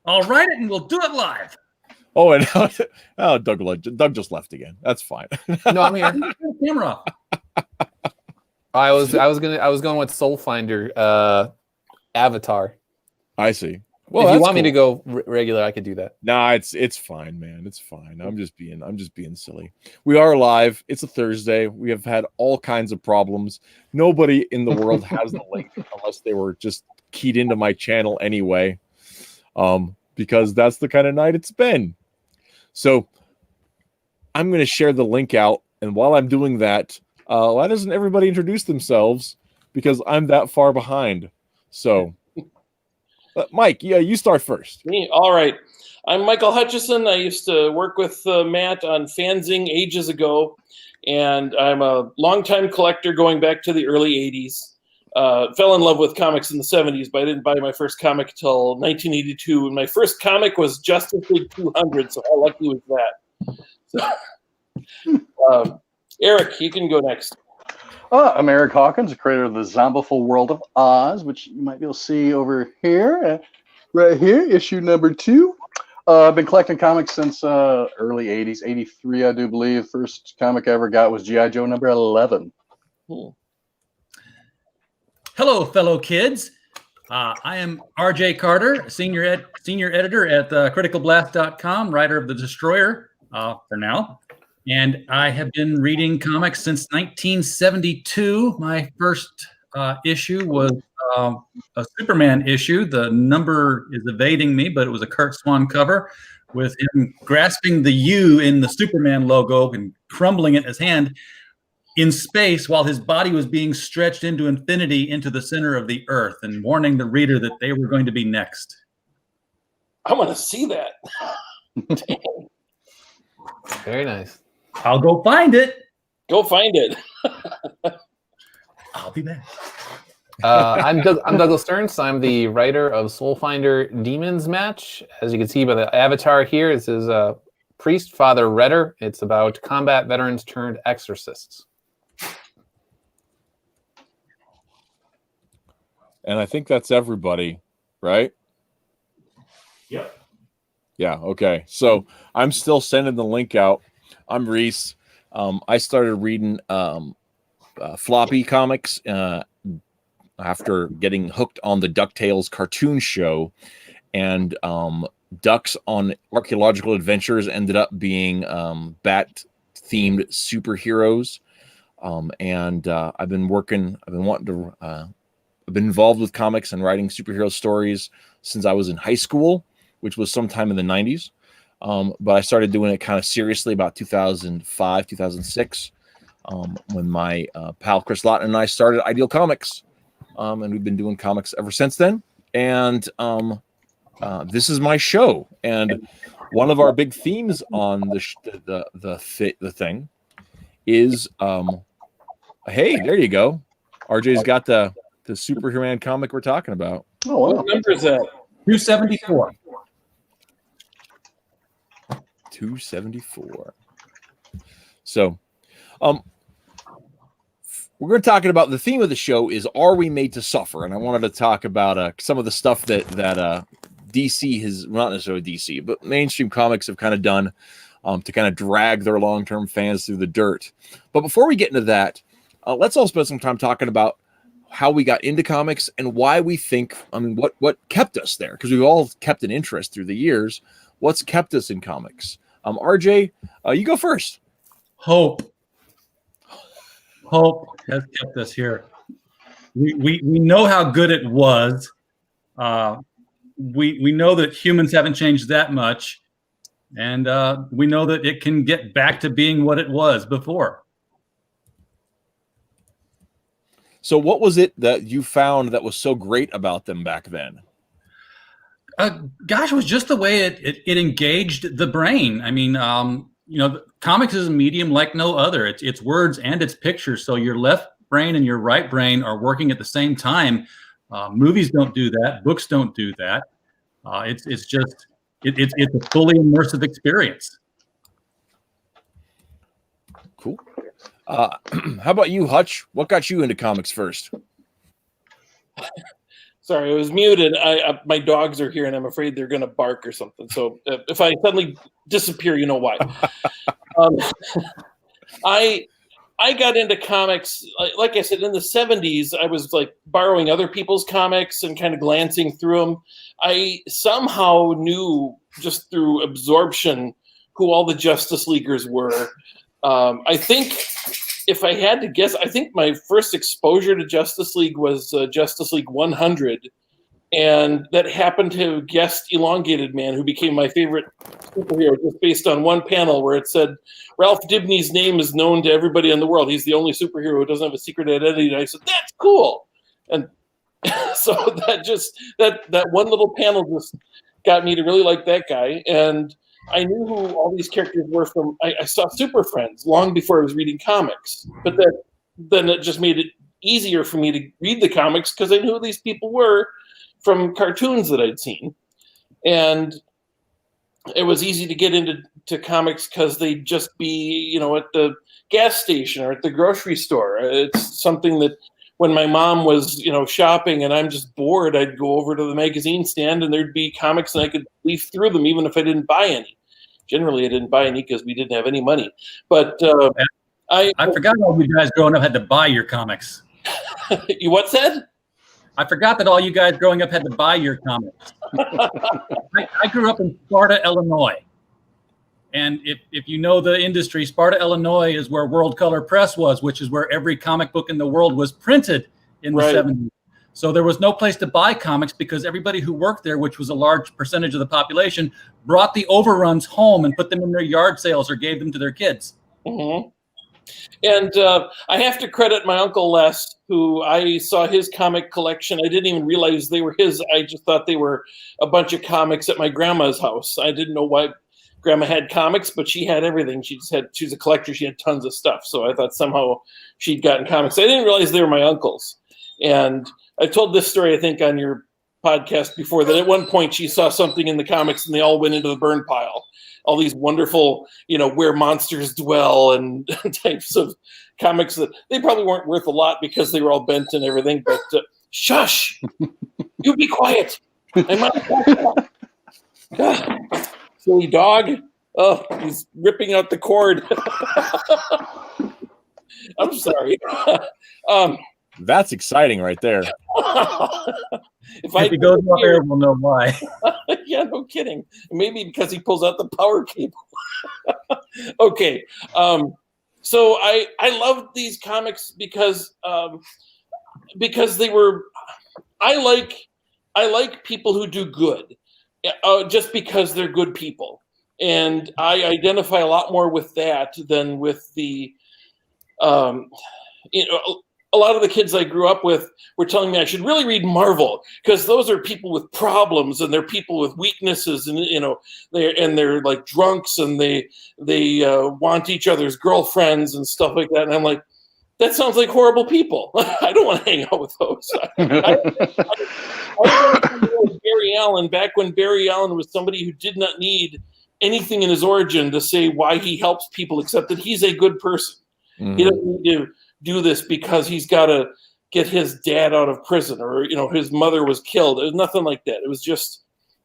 I'll write it and we'll do it live. Oh, and Doug just left again. That's fine. No, I'm here. Camera. I was going with Soul Finder avatar. I see. Well, if you want me to go regular, I could do that. Nah, it's fine, man. It's fine. I'm just being silly. We are live. It's a Thursday. We have had all kinds of problems. Nobody in the world has the link unless they were just keyed into my channel anyway. Because that's the kind of night it's been. So I'm going to share the link out, and while I'm doing that, why doesn't everybody introduce themselves? Because I'm that far behind. So. Mike, yeah, you start first. Me? All right. I'm Michael Hutchison. I used to work with Matt on Fanzing ages ago, and I'm a longtime collector going back to the early 80s. Fell in love with comics in the 70s, but I didn't buy my first comic until 1982, and my first comic was Justice League 200, so how lucky was that? So, Eric, you can go next. I'm Eric Hawkins, the creator of the Zombiful World of Oz, which you might be able to see over here, right here, issue number 2. I've been collecting comics since early 80s, 83, I do believe. First comic I ever got was G.I. Joe number 11. Cool. Hello, fellow kids. I am R.J. Carter, senior editor at criticalblast.com, writer of The Destroyer for now. And I have been reading comics since 1972. My first issue was a Superman issue. The number is evading me, but it was a Kurt Swan cover with him grasping the U in the Superman logo and crumbling it in his hand in space while his body was being stretched into infinity into the center of the earth and warning the reader that they were going to be next. I want to see that. Very nice. I'll go find it. Go find it. I'll be back. I'm Douglas Stearns. I'm the writer of Soul Finder Demons Match. As you can see by the avatar here, this is Priest Father Redder. It's about combat veterans turned exorcists. And I think that's everybody, right? Yep. Yeah, okay. So I'm still sending the link out. I'm Rhys. I started reading floppy comics after getting hooked on the DuckTales cartoon show, and Ducks on Archaeological Adventures ended up being bat-themed superheroes. I've been involved with comics and writing superhero stories since I was in high school, which was sometime in the 90s. But I started doing it kind of seriously about 2005, 2006, when my pal Chris Lawton and I started Ideal Comics. And we've been doing comics ever since then. And this is my show. And one of our big themes on the thing is, hey, there you go. RJ's got the Superman comic we're talking about. Oh, wow. What number is that? 274. 274. So, we're going to talk about the theme of the show is, are we made to suffer? And I wanted to talk about some of the stuff that DC has, well, not necessarily DC, but mainstream comics have kind of done to kind of drag their long-term fans through the dirt. But before we get into that, let's all spend some time talking about how we got into comics and why we think, what kept us there, because we've all kept an interest through the years. What's kept us in comics? RJ, you go first. Hope has kept us here. We know how good it was. We know that humans haven't changed that much, and we know that it can get back to being what it was before. So what was it that you found that was so great about them back then? Gosh, it was just the way it engaged the brain. I mean, comics is a medium like no other. It's words and it's pictures. So your left brain and your right brain are working at the same time. Movies don't do that. Books don't do that. It's a fully immersive experience. Cool. How about you, Hutch? What got you into comics first? Sorry, I was muted. My dogs are here, and I'm afraid they're going to bark or something. So if I suddenly disappear, you know why. I got into comics, like I said, in the 70s. I was like borrowing other people's comics and kind of glancing through them. I somehow knew just through absorption who all the Justice Leaguers were. I think, if I had to guess, I think my first exposure to Justice League was Justice League 100. And that happened to guest Elongated Man, who became my favorite superhero just based on one panel where it said, Ralph Dibny's name is known to everybody in the world. He's the only superhero who doesn't have a secret identity. And I said, that's cool. And so that one little panel just got me to really like that guy. And I knew who all these characters were from. I saw Super Friends long before I was reading comics. But then it just made it easier for me to read the comics because I knew who these people were from cartoons that I'd seen. And it was easy to get into comics because they'd just be, at the gas station or at the grocery store. It's something that when my mom was, shopping and I'm just bored, I'd go over to the magazine stand and there'd be comics and I could leaf through them even if I didn't buy any. Generally, I didn't buy any because we didn't have any money. But I forgot all you guys growing up had to buy your comics. You what said? I forgot that all you guys growing up had to buy your comics. I grew up in Sparta, Illinois. And if you know the industry, Sparta, Illinois is where World Color Press was, which is where every comic book in the world was printed in the 70s. So there was no place to buy comics because everybody who worked there, which was a large percentage of the population, brought the overruns home and put them in their yard sales or gave them to their kids. Mm-hmm. And I have to credit my Uncle Les, who I saw his comic collection. I didn't even realize they were his. I just thought they were a bunch of comics at my grandma's house. I didn't know why Grandma had comics, but she had everything. She's a collector. She had tons of stuff. So I thought somehow she'd gotten comics. I didn't realize they were my uncles. And I told this story, I think, on your podcast before, that at one point she saw something in the comics and they all went into the burn pile. All these wonderful, where monsters dwell and types of comics that they probably weren't worth a lot because they were all bent and everything. But shush, you be quiet. I'm not God, silly dog. Oh, he's ripping out the cord. I'm sorry. That's exciting right there. If he goes off air, we'll know why. Yeah, no kidding. Maybe because he pulls out the power cable. Okay. So I loved these comics because they were. I like people who do good, just because they're good people, and I identify a lot more with that than with the. A lot of the kids I grew up with were telling me I should really read Marvel because those are people with problems and they're people with weaknesses, and they're like drunks and they want each other's girlfriends and stuff like that. And I'm like, that sounds like horrible people. I don't want to hang out with those. I with Barry Allen back when Barry Allen was somebody who did not need anything in his origin to say why he helps people, except that he's a good person. Mm-hmm. He doesn't need to do this because he's got to get his dad out of prison or his mother was killed. It was nothing like that. It was just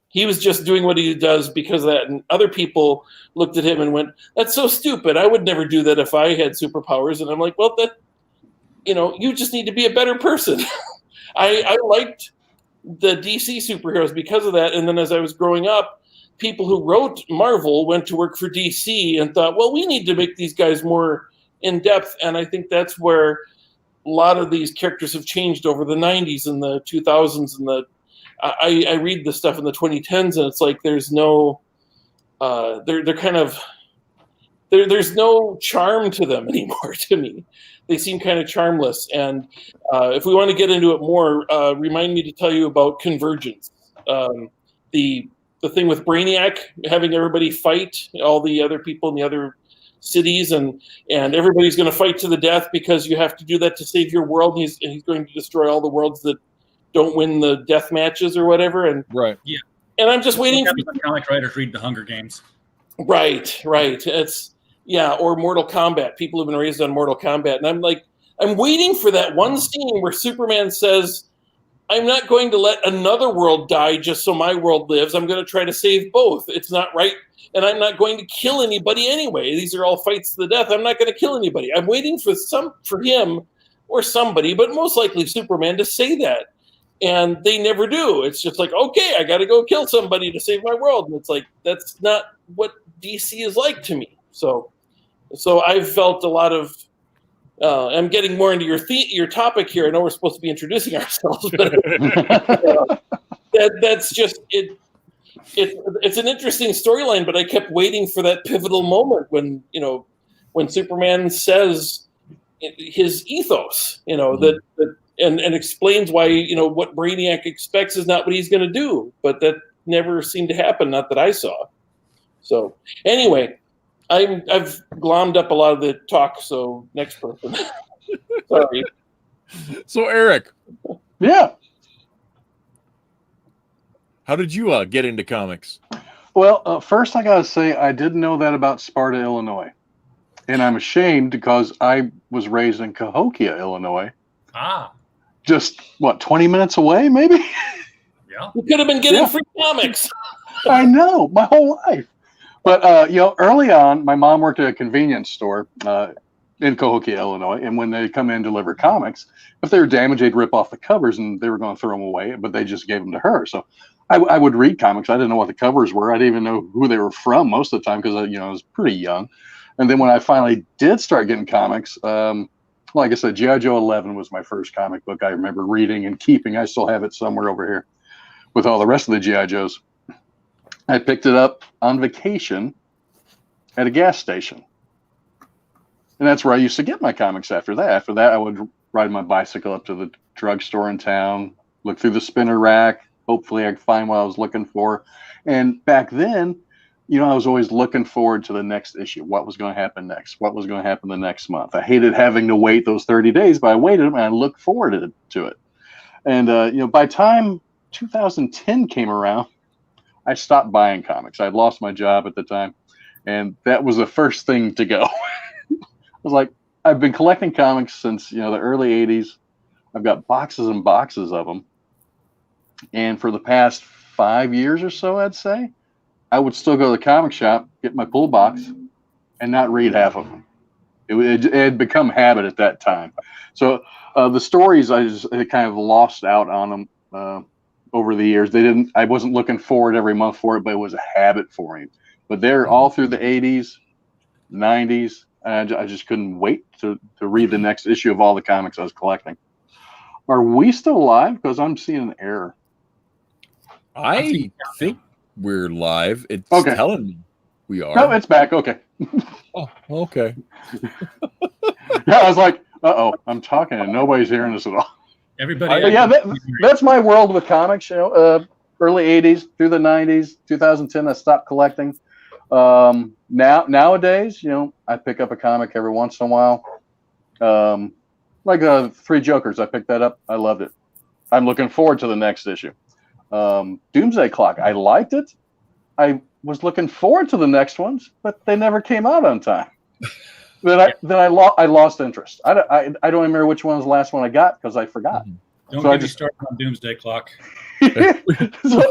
he was just doing what he does because of that. And other people looked at him and went, "That's so stupid. I would never do that if I had superpowers." And I'm like, well, you just need to be a better person. I liked the DC superheroes because of that. And then as I was growing up, people who wrote Marvel went to work for DC and thought, well, we need to make these guys more in depth. And I think that's where a lot of these characters have changed over the 90s and the 2000s and I read the stuff in the 2010s and it's like there's no there's no charm to them anymore. To me, they seem kind of charmless. And if we want to get into it more, remind me to tell you about Convergence, the thing with Brainiac having everybody fight all the other people in the other cities, and everybody's going to fight to the death because you have to do that to save your world. And he's going to destroy all the worlds that don't win the death matches or whatever. And right, yeah. And I'm just waiting for comic writers read the Hunger Games. Right. It's or Mortal Kombat. People have been raised on Mortal Kombat, and I'm waiting for that one scene where Superman says, I'm not going to let another world die just so my world lives. I'm going to try to save both. It's not right. And I'm not going to kill anybody anyway. These are all fights to the death. I'm not going to kill anybody. I'm waiting for him or somebody, but most likely Superman, to say that. And they never do. It's just like, okay, I got to go kill somebody to save my world. And it's like, that's not what DC is like to me. So I've felt a lot of, I'm getting more into your topic here. I know we're supposed to be introducing ourselves, but that's just it. It's an interesting storyline, but I kept waiting for that pivotal moment when Superman says his ethos, that and explains why what Brainiac expects is not what he's going to do, but that never seemed to happen, not that I saw. So anyway. I've glommed up a lot of the talk, so next person. Sorry. So Eric. Yeah. How did you get into comics? Well, first I got to say I didn't know that about Sparta, Illinois. And I'm ashamed because I was raised in Cahokia, Illinois. Ah. Just, 20 minutes away, maybe? Yeah. You could have been getting free comics. I know, my whole life. But, early on, my mom worked at a convenience store in Cahokia, Illinois. And when they come in and deliver comics, if they were damaged, they'd rip off the covers and they were going to throw them away, but they just gave them to her. So I would read comics. I didn't know what the covers were. I didn't even know who they were from most of the time because, I was pretty young. And then when I finally did start getting comics, like I said, G.I. Joe 11 was my first comic book I remember reading and keeping. I still have it somewhere over here with all the rest of the G.I. Joes. I picked it up on vacation at a gas station. And that's where I used to get my comics after that. After that, I would ride my bicycle up to the drugstore in town, look through the spinner rack. Hopefully I'd find what I was looking for. And back then, I was always looking forward to the next issue. What was going to happen next? What was going to happen the next month? I hated having to wait those 30 days, but I waited and I looked forward to it. And, by time 2010 came around, I stopped buying comics. I'd lost my job at the time, and that was the first thing to go. I was like, I've been collecting comics since, the early 80s. I've got boxes and boxes of them. And for the past 5 years or so, I'd say, I would still go to the comic shop, get my pull box, and not read half of them. It had become habit at that time. So the stories, I kind of lost out on them. Over the years, I wasn't looking forward every month for it, but it was a habit for me. But they're all through the 80s, 90s, and I just couldn't wait to read the next issue of all the comics I was collecting. Are we still live? Because I'm seeing an error. I think we're live. It's telling me we are. No, it's back. Okay. Oh, okay. Yeah, I was like, I'm talking and nobody's hearing us at all. Everybody. That's my world with comics. Early 80s through the 90s, 2010, I stopped collecting. Nowadays, I pick up a comic every once in a while. Like Three Jokers, I picked that up. I loved it. I'm looking forward to the next issue. Doomsday Clock, I liked it. I was looking forward to the next ones, but they never came out on time. I lost interest. I don't remember which one was the last one I got because I forgot. Don't get me started on Doomsday Clock.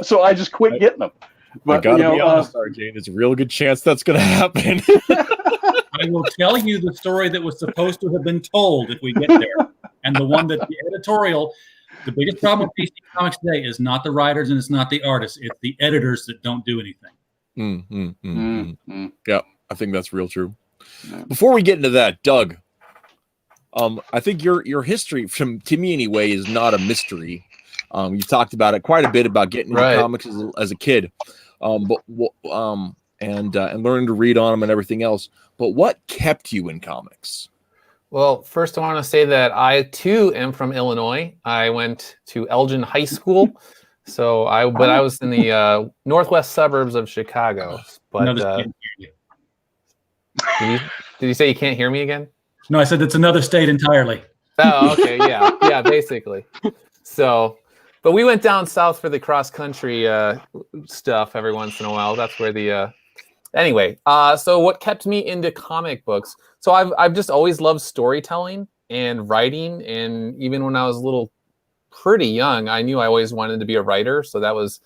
so I just quit getting them. But I gotta be honest, RJ, there's a real good chance that's going to happen. I will tell you the story that was supposed to have been told if we get there, and the one that the editorial. The biggest problem with DC Comics today is not the writers and it's not the artists; it's the editors that don't do anything. Yeah, I think that's real true. Before we get into that, Doug, I think your history, to me anyway, is not a mystery. You talked about it quite a bit about getting into comics as a kid, and learning to read on them and everything else. But what kept you in comics? Well, first I want to say that I too am from Illinois. I went to Elgin High School, but I was in the northwest suburbs of Chicago. But did you say you can't hear me again? No, I said it's another state entirely. Oh, okay, yeah, basically. So, but we went down south for the cross country stuff every once in a while. That's where the anyway. So what kept me into comic books? So I've just always loved storytelling and writing, and even when I was a little pretty young, I knew I always wanted to be a writer. So that was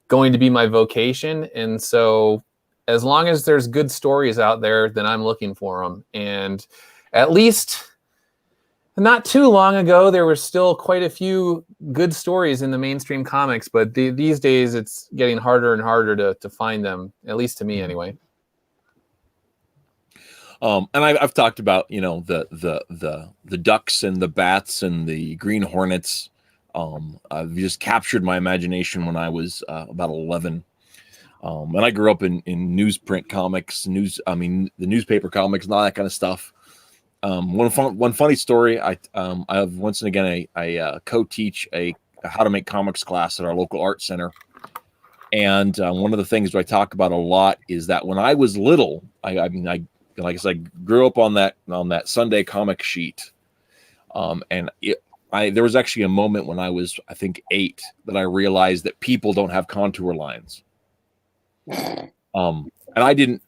going to be my vocation. And so as long as there's good stories out there, then I'm looking for them. And at least not too long ago, there were still quite a few good stories in the mainstream comics, but these days it's getting harder and harder to find them, at least to me anyway. And I've talked about, you know, the ducks and the bats and the green hornets. I've just captured my imagination when I was about 11. And I grew up in newsprint comics, the newspaper comics and all that kind of stuff. One funny story. I have once and again I co-teach a how to make comics class at our local art center, and one of the things I talk about a lot is that when I was little, I like I said, I grew up on that Sunday comic sheet, and there was actually a moment when I was, I think, 8 that I realized that people don't have contour lines. And I didn't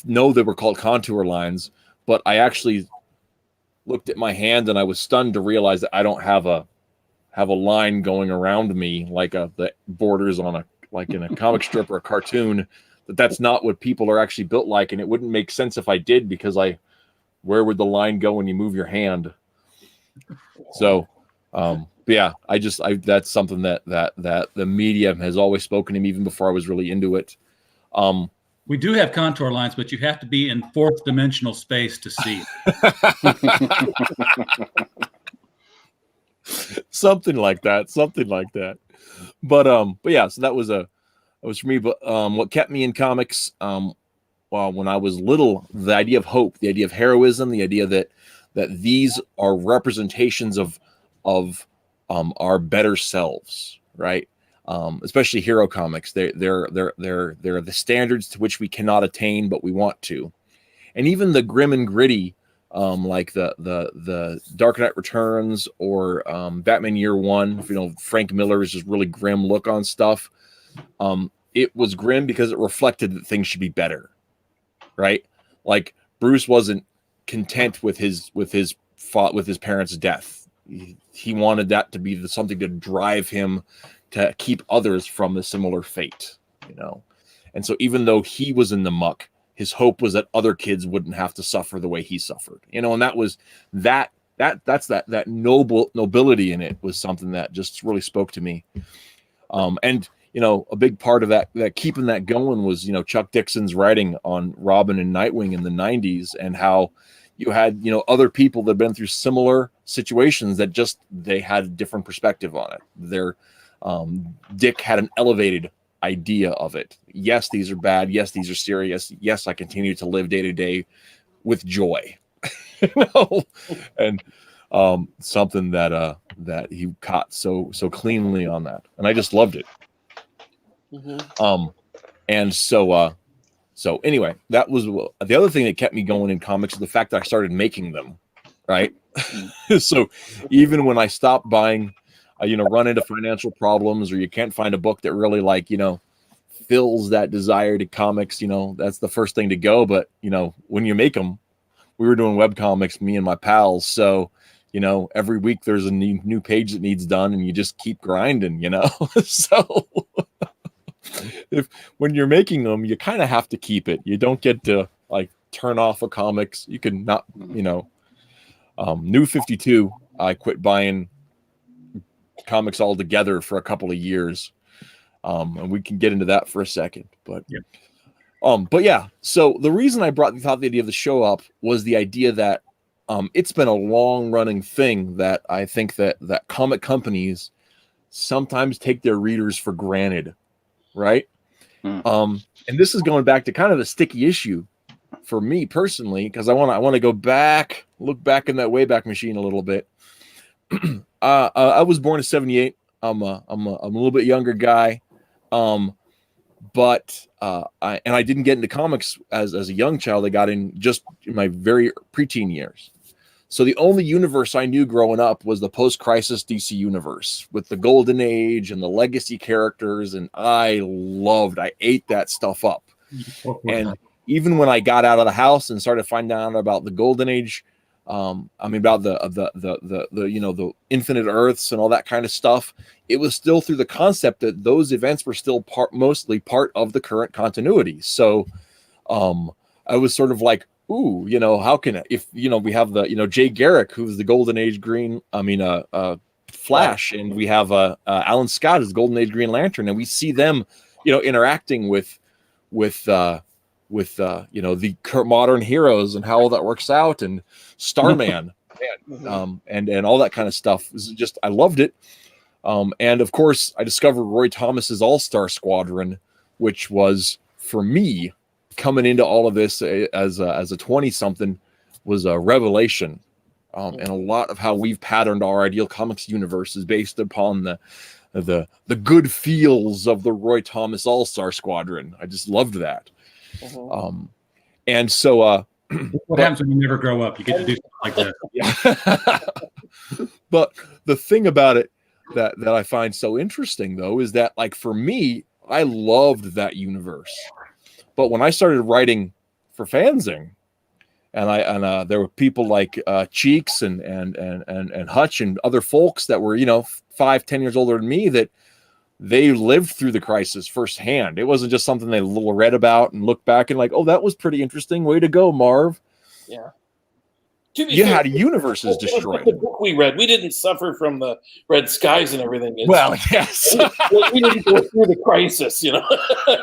know they were called contour lines, but I actually looked at my hand and I was stunned to realize that I don't have a line going around me like the borders on in a comic strip or a cartoon. That's not what people are actually built like, and it wouldn't make sense if I did, because where would the line go when you move your hand? So, yeah, that's something that the media has always spoken to me even before I was really into it. We do have contour lines, but you have to be in 4th dimensional space to see. Something like that. But yeah, so that was for me. But what kept me in comics, well, when I was little, the idea of hope, the idea of heroism, the idea that these are representations of our better selves, right? Especially hero comics. They're the standards to which we cannot attain, but we want to. And even the grim and gritty, like the Dark Knight Returns or Batman Year One, you know, Frank Miller's just really grim look on stuff. It was grim because it reflected that things should be better, right? Like Bruce wasn't content with his parents' death. He wanted that to be something to drive him to keep others from a similar fate, you know. And so even though he was in the muck, his hope was that other kids wouldn't have to suffer the way he suffered, you know. And that was that nobility in it was something that just really spoke to me. And you know, a big part of that keeping that going was, you know, Chuck Dixon's writing on Robin and Nightwing in the 90s, and how you had, you know, other people that had been through similar situations that just they had a different perspective on it. Dick had an elevated idea of it. Yes, these are bad. Yes, these are serious. Yes, I continue to live day to day with joy. You know? And something that he caught so cleanly on that, and I just loved it. Mm-hmm. And so anyway, that was the other thing that kept me going in comics, is the fact that I started making them, right? So even when I stopped buying, you know, run into financial problems, or you can't find a book that really, like, you know, fills that desire to comics, you know, that's the first thing to go. But, you know, when you make them, we were doing web comics, me and my pals. So, you know, every week there's a new page that needs done, and you just keep grinding, you know. So when you're making them, you kind of have to keep it. You don't get to like turn off a comics. You can not, you know. New 52, I quit buying comics altogether for a couple of years, and we can get into that for a second. But but yeah. So the reason I thought the idea of the show up was the idea that it's been a long running thing that I think that comic companies sometimes take their readers for granted, right? And this is going back to kind of a sticky issue for me personally, because I want to go back, look back in that Wayback Machine a little bit. I was born in '78. I'm a little bit younger guy, but I didn't get into comics as a young child. I got in just in my very preteen years. So the only universe I knew growing up was the post-crisis DC universe with the Golden Age and the legacy characters, and I ate that stuff up. And even when I got out of the house and started finding out about the Golden Age I mean, about the the infinite Earths and all that kind of stuff. It was still through the concept that those events were still mostly part of the current continuity. So I was sort of like, ooh, how can, if we have the Jay Garrick, who's the Golden Age Green, Flash, and we have Alan Scott as Golden Age Green Lantern, and we see them interacting with the modern heroes and how all that works out, and Starman and all that kind of stuff. It was just, I loved it. And of course I discovered Roy Thomas's All-Star Squadron, which was, for me, coming into all of this as a 20-something, was a revelation. And a lot of how we've patterned our Ideal Comics universe is based upon the good feels of the Roy Thomas All-Star Squadron. I just loved that. And so what happens when you never grow up? You get to do something like that. Yeah. But the thing about it that I find so interesting, though, is that, like, for me, I loved that universe. But when I started writing for fanzine, and there were people like Cheeks and Hutch and other folks that were 5-10 years older than me, that they lived through the crisis firsthand. It wasn't just something they read about and looked back and like, oh, that was pretty interesting. Way to go, Marv. Yeah. You had universes destroyed. The book we read, we didn't suffer from the red skies and everything. Well, yes. we didn't go through the crisis,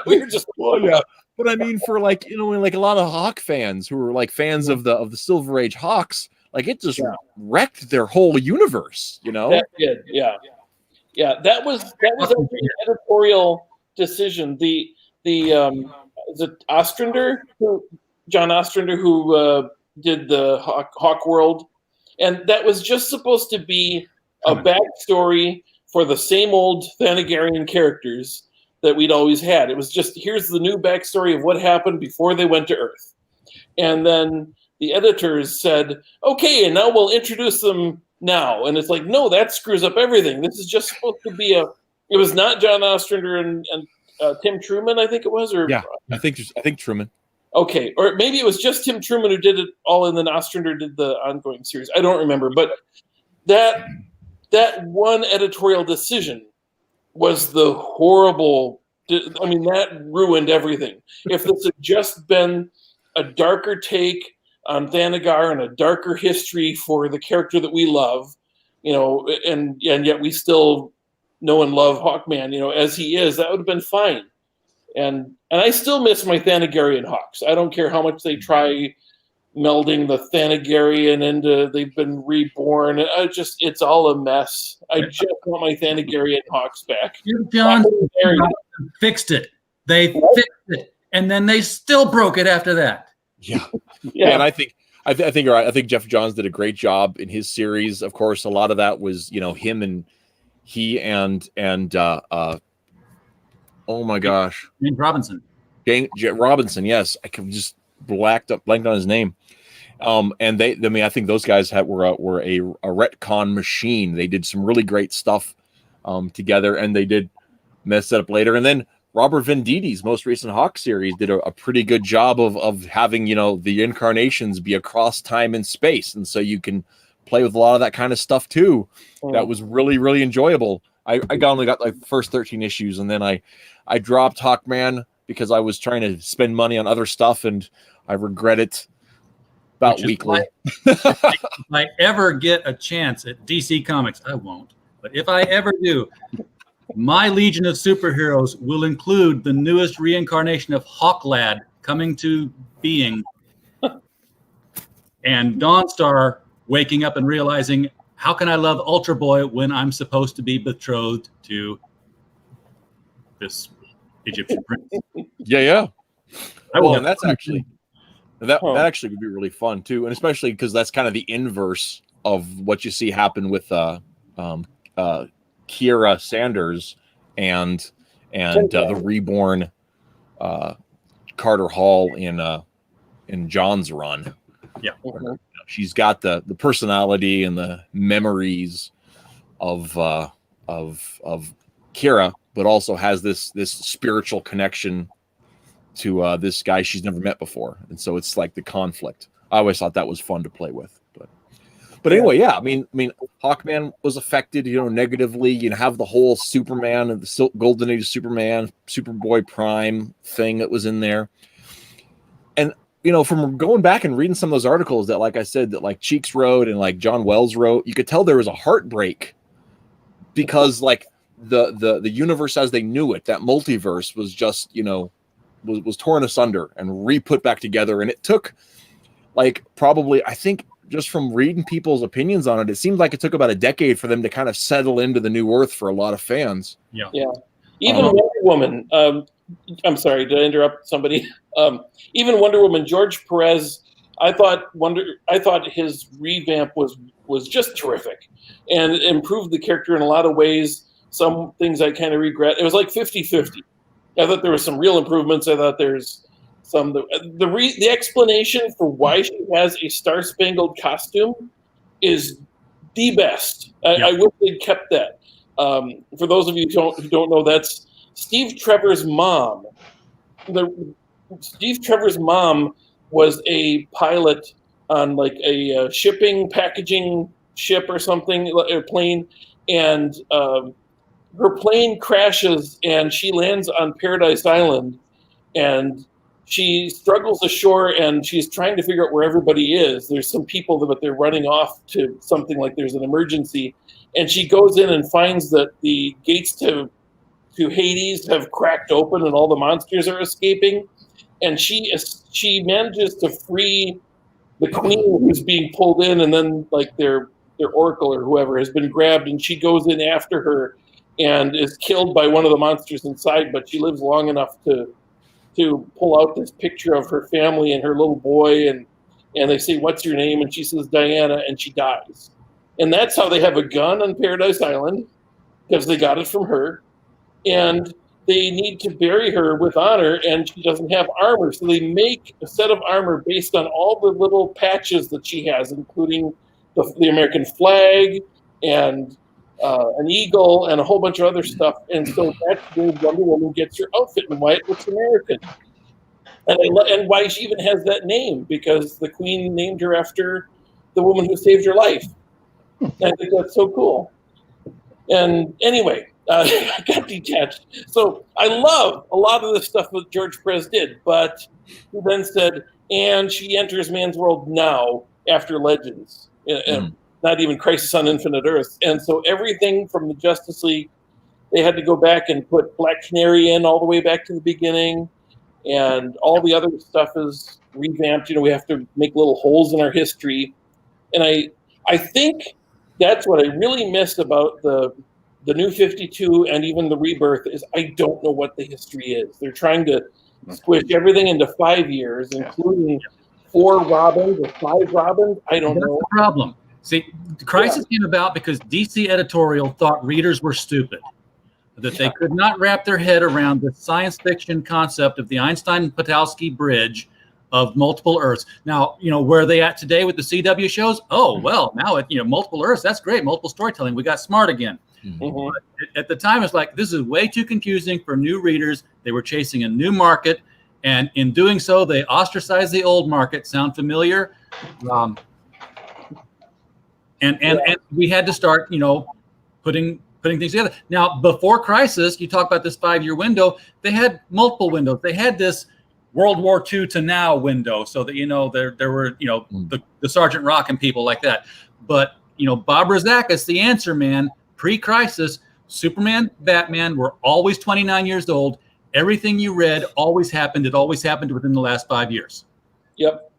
we were just. Well, yeah. But I mean, for like a lot of Hawk fans who were like fans of the Silver Age Hawks, like it just wrecked their whole universe, That did, yeah. That was an editorial decision. The Ostrander, John Ostrander, who did the Hawk World, and that was just supposed to be a backstory for the same old Thanagarian characters that we'd always had. It was just, here's the new backstory of what happened before they went to Earth. And then the editors said, okay, and now we'll introduce them now. And it's like, no, that screws up everything. This is just supposed to be it was not John Ostrander and Tim Truman, I think it was, or yeah, I think Truman. Okay, or maybe it was just Tim Truman who did it all, and then Ostrander did the ongoing series. I don't remember, but that one editorial decision was the horrible. I mean, that ruined everything. If this had just been a darker take on Thanagar and a darker history for the character that we love, and yet we still know and love Hawkman, as he is, that would have been fine. And I still miss my Thanagarian Hawks. I don't care how much they try melding the Thanagarian into they've been reborn. It's all a mess. I just want my Thanagarian Hawks back. John fixed it. They fixed it, and then they still broke it after that. Yeah. And I think you're right. I think Jeff Johns did a great job in his series. Of course, a lot of that was him and oh my gosh, James Robinson. Robinson, yes, I can just blanked on his name. And I think those guys were a retcon machine. They did some really great stuff together, and they did mess it up later. And then Robert Venditti's most recent Hawk series did a pretty good job of having the incarnations be across time and space, and so you can play with a lot of that kind of stuff too. That was really, really enjoyable. I only got like the first 13 issues, and then I dropped Hawkman because I was trying to spend money on other stuff, and I regret it about weekly. If I ever get a chance at DC Comics, I won't. But if I ever do, my Legion of Superheroes will include the newest reincarnation of Hawklad coming to being, and Dawnstar waking up and realizing, how can I love Ultra Boy when I'm supposed to be betrothed to this Egyptian prince? Yeah. Well, and that's actually that actually would be really fun too, and especially because that's kind of the inverse of what you see happen with Kiera Sanders and the reborn Carter Hall in John's run. Yeah. She's got the personality and the memories of Kira, but also has this spiritual connection to this guy she's never met before, and so it's like the conflict. I always thought that was fun to play with. But But anyway, yeah, I mean, Hawkman was affected, negatively. You have the whole Superman and the Golden Age of Superman, Superboy Prime thing that was in there. And, from going back and reading some of those articles that, like I said, that like Cheeks wrote and like John Wells wrote, you could tell there was a heartbreak because like the universe as they knew it, that multiverse was just, was torn asunder and re-put back together. And it took like probably, I think, just from reading people's opinions on it, it seemed like it took about a decade for them to kind of settle into the new Earth for a lot of fans. Yeah. Even Wonder Woman. I'm sorry, did I interrupt somebody? Even Wonder Woman, George Perez. I thought his revamp was just terrific, and it improved the character in a lot of ways. Some things I kind of regret. It was like 50-50. I thought there were some real improvements. I thought there's some the explanation for why she has a star-spangled costume is the best. I wish they'd kept that. For those of you who don't know, that's Steve Trevor's mom. Steve Trevor's mom was a pilot on like a shipping packaging ship or something, a plane, and her plane crashes and she lands on Paradise Island, and she struggles ashore and she's trying to figure out where everybody is. There's some people, but they're running off to something like there's an emergency. And she goes in and finds that the gates to Hades have cracked open and all the monsters are escaping. And she manages to free the queen who's being pulled in, and then like their oracle or whoever has been grabbed, and she goes in after her and is killed by one of the monsters inside, but she lives long enough to pull out this picture of her family and her little boy, and they say, "What's your name?" And she says, "Diana," and she dies. And that's how they have a gun on Paradise Island, because they got it from her. And they need to bury her with honor, and she doesn't have armor. So they make a set of armor based on all the little patches that she has, including the American flag and an eagle and a whole bunch of other stuff. And so that's where Wonder Woman gets her outfit and why it looks American. And why she even has that name, because the queen named her after the woman who saved her life. I think that's so cool. And anyway, I got detached. So I love a lot of the stuff that George Perez did, but he then said, and she enters man's world now after Legends, not even Crisis on Infinite Earths. And so everything from the Justice League, they had to go back and put Black Canary in all the way back to the beginning, and all the other stuff is revamped. We have to make little holes in our history. And I think that's what I really missed about the New 52 and even the Rebirth is I don't know what the history is. They're trying to squish everything into 5 years, including 4 Robins or 5 Robins. I don't know. That's the problem. See, the Crisis came about because DC editorial thought readers were stupid, that they could not wrap their head around the science fiction concept of the Einstein-Patowski bridge of multiple Earths. Now, where are they at today with the CW shows? Oh, well, now multiple Earths, that's great. Multiple storytelling. We got smart again. Mm-hmm. At the time, it's like, this is way too confusing for new readers. They were chasing a new market, and in doing so, they ostracized the old market. Sound familiar? And we had to start, putting things together. Now, before Crisis, you talk about this 5-year window. They had multiple windows. They had this World War II to now window, so that there were the Sergeant Rock and people like that. But Bob Rozakis, the Answer Man, pre-Crisis, Superman, Batman were always 29 years old. Everything you read always happened. It always happened within the last 5 years. Yep.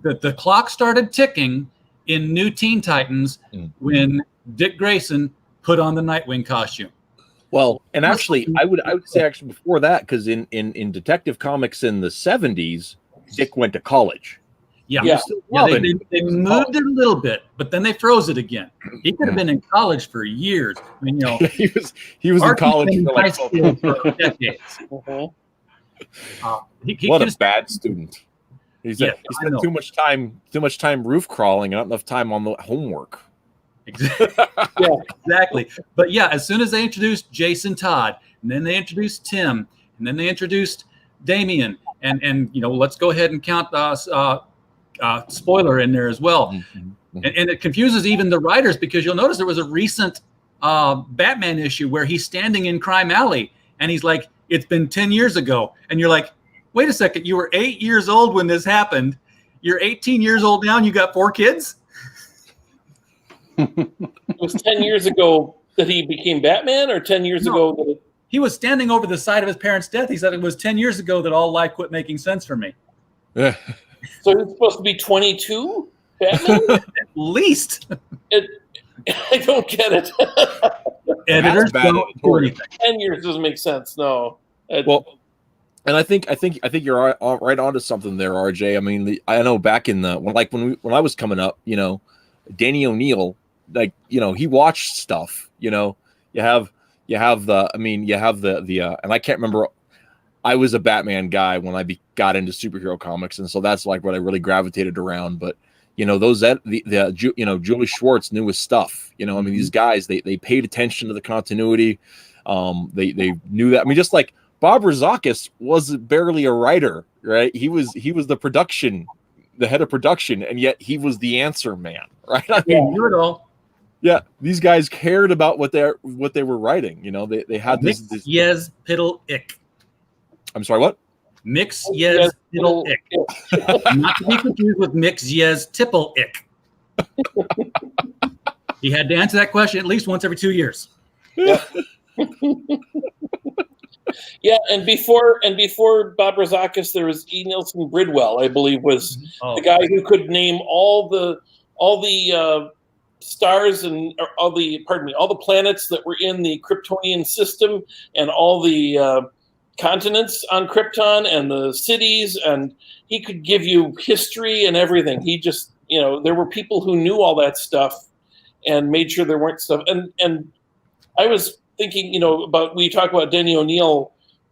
The clock started ticking in New Teen Titans when Dick Grayson put on the Nightwing costume. Well, and actually, I would say actually before that, because in Detective Comics in the 70s, Dick went to college. They moved it a little bit, but then they froze it again. He could have been in college for years. I mean, he was in college for like for decades. What a bad student. He spent too much time roof crawling and not enough time on the homework. Exactly. But as soon as they introduced Jason Todd, and then they introduced Tim, and then they introduced Damian, and let's go ahead and count spoiler in there as well. And it confuses even the writers, because you'll notice there was a recent Batman issue where he's standing in Crime Alley and he's like, it's been 10 years ago. And you're like, wait a second, you were 8 years old when this happened. You're 18 years old now and you got 4 kids? It was 10 years ago that he became Batman, or 10 years ago that he was standing over the side of his parents' death. He said it was 10 years ago that all life quit making sense for me. Yeah. So he's supposed to be 22, Batman? At least. I don't get it. Editors don't do anything. 10 years doesn't make sense. No. Well, and I think you're right onto something there, RJ. I mean, I know back in when I was coming up, Danny ONeil, he watched stuff. You have the and I can't remember. I was a Batman guy when I got into superhero comics, and so that's like what I really gravitated around. But Julie Schwartz knew his stuff. I mean, these guys they paid attention to the continuity. They knew that. I mean, just like Bob Rozakis was barely a writer, right? He was the head of production, and yet he was the answer man, right? I mean, knew it all. Yeah, these guys cared about what they were writing. They had this. Yes, piddle ick. I'm sorry, what? Mix yes piddle ick. Not to be confused with mix yes tipple ick. He had to answer that question at least once every 2 years. Yeah. Yeah, and before Bob Rozakis, there was E. Nelson Bridwell, I believe, was the guy who could name all the stars and all the planets that were in the Kryptonian system, and all the continents on Krypton and the cities, and he could give you history and everything. He just, there were people who knew all that stuff and made sure there weren't stuff. And I was thinking, about, we talk about Denny ONeil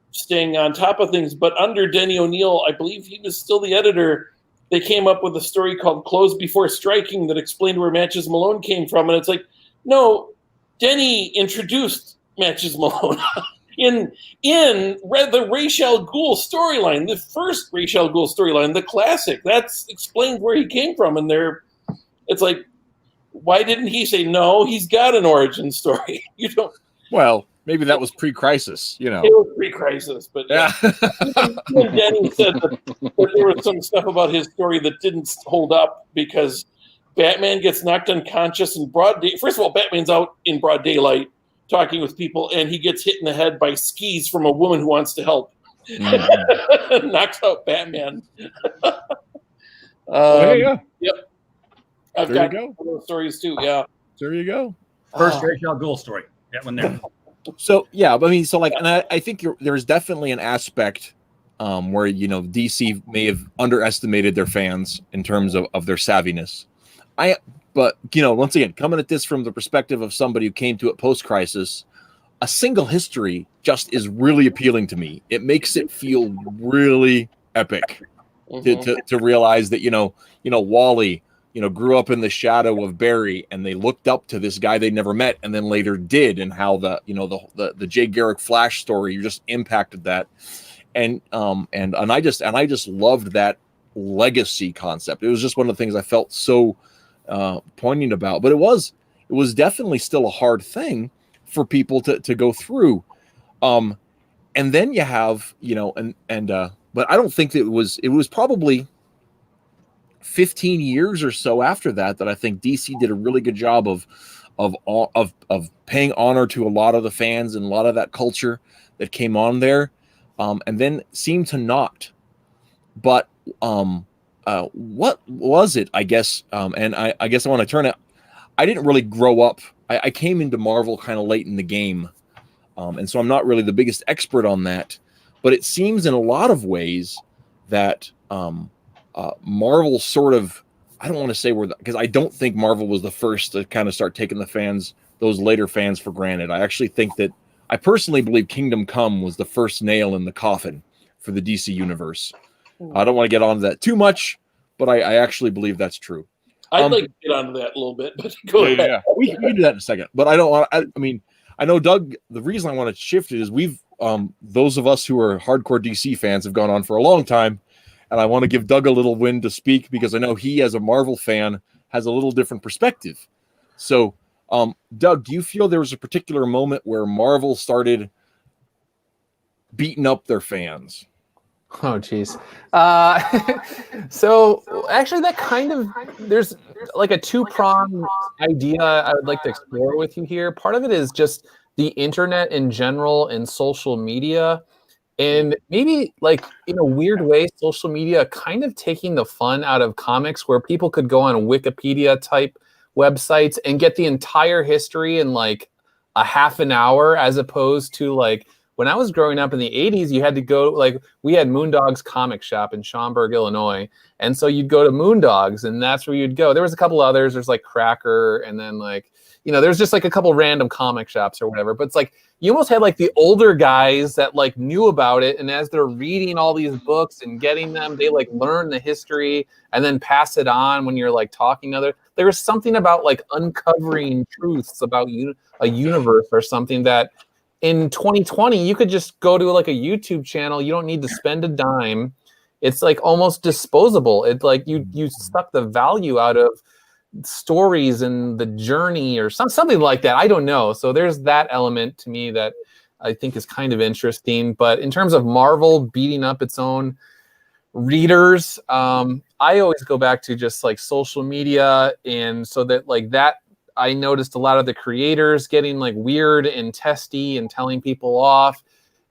staying on top of things, but under Denny ONeil, I believe he was still the editor. They came up with a story called Close Before Striking that explained where Matches Malone came from. And it's like, no, Denny introduced Matches Malone in the Ra's al Ghul storyline, the first Ra's al Ghul storyline, the classic. That's explained where he came from. And it's like, why didn't he say, no, he's got an origin story? You don't. Well, maybe that was pre-crisis, It was pre-crisis, but yeah. Even Denny said that there was some stuff about his story that didn't hold up because Batman gets knocked unconscious in broad day. First of all, Batman's out in broad daylight talking with people, and he gets hit in the head by skis from a woman who wants to help. Mm-hmm. Knocks out Batman. Yeah. Yep. I've got those stories too. Yeah. There you go. First Ra's al Ghul story. That one there. So yeah, I mean, and I think there's definitely an aspect where DC may have underestimated their fans in terms of their savviness. But once again, coming at this from the perspective of somebody who came to it post-crisis, a single history just is really appealing to me. It makes it feel really epic to realize that Wally grew up in the shadow of Barry, and they looked up to this guy they never met, and then later did, and how the Jay Garrick Flash story just impacted that, and I just loved that legacy concept. It was just one of the things I felt so poignant about, but it was definitely still a hard thing for people to go through, and then you have but I don't think that it was probably 15 years or so after that I think DC did a really good job of paying honor to a lot of the fans and a lot of that culture that came on there, and then seemed to not. But what was it? I guess, and I guess I want to turn it. I didn't really grow up. I came into Marvel kind of late in the game, and so I'm not really the biggest expert on that. But it seems in a lot of ways that Marvel sort of, I don't want to say because I don't think Marvel was the first to kind of start taking those later fans for granted. I actually think that I personally believe Kingdom Come was the first nail in the coffin for the DC universe. I don't want to get onto that too much, but I actually believe that's true. I'd like to get onto that a little bit, but go ahead. Yeah. We can do that in a second, but I don't want. I mean, I know Doug. The reason I want to shift it is those of us who are hardcore DC fans have gone on for a long time. And I want to give Doug a little win to speak because I know he, as a Marvel fan, has a little different perspective. So, Doug, do you feel there was a particular moment where Marvel started beating up their fans? Oh, geez. So actually that kind of, there's like a two-pronged idea I would like to explore with you here. Part of it is just the internet in general and social media. And maybe like in a weird way, social media kind of taking the fun out of comics, where people could go on Wikipedia type websites and get the entire history in like a half an hour, as opposed to like when I was growing up in the 80s, you had to go, like, we had Moondog's comic shop in Schaumburg, Illinois. And so you'd go to Moondog's, and that's where you'd go. There was a couple others. There's like Cracker, and then like, you know, there's just like a couple random comic shops or whatever. But it's like, you almost had like the older guys that like knew about it. And as they're reading all these books and getting them, they like learn the history and then pass it on when you're like talking to others. There was something about like uncovering truths about a universe or something that, in 2020, you could just go to like a YouTube channel. You don't need to spend a dime. It's like almost disposable. It's like you suck the value out of stories and the journey or something like that. I don't know. So there's that element to me that I think is kind of interesting. But in terms of Marvel beating up its own readers, I always go back to just like social media. And so that like that, I noticed a lot of the creators getting like weird and testy and telling people off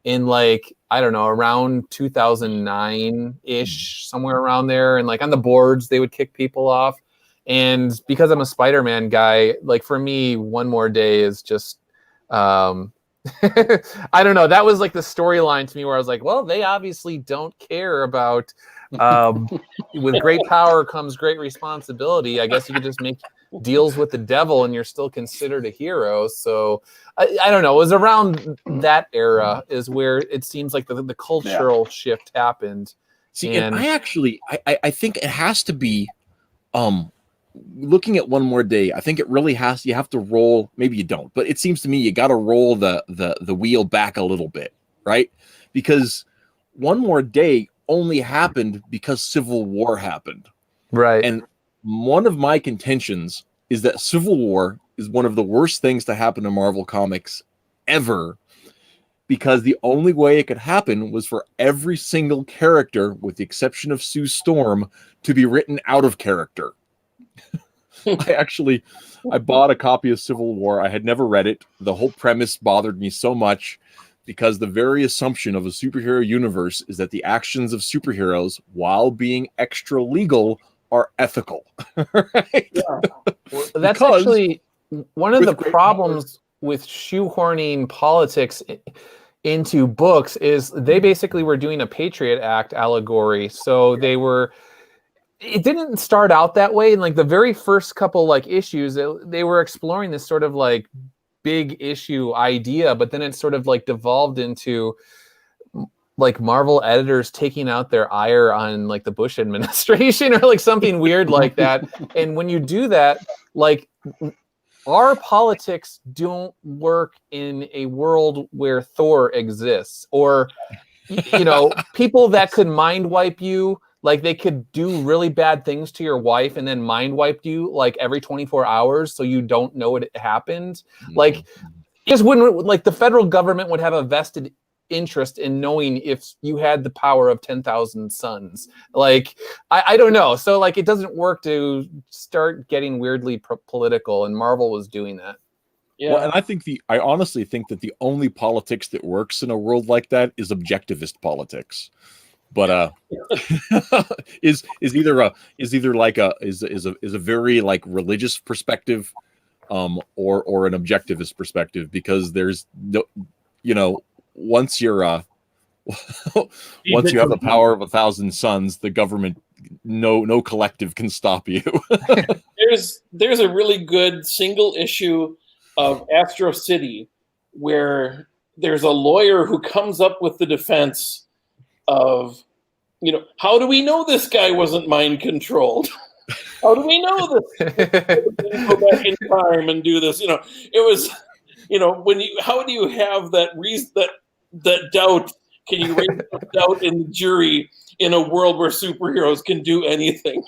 in like, I don't know, around 2009-ish, somewhere around there. And like on the boards, they would kick people off. And because I'm a Spider-Man guy, like for me, One More Day is just, I don't know. That was like the storyline to me where I was like, well, they obviously don't care about, with great power comes great responsibility. I guess you could just make deals with the devil and you're still considered a hero. So I don't know. It was around that era is where it seems like the cultural shift happened. See, and I think it has to be, looking at One More Day, I think it really has, you have to roll, maybe you don't, but it seems to me you got to roll the wheel back a little bit, right? Because One More Day only happened because Civil War happened. Right. And one of my contentions is that Civil War is one of the worst things to happen to Marvel Comics ever, because the only way it could happen was for every single character, with the exception of Sue Storm, to be written out of character. I bought a copy of Civil War. I had never read it. The whole premise bothered me so much because the very assumption of a superhero universe is that the actions of superheroes, while being extra legal, are ethical. Right? Yeah. Well, that's actually one of the problems with shoehorning politics into books is they basically were doing a Patriot Act allegory. So they were, it didn't start out that way. In like the very first couple like issues, they were exploring this sort of like big issue idea, but then it sort of like devolved into like Marvel editors taking out their ire on like the Bush administration or like something weird like that. And when you do that, like our politics don't work in a world where Thor exists, or, you know, people that could mind wipe you, like they could do really bad things to your wife and then mind wipe you like every 24 hours so you don't know it happened. Like it just wouldn't, like the federal government would have a vested interest in knowing if you had the power of 10,000 suns. Like I don't know. So like it doesn't work to start getting weirdly political, and Marvel was doing that. Yeah. Well, and I honestly think that the only politics that works in a world like that is objectivist politics. But is either a very like religious perspective or an objectivist perspective, because there's no, you know, once you're once you have the power of 1,000 suns, the government, no collective can stop you. There's a really good single issue of Astro City where there's a lawyer who comes up with the defense of, you know, how do we know this guy wasn't mind controlled? How do we know this? Go back in time and do this. You know, it was, you know, how do you have that reason, that doubt Can you raise doubt in the jury in a world where superheroes can do anything?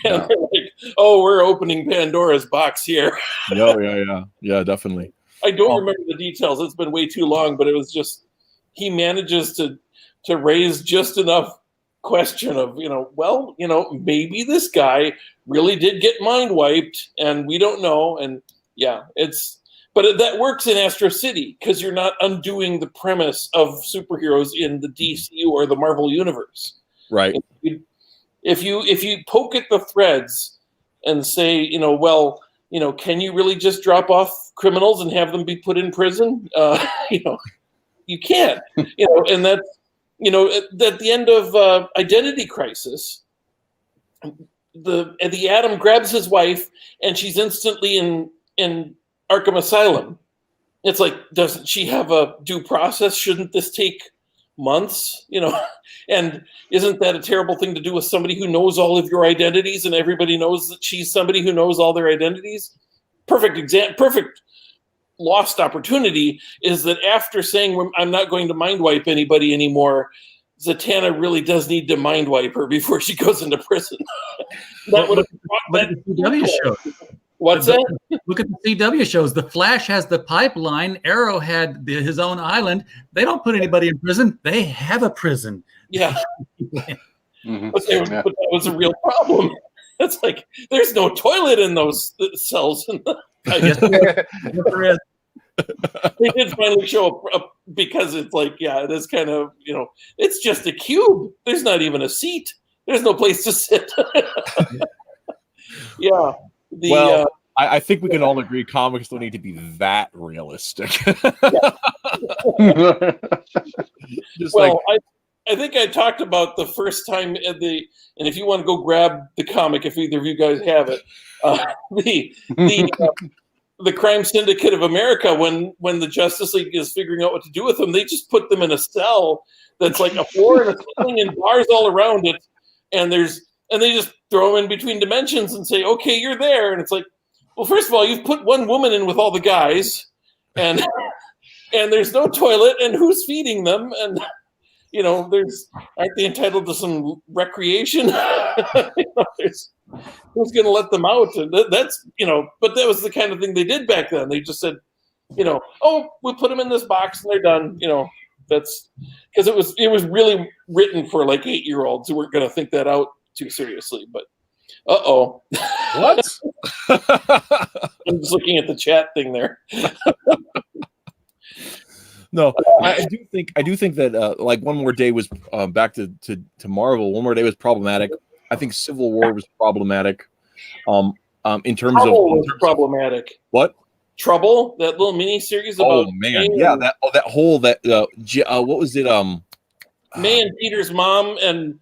And they're like, oh, we're opening Pandora's box here. Yeah, definitely. I don't remember the details. It's been way too long, but it was just he manages to raise just enough question of, maybe this guy really did get mind wiped and we don't know. And but that works in Astro City because you're not undoing the premise of superheroes in the DCU or the Marvel universe. Right. If you poke at the threads and say, can you really just drop off criminals and have them be put in prison? You can't. And that's at the end of Identity Crisis, the Atom grabs his wife and she's instantly in Arkham Asylum. It's like, doesn't she have a due process? Shouldn't this take months? And isn't that a terrible thing to do with somebody who knows all of your identities and everybody knows that she's somebody who knows all their identities? Perfect lost opportunity is that after saying I'm not going to mind wipe anybody anymore, Zatanna really does need to mind wipe her before she goes into prison. That would have brought that CW show. What's that? Look at the CW shows. The Flash has the pipeline. Arrow had his own island. They don't put anybody in prison. They have a prison. Yeah. But that was a real problem. It's like there's no toilet in those cells. Yes, there is. They did finally show up because it's like, it is kind of, it's just a cube. There's not even a seat. There's no place to sit. Yeah. I think we can all agree comics don't need to be that realistic. I think I talked about the first time and if you want to go grab the comic, if either of you guys have it, the Crime Syndicate of America, when the Justice League is figuring out what to do with them, they just put them in a cell that's like a floor and a ceiling and bars all around it, and they just throw them in between dimensions and say, okay, you're there. And it's like, well, first of all, you've put one woman in with all the guys, and there's no toilet, and who's feeding them? And aren't they entitled to some recreation? Who's going to let them out? And that's but that was the kind of thing they did back then. They just said, oh, we'll put them in this box and they're done. That's because it was really written for like 8-year-olds who weren't going to think that out too seriously. But what? I'm just looking at the chat thing there. No, I do think that like One More Day was back to Marvel. One More Day was problematic. I think Civil War was problematic. In terms Trouble of was problematic. What? Trouble, that little mini series about what was it? May and Peter's mom and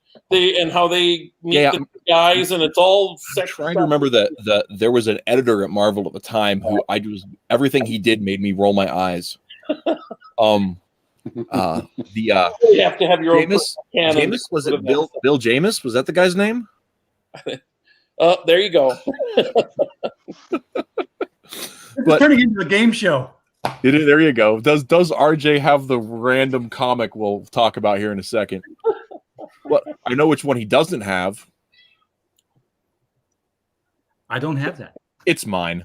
how they meet the guys, and it's all sexual. I'm trying to remember that there was an editor at Marvel at the time who everything he did made me roll my eyes. You have to have your own canon. Jameis, was it Bill Jameis? Was that the guy's name? Oh, there you go. But turning into a game show. There you go. Does RJ have the random comic we'll talk about here in a second? Well, I know which one he doesn't have. I don't have that. It's mine.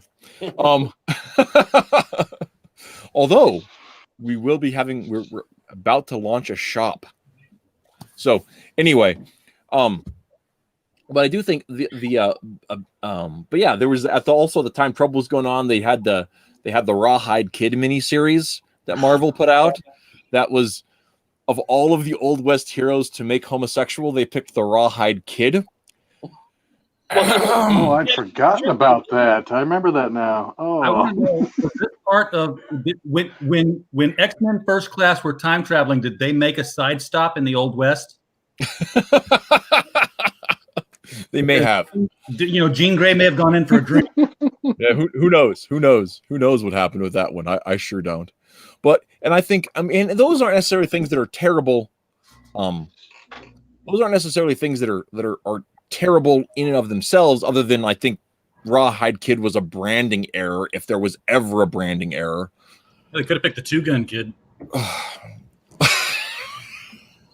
Although we're about to launch a shop. So anyway, but I do think but yeah, there was also the time trouble was going on. They had the Rawhide Kid miniseries that Marvel put out. That was, of all of the Old West heroes to make homosexual, they picked the Rawhide Kid. Oh, I'd forgotten about that. I remember that now. Oh, I want to know, was this part of when X-Men First Class were time traveling, did they make a side stop in the Old West? They may have. Jean Grey may have gone in for a drink. Yeah, who knows? Who knows what happened with that one? I sure don't. But I think those aren't necessarily things that are terrible. Those aren't necessarily things that are terrible in and of themselves, other than I think Rawhide Kid was a branding error, if there was ever a branding error. They could have picked the 2-gun kid.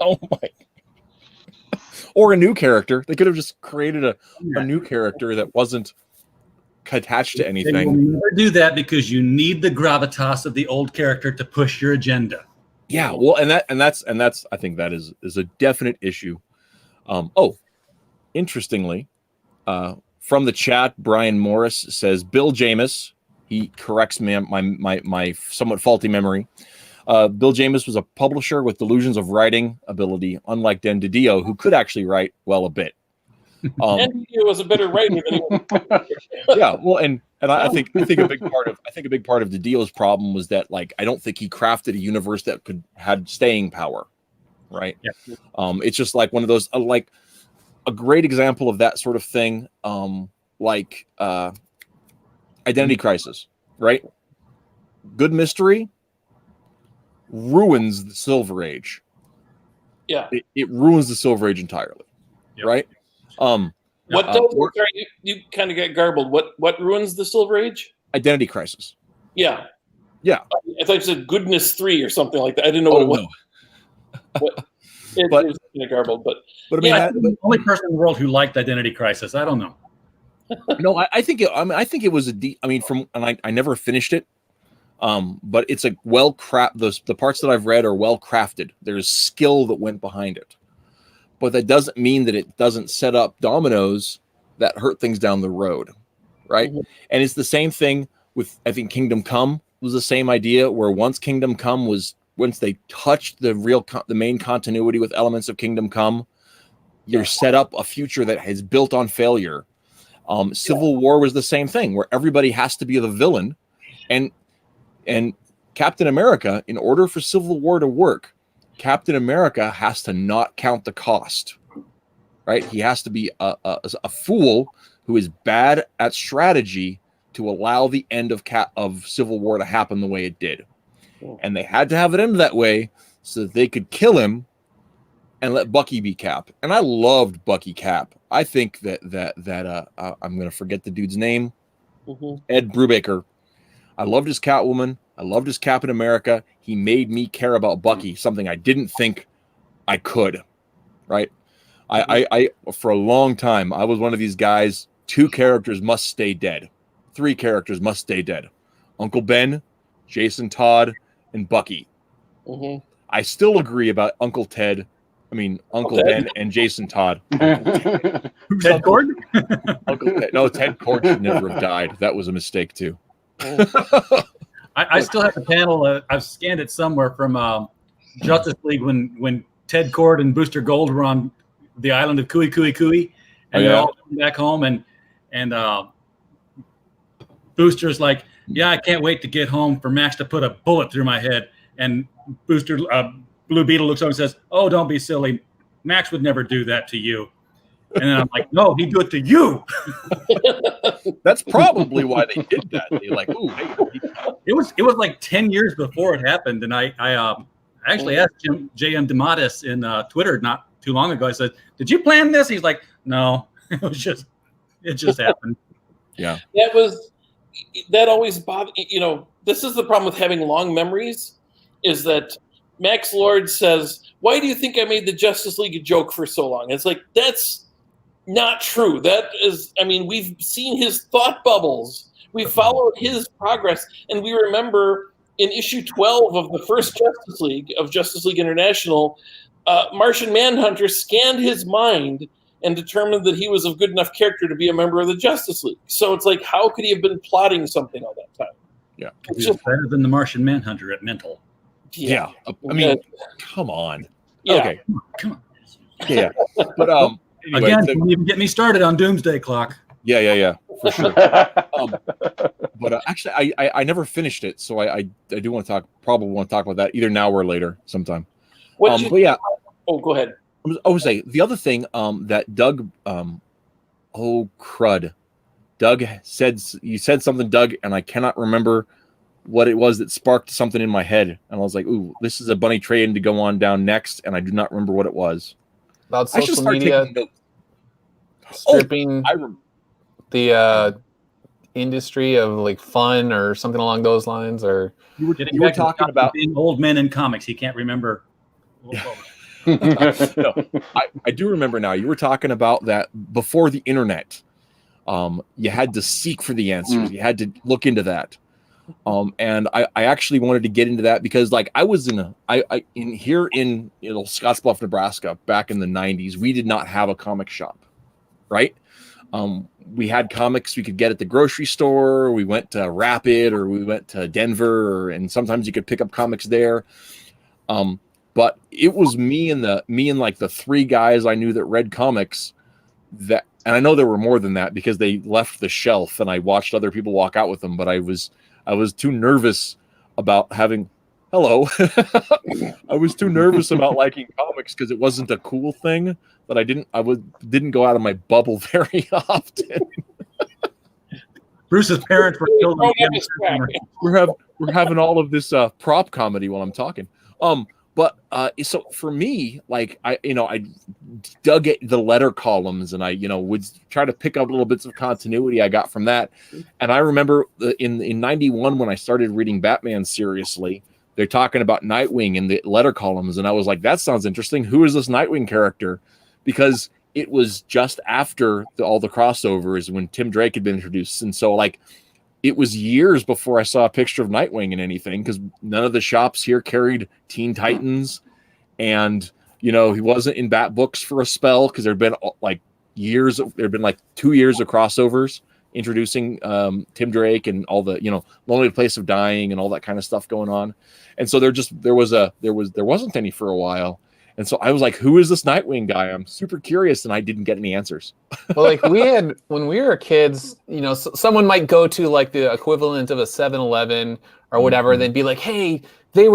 Oh my! Or a new character. They could have just created a new character that wasn't attached to They will anything. never do that because you need the gravitas of the old character to push your agenda. Yeah, well, and that's I think that is a definite issue. Interestingly, from the chat, Brian Morris says Bill Jamis. He corrects me my somewhat faulty memory. Bill Jamis was a publisher with delusions of writing ability, unlike Dan DiDio, who could actually write well a bit. And he was a better writer than he was. Yeah, well, and I think a big part of DiDio's problem was that, like, I don't think he crafted a universe that had staying power, right? Yeah. It's just like one of those like a great example of that sort of thing, Identity Crisis, right? Good mystery ruins the Silver Age. Yeah, it ruins the Silver Age entirely, Yep. right? what does? Sorry, you kind of get garbled. What ruins the Silver Age? Identity Crisis. Yeah. Yeah. I thought you said Goodness 3 or something like that. I didn't know what it was. No. It But- was kind of garbled, but But I mean, I'm the only person in the world who liked Identity Crisis. I don't know. no, I think it was I never finished it. But it's a the parts that I've read are well crafted. There's skill that went behind it. But that doesn't mean that it doesn't set up dominoes that hurt things down the road, right? Mhm. And it's the same thing with, I think, Kingdom Come was the same idea, where once they touched the main continuity with elements of Kingdom Come, you're set up a future that is built on failure. Civil War was the same thing, where everybody has to be the villain, and Captain America, in order for Civil War to work, Captain America has to not count the cost, right? He has to be a fool who is bad at strategy to allow the end of Civil War to happen the way it did. And they had to have it end that way so that they could kill him and let Bucky be Cap. And I loved Bucky Cap. I think that I'm going to forget the dude's name, Ed Brubaker. I loved his Catwoman. I loved his Captain America. He made me care about Bucky, something I didn't think I could, right? I for a long time, I was one of these guys, 2 characters must stay dead. 3 characters must stay dead. Uncle Ben, Jason Todd, and Bucky. I still agree about Uncle Ben and Jason Todd. Ted Cord? Uncle Ted. No, Ted Cord should never have died. That was a mistake too. I still have the panel. I've scanned it somewhere from Justice League when Ted Cord and Booster Gold were on the island of Kui Kui Kui, and they're all coming back home, and Booster's like, "Yeah, I can't wait to get home for Max to put a bullet through my head." And Booster, Blue Beetle looks over and says, "Oh, don't be silly. Max would never do that to you." And then I'm like, "No, he'd do it to you." That's probably why they did that. They like, ooh, hey. It was like 10 years before it happened, and I actually asked J.M. DeMattis in Twitter not too long ago. I said, "Did you plan this?" He's like, "No, it just happened." Yeah, that always bothered. This is the problem with having long memories, is that Max Lord says, "Why do you think I made the Justice League a joke for so long?" It's like, that's not true. That is, we've seen his thought bubbles. We followed his progress, and we remember in issue 12 of the first Justice League, of Justice League International, Martian Manhunter scanned his mind and determined that he was a good enough character to be a member of the Justice League. So it's like, how could he have been plotting something all that time? Yeah. He's better than the Martian Manhunter at mental. Yeah. Come on. Yeah. Okay. Come on. Yeah. But anyway, Again, don't even get me started on Doomsday Clock. Yeah, for sure. But actually, I never finished it, so I do want to probably want to talk about that either now or later sometime. But yeah. Oh, go ahead. I would say the other thing that Doug, crud, Doug said, you said something, Doug, and I cannot remember what it was that sparked something in my head, and I was like, "Ooh, this is a bunny train to go on down next," and I do not remember what it was. About social media stripping the industry of like fun or something along those lines, or you were talking about being old men in comics. He can't remember. Yeah. No, I do remember now. You were talking about that before the internet. You had to seek for the answers. You had to look into that. And I actually wanted to get into that because, like, I was in Scottsbluff, Nebraska, back in the 90s. We did not have a comic shop, right? We had comics we could get at the grocery store. We went to Rapid, or we went to Denver, and sometimes you could pick up comics there. But it was me and like the three guys I knew that read comics that, and I know there were more than that because they left the shelf and I watched other people walk out with them, but I was too nervous about having, hello. I was too nervous about liking comics because it wasn't a cool thing that I didn't go out of my bubble very often. Bruce's parents were killed. We're having all of this prop comedy while I'm talking. But so for me, like I dug at the letter columns and I would try to pick up little bits of continuity I got from that. And I remember in 91 when I started reading Batman seriously, they're talking about Nightwing in the letter columns, and I was like, that sounds interesting. Who is this Nightwing character? Because it was just after all the crossovers when Tim Drake had been introduced, and so like it was years before I saw a picture of Nightwing in anything because none of the shops here carried Teen Titans. And, he wasn't in Bat books for a spell because there'd been like 2 years of crossovers introducing Tim Drake and all the, Lonely Place of Dying and all that kind of stuff going on. And so there wasn't any for a while. And so I was like, who is this Nightwing guy? I'm super curious, and I didn't get any answers. Well, like when we were kids, someone might go to like the equivalent of a 7-Eleven or whatever, and they'd be like, hey, they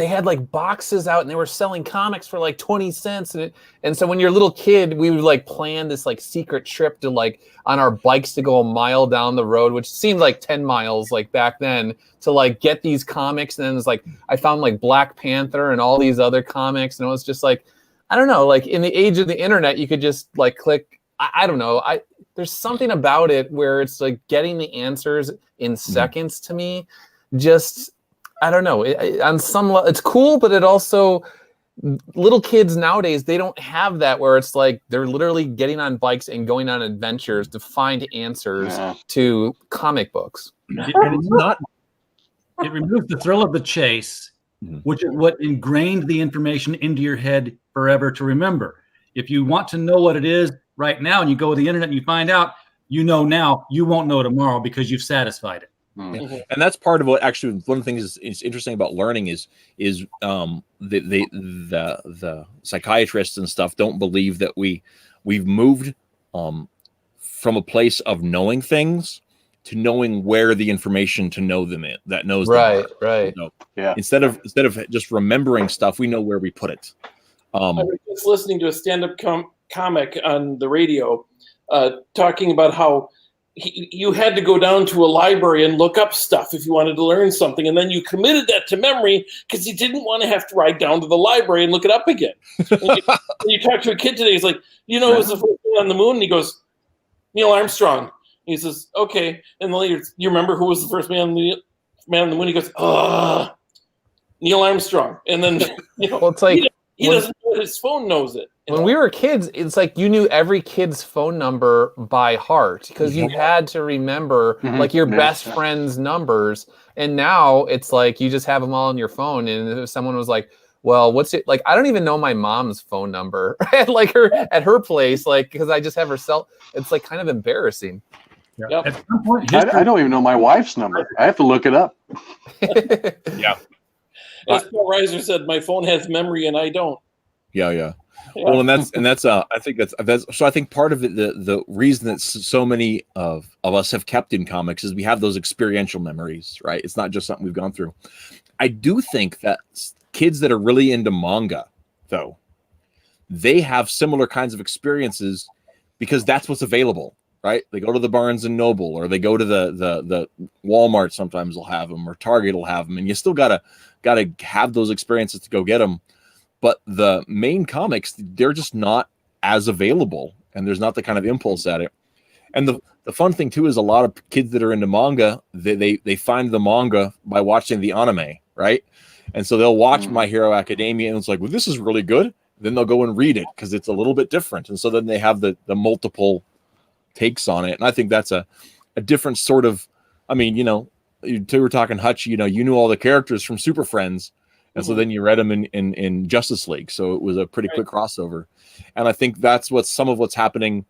had like boxes out and they were selling comics for like 20 cents. And so when you're a little kid, we would like plan this like secret trip to like on our bikes to go a mile down the road, which seemed like 10 miles like back then, to like get these comics. And then it's like, I found like Black Panther and all these other comics. And it was just like, I don't know, like in the age of the internet, you could just like click. I don't know. There's something about it where it's like getting the answers in seconds to me. Just, I don't know. On some level, it's cool, but it also, little kids nowadays, they don't have that where it's like they're literally getting on bikes and going on adventures to find answers to comic books. It removes the thrill of the chase, which is what ingrained the information into your head forever to remember. If you want to know what it is right now and you go to the internet and you find out, now, you won't know tomorrow because you've satisfied it. Mm-hmm. And that's part of what actually one of the things is interesting about learning is the psychiatrists and stuff don't believe that we've moved from a place of knowing things to knowing where the information to know them in that knows them. Right. So, instead of just remembering stuff, we know where we put it. I was just listening to a stand-up comic on the radio talking about how you had to go down to a library and look up stuff if you wanted to learn something, and then you committed that to memory because you didn't want to have to ride down to the library and look it up again. you talk to a kid today, he's like, who was the first man on the moon? And he goes, Neil Armstrong. And he says, okay. And then later, you remember who was the first man on the moon? He goes, Neil Armstrong. And then well, it's like he doesn't know his phone knows it. When we were kids, it's like you knew every kid's phone number by heart because you had to remember like your best friend's numbers. And now it's like you just have them all on your phone. And if someone was like, well, what's it like? I don't even know my mom's phone number at her place, like, because I just have her cell. It's like kind of embarrassing. Yep. At some point, I don't even know my wife's number. I have to look it up. Yeah. As Paul Reiser said, my phone has memory and I don't. Yeah. Well, and that's I think that's so. I think part of it, the reason that so many of us have kept in comics is we have those experiential memories, right? It's not just something we've gone through. I do think that kids that are really into manga, though, they have similar kinds of experiences because that's what's available, right? They go to the Barnes and Noble, or they go to the Walmart. Sometimes they'll have them, or Target will have them, and you still gotta have those experiences to go get them. But the main comics, they're just not as available, and there's not the kind of impulse at it. And the fun thing too is a lot of kids that are into manga, they find the manga by watching the anime, right? And so they'll watch My Hero Academia, and it's like, well, this is really good. then they'll go and read it because it's a little bit different. And so then they have the multiple takes on it. And I think that's a different sort of, I mean, you know, you were talking Hutch, you know, you knew all the characters from Super Friends. And so then you read them in Justice League. So it was a pretty quick crossover. And I think that's some of what's happening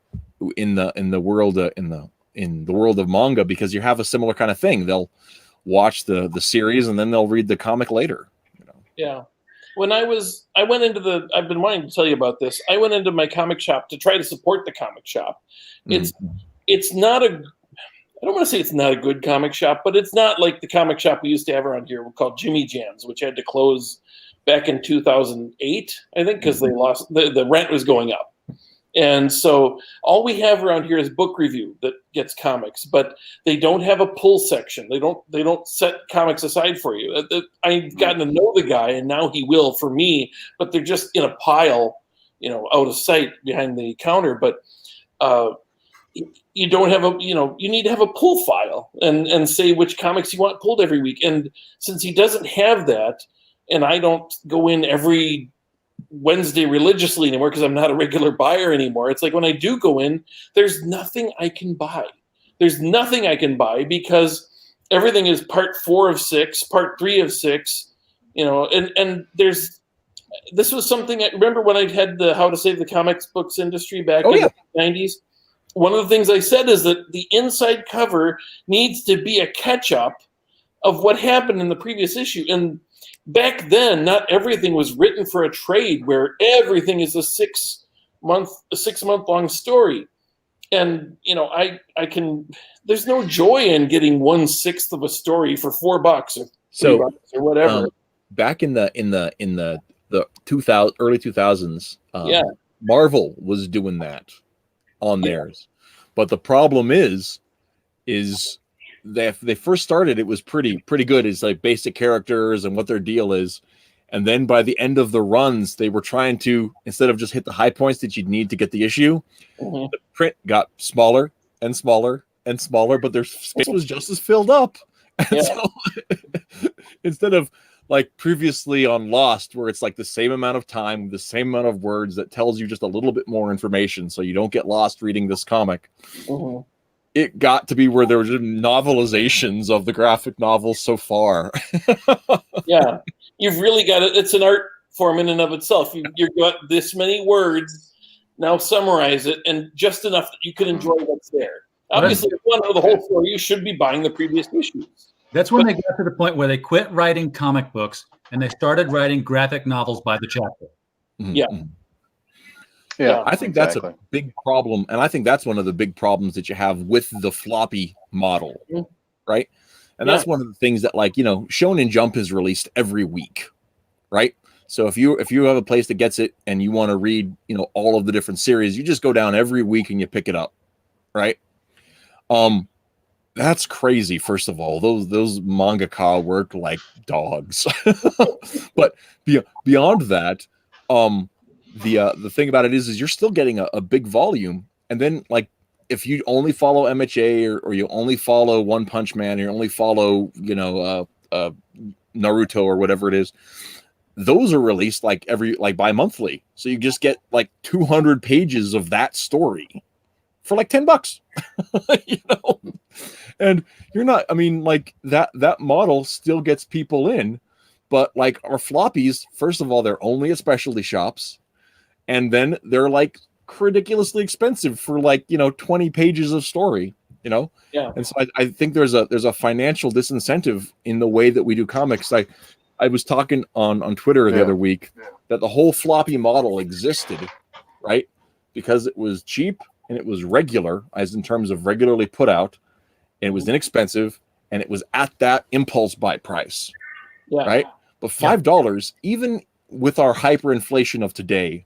in the world in the world of manga, because you have a similar kind of thing. They'll watch the series and then they'll read the comic later. You know? Yeah. When I've been wanting to tell you about this. I went into my comic shop to try to support the comic shop. It's not I don't want to say it's not a good comic shop, but it's not like the comic shop we used to have around here called Jimmy Jam's, which had to close back in 2008, I think, because they lost the rent was going up. And so all we have around here is Book Review that gets comics, but they don't have a pull section. They don't set comics aside for you. I've gotten to know the guy, and now he will for me, but they're just in a pile, you know, out of sight behind the counter. But you don't have you need to have a pull file and say which comics you want pulled every week. And since he doesn't have that, and I don't go in every Wednesday religiously anymore because I'm not a regular buyer anymore, it's like when I do go in, there's nothing I can buy. There's nothing I can buy because everything is part 4 of 6, part 3 of 6, you know, and this was something I remember when I had the How to Save the Comics Books Industry back in the 90s. One of the things I said is that the inside cover needs to be a catch-up of what happened in the previous issue. And back then, not everything was written for a trade where everything is a 6-month-long story. And, you know, there's no joy in getting 1/6 of a story for $4 or $3 or whatever. Back in the early 2000s, Marvel was doing that on theirs, but the problem is they first started, it was pretty good. It's like basic characters and what their deal is, and then by the end of the runs, they were trying to, instead of just hit the high points that you'd need to get the issue, the print got smaller and smaller and smaller, but their space was just as filled up. And so, instead of like previously on Lost, where it's like the same amount of time, the same amount of words that tells you just a little bit more information so you don't get lost reading this comic. It got to be where there were novelizations of the graphic novels so far. Yeah, you've really got it. It's an art form in and of itself. You've got this many words, now summarize it, and just enough that you can enjoy what's there. Obviously, if you want to know the whole story, you should be buying the previous issues. That's when they got to the point where they quit writing comic books and they started writing graphic novels by the chapter. Yeah. Yeah, I think that's a big problem. And I think that's one of the big problems that you have with the floppy model, right? And that's one of the things that, like, you know, Shonen Jump is released every week, right? So if you have a place that gets it and you want to read, you know, all of the different series, you just go down every week and you pick it up, right? That's crazy. First of all, those mangaka work like dogs. But beyond that, the thing about it is you're still getting a big volume. And then, like, if you only follow MHA or you only follow One Punch Man, or you only follow, you know, Naruto or whatever it is, those are released like bi-monthly. So you just get like 200 pages of that story for like $10, you know. And you're not, I mean, like that model still gets people in, but like our floppies, first of all, they're only at specialty shops, and then they're like ridiculously expensive for like, you know, 20 pages of story, you know. Yeah. And so I think there's a financial disincentive in the way that we do comics. I was talking on Twitter the other week that the whole floppy model existed, right? Because it was cheap and it was regular, as in terms of regularly put out. And it was inexpensive, and it was at that impulse buy price, right? But $5, even with our hyperinflation of today,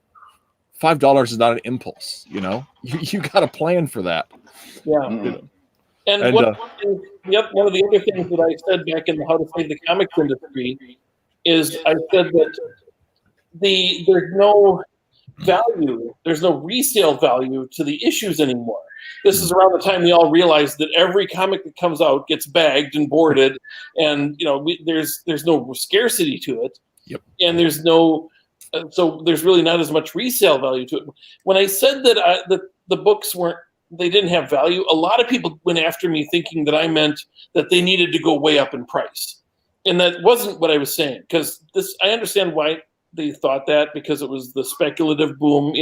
$5 is not an impulse. You know, you got to plan for that. Yeah. You know? And one of the other things that I said back in the How to Save the Comics Industry is I said that there's no value, there's no resale value to the issues anymore. This is around the time we all realized that every comic that comes out gets bagged and boarded, and you know there's no scarcity to it, and there's no So there's really not as much resale value to it. When I said that the books they didn't have value, a lot of people went after me thinking that I meant that they needed to go way up in price. And that wasn't what I was saying, because I understand why they thought that, because it was the speculative boom.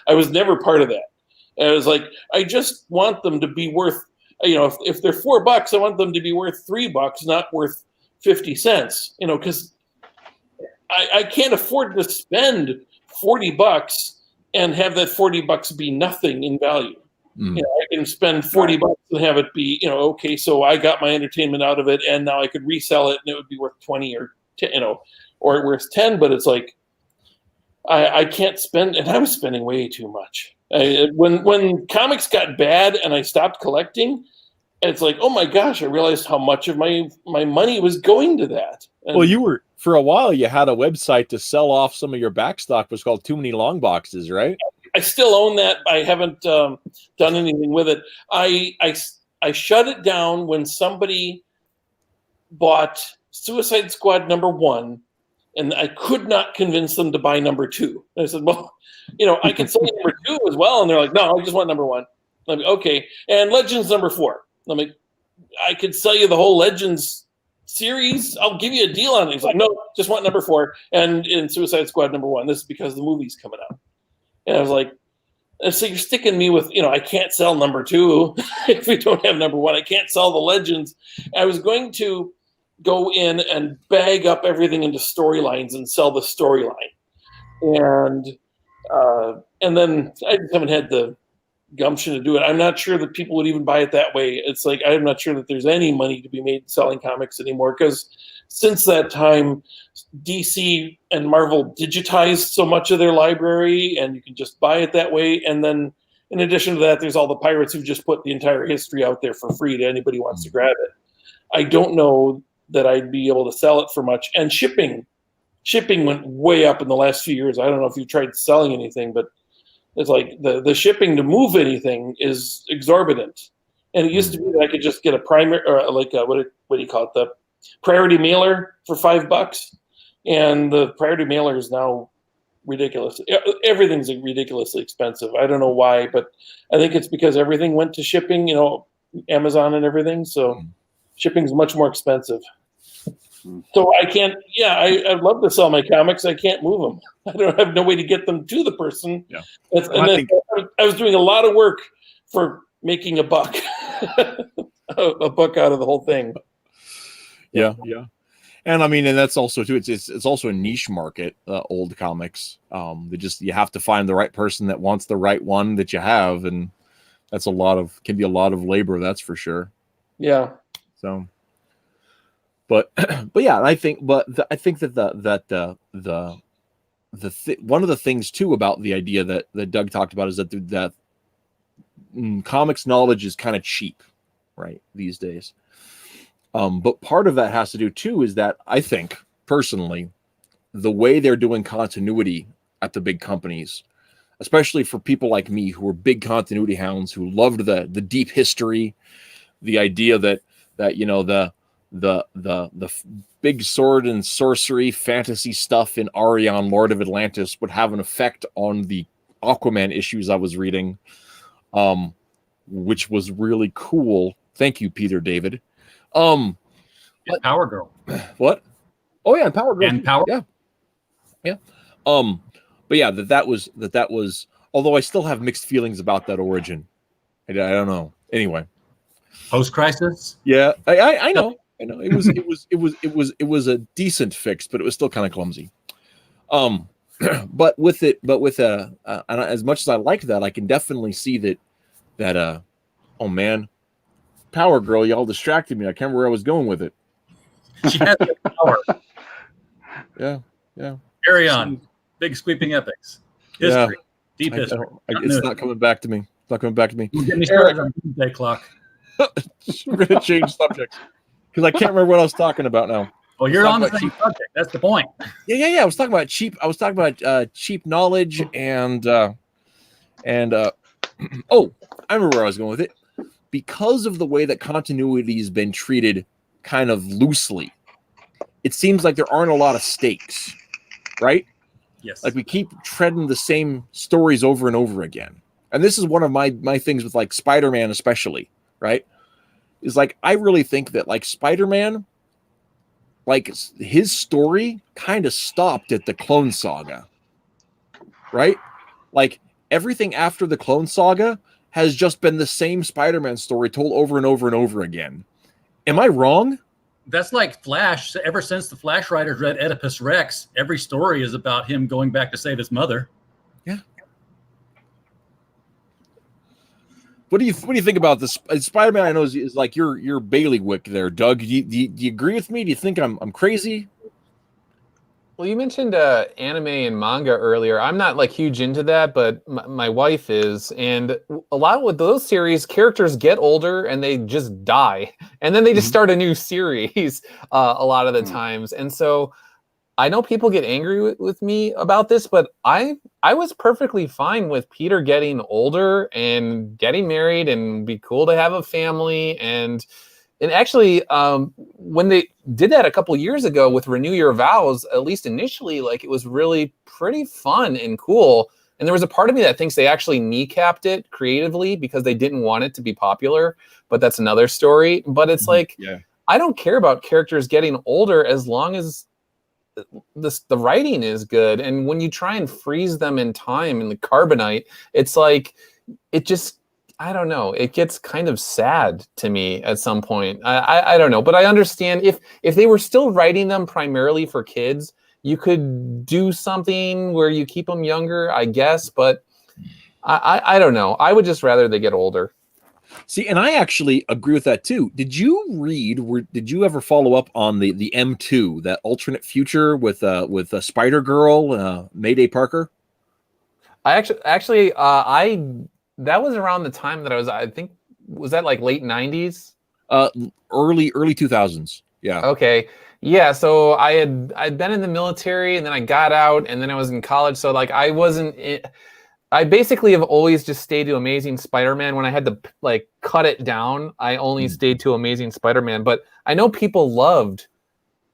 I was never part of that. And I was like, I just want them to be worth, if they're $4, I want them to be worth $3, not worth 50 cents, because I can't afford to spend $40 and have that $40 be nothing in value. I can spend $40 and have it be, okay, so I got my entertainment out of it, and now I could resell it, and it would be worth 20 or 10, or worth 10. But it's like I can't spend, and I was spending way too much. When comics got bad and I stopped collecting, it's like, oh my gosh, I realized how much of my money was going to that. And, well, for a while, you had a website to sell off some of your backstock. It was called Too Many Long Boxes, right? I still own that. I haven't done anything with it. I shut it down when somebody bought Suicide Squad #1, and I could not convince them to buy #2. And I said, well, I can sell #2 as well. And they're like, no, I just want #1. I'm like, okay. And Legends #4. I'm like, I could sell you the whole Legends series. I'll give you a deal on it. He's like, no, just want #4. And in Suicide Squad #1, this is because the movie's coming out. And I was like, so you're sticking me with, I can't sell #2 if we don't have #1. I can't sell the Legends. I was going to go in and bag up everything into storylines and sell the storyline. And then I just haven't had the gumption to do it. I'm not sure that people would even buy it that way. It's like, I'm not sure that there's any money to be made selling comics anymore, because since that time, DC and Marvel digitized so much of their library, and you can just buy it that way. And then in addition to that, there's all the pirates who just put the entire history out there for free to anybody who wants to grab it. I don't know that I'd be able to sell it for much. And shipping went way up in the last few years. I don't know if you tried selling anything, but it's like the shipping to move anything is exorbitant. And it used to be that I could just get a primary, or like what do you call it, the priority mailer for $5, and the priority mailer is now ridiculous. Everything's ridiculously expensive. I don't know why, but I think it's because everything went to shipping, Amazon and everything. So shipping's much more expensive. So I can't. Yeah, I'd love to sell my comics. I can't move them. I have no way to get them to the person. Yeah. I was doing a lot of work for making a buck, a buck out of the whole thing. Yeah. And I mean, and that's also too. It's also a niche market. Old comics. You have to find the right person that wants the right one that you have, and that's can be a lot of labor. That's for sure. Yeah. So. But yeah, I think that one of the things too about the idea that Doug talked about is that comics knowledge is kind of cheap, right, these days. But part of that has to do too is that I think personally, the way they're doing continuity at the big companies, especially for people like me who are big continuity hounds who loved the deep history, the idea that the big sword and sorcery fantasy stuff in Arion, Lord of Atlantis, would have an effect on the Aquaman issues I was reading, which was really cool. Thank you, Peter David. Power Girl. What? Oh yeah, Power Girl. And Power. Yeah. But yeah, that was. Although I still have mixed feelings about that origin. I don't know. Anyway. Post-crisis. Yeah, I know. I know it was a decent fix, but it was still kind of clumsy. But as much as I like that, I can definitely see that oh man, Power Girl, y'all distracted me. I can't remember where I was going with it. She has the power. Yeah. Carry on. Big sweeping epics. History. Deep history. It's not coming back to me. Don't get me started on Doomsday Clock. We're going to change subjects because I can't remember what I was talking about now. Well, you're on the same subject. That's the point. Yeah. I was talking about cheap. I was talking about cheap knowledge and oh, I remember where I was going with it. Because of the way that continuity has been treated kind of loosely, it seems like there aren't a lot of stakes, right? Yes. Like we keep treading the same stories over and over again. And this is one of my things with like Spider-Man especially, right? Is like I really think that like Spider-Man, like his story kind of stopped at the Clone Saga, right? Like everything after the Clone Saga has just been the same Spider-Man story told over and over and over again. Am I wrong? That's like Flash. Ever since the Flash writers read Oedipus Rex, every story is about him going back to save his mother. Yeah. What do you think about this? Spider-Man, I know is like your bailiwick there, Doug. Do you agree with me? Do you think I'm crazy? Well, you mentioned anime and manga earlier. I'm not like huge into that, but my wife is. And a lot with those series, characters get older and they just die. And then they just start a new series a lot of the times. And so I know people get angry with me about this, but I was perfectly fine with Peter getting older and getting married and be cool to have a family. And actually, when they did that a couple years ago with Renew Your Vows, at least initially, like it was really pretty fun and cool. And there was a part of me that thinks they actually kneecapped it creatively because they didn't want it to be popular. But that's another story. But it's like, I don't care about characters getting older as long as the writing is good. And when you try and freeze them in time in the carbonite, it's like, it just, I don't know. It gets kind of sad to me at some point. I don't know, but I understand if they were still writing them primarily for kids, you could do something where you keep them younger, I guess. But I don't know. I would just rather they get older. See, and I actually agree with that too. Did you ever follow up on the M2, that alternate future with Spider Girl, Mayday Parker? I that was around the time that I think, was that like late 90s? Early 2000s. Yeah. Okay. Yeah. So I'd been in the military and then I got out and then I was in college. So like I basically have always just stayed to Amazing Spider-Man. When I had to like cut it down, I only stayed to Amazing Spider-Man. But I know people loved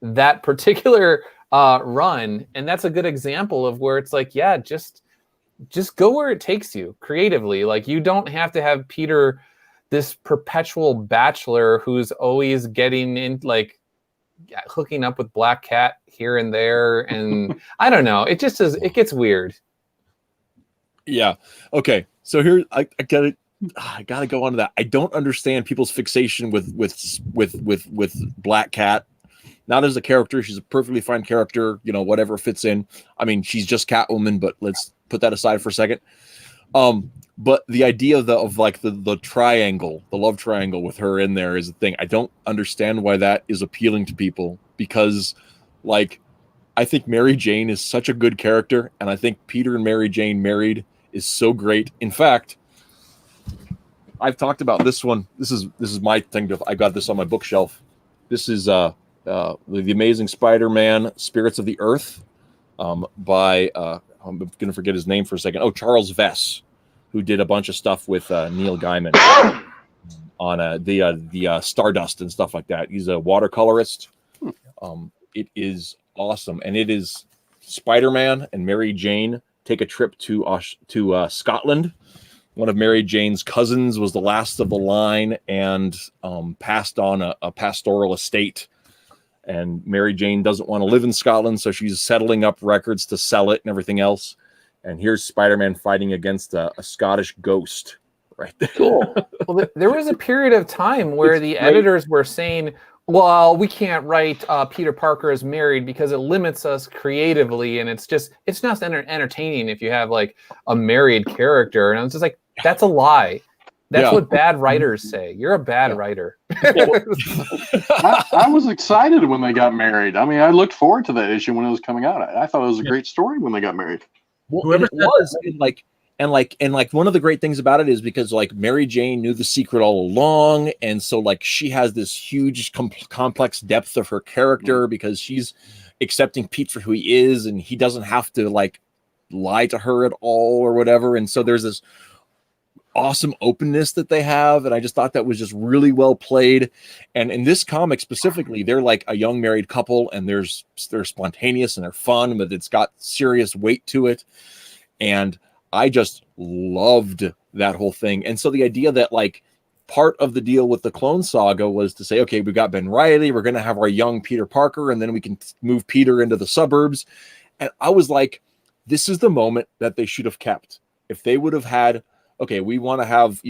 that particular run, and that's a good example of where it's like, yeah, just go where it takes you creatively. Like you don't have to have Peter, this perpetual bachelor who's always getting in, like hooking up with Black Cat here and there, and I don't know. It just is. It gets weird. Yeah. Okay. So here I gotta go on to that. I don't understand people's fixation with Black Cat. Not as a character, she's a perfectly fine character. You know, whatever fits in. I mean, she's just Catwoman, but let's put that aside for a second. But the idea of the triangle, the love triangle with her in there is a thing. I don't understand why that is appealing to people, because like I think Mary Jane is such a good character, and I think Peter and Mary Jane married is so great. In fact, I've talked about this one. This is my thing. I got this on my bookshelf. This is the Amazing Spider-Man: Spirits of the Earth by I'm going to forget his name for a second. Oh, Charles Vess, who did a bunch of stuff with Neil Gaiman on the Stardust and stuff like that. He's a watercolorist. It is awesome, and it is Spider-Man and Mary Jane take a trip to Scotland. One of Mary Jane's cousins was the last of the line and passed on a pastoral estate. And Mary Jane doesn't want to live in Scotland, so she's settling up records to sell it and everything else. And here's Spider-Man fighting against a Scottish ghost right there. Cool. Well, there was a period of time where the editors were saying, well, we can't write Peter Parker as married because it limits us creatively, and it's not entertaining if you have like a married character. And I was just like, that's a lie. That's what bad writers say. You're a bad writer. I was excited when they got married. I mean, I looked forward to that issue when it was coming out. I thought it was a great story when they got married. Well, whoever it was, and one of the great things about it is because like Mary Jane knew the secret all along, and so like she has this huge complex depth of her character because she's accepting Pete for who he is, and he doesn't have to like lie to her at all or whatever. And so there's this awesome openness that they have, and I just thought that was just really well played. And in this comic specifically, they're like a young married couple, and they're spontaneous and they're fun, but it's got serious weight to it. And I just loved that whole thing. And so the idea that like part of the deal with the Clone Saga was to say, okay, we've got Ben Reilly, we're going to have our young Peter Parker, and then we can move Peter into the suburbs. And I was like, this is the moment that they should have kept. If they would have had, okay, we want to have,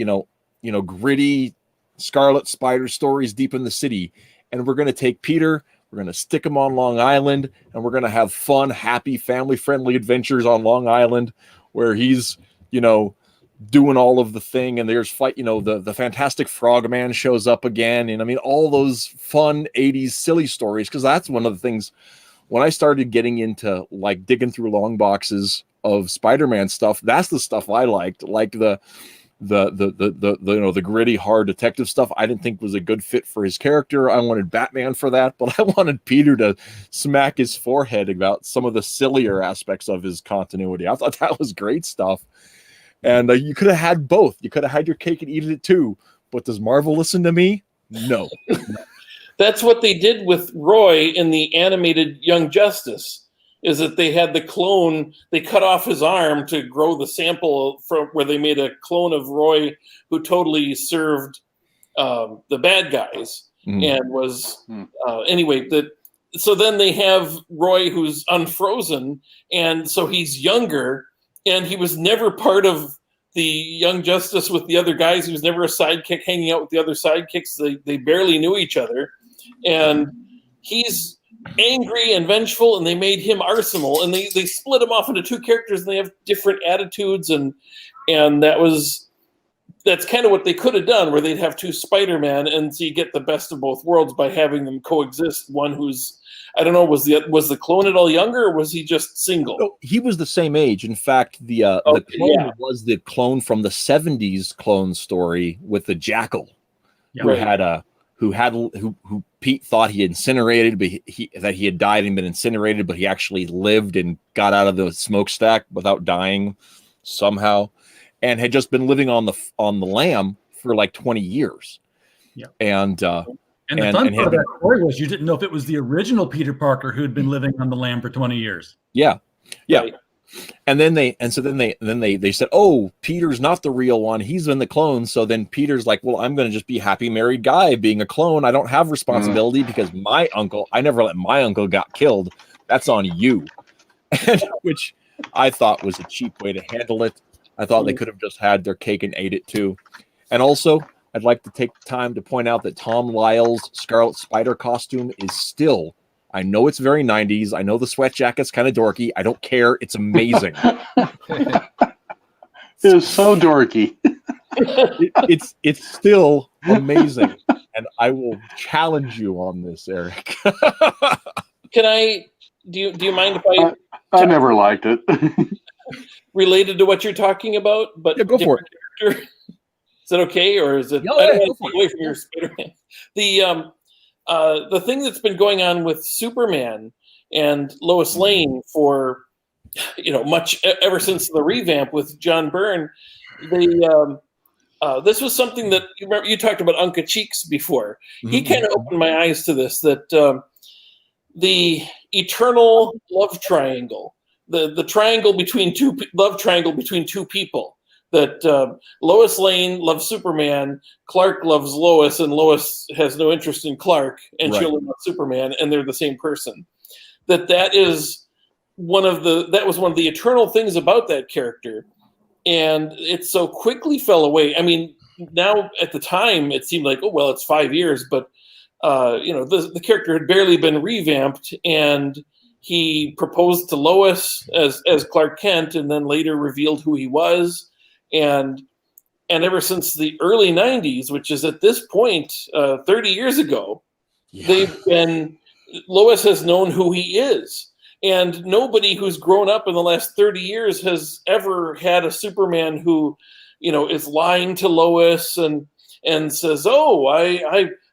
gritty Scarlet Spider stories deep in the city, and we're going to take Peter, we're going to stick him on Long Island, and we're going to have fun, happy, family-friendly adventures on Long Island where he's, doing all of the thing, and there's the Fantastic Frogman shows up again, and I mean all those fun 80s silly stories, because that's one of the things when I started getting into like digging through long boxes of Spider-Man stuff. That's the stuff I liked, like the gritty hard detective stuff. I didn't think was a good fit for his character. I wanted Batman for that, but I wanted Peter to smack his forehead about some of the sillier aspects of his continuity. I thought that was great stuff. And you could have had both. You could have had your cake and eaten it too. But does Marvel listen to me? No. That's what they did with Roy in the animated Young Justice, is that they had the clone, they cut off his arm to grow the sample from where they made a clone of Roy who totally served the bad guys and was, so then they have Roy who's unfrozen, and so he's younger, and he was never part of the Young Justice with the other guys. He was never a sidekick hanging out with the other sidekicks. They barely knew each other. And he's angry and vengeful, and they made him Arsenal. And they split him off into two characters, and they have different attitudes. And that's kind of what they could have done, where they'd have two Spider-Man, and so you get the best of both worlds by having them coexist. One who's, I don't know, was the clone at all younger, or was he just single? No, he was the same age. In fact, the clone was the clone from the 70s clone story with the Jackal, who Pete thought he incinerated, but that he had died and been incinerated, but he actually lived and got out of the smokestack without dying somehow, and had just been living on the lam for like 20 years. Yeah, and the fun part of that story was you didn't know if it was the original Peter Parker who had been living on the lam for 20 years. Yeah. Right. And then they said, oh, Peter's not the real one. He's been the clone. So then Peter's like, well, I'm going to just be a happy married guy being a clone. I don't have responsibility because I never let my uncle got killed. That's on you. Which I thought was a cheap way to handle it. I thought they could have just had their cake and ate it too. And also, I'd like to take time to point out that Tom Lyle's Scarlet Spider costume is still, I know it's very 90s. I know the sweat jacket's kind of dorky. I don't care. It's amazing. It is so dorky. It's still amazing. And I will challenge you on this, Eric. Can I, do you mind if I never liked it. related to what you're talking about, but yeah, go for it. Character? Is that okay, or is it? Yeah, I don't want to take away from your Spider-Man. The thing that's been going on with Superman and Lois Lane for much ever since the revamp with John Byrne, this was something that you talked about Unca Cheeks before. Mm-hmm. He kind of opened my eyes to this, that the eternal love triangle, the triangle between love triangle between two people. That Lois Lane loves Superman, Clark loves Lois, and Lois has no interest in Clark, and she only loves Superman, and they're the same person. That was one of the eternal things about that character, and it so quickly fell away. I mean, now at the time it seemed like, oh well, it's 5 years, but the character had barely been revamped, and he proposed to Lois as Clark Kent, and then later revealed who he was. And ever since the early 90s, which is at this point 30 years ago, Lois has known who he is. And nobody who's grown up in the last 30 years has ever had a Superman who, is lying to Lois and says, oh,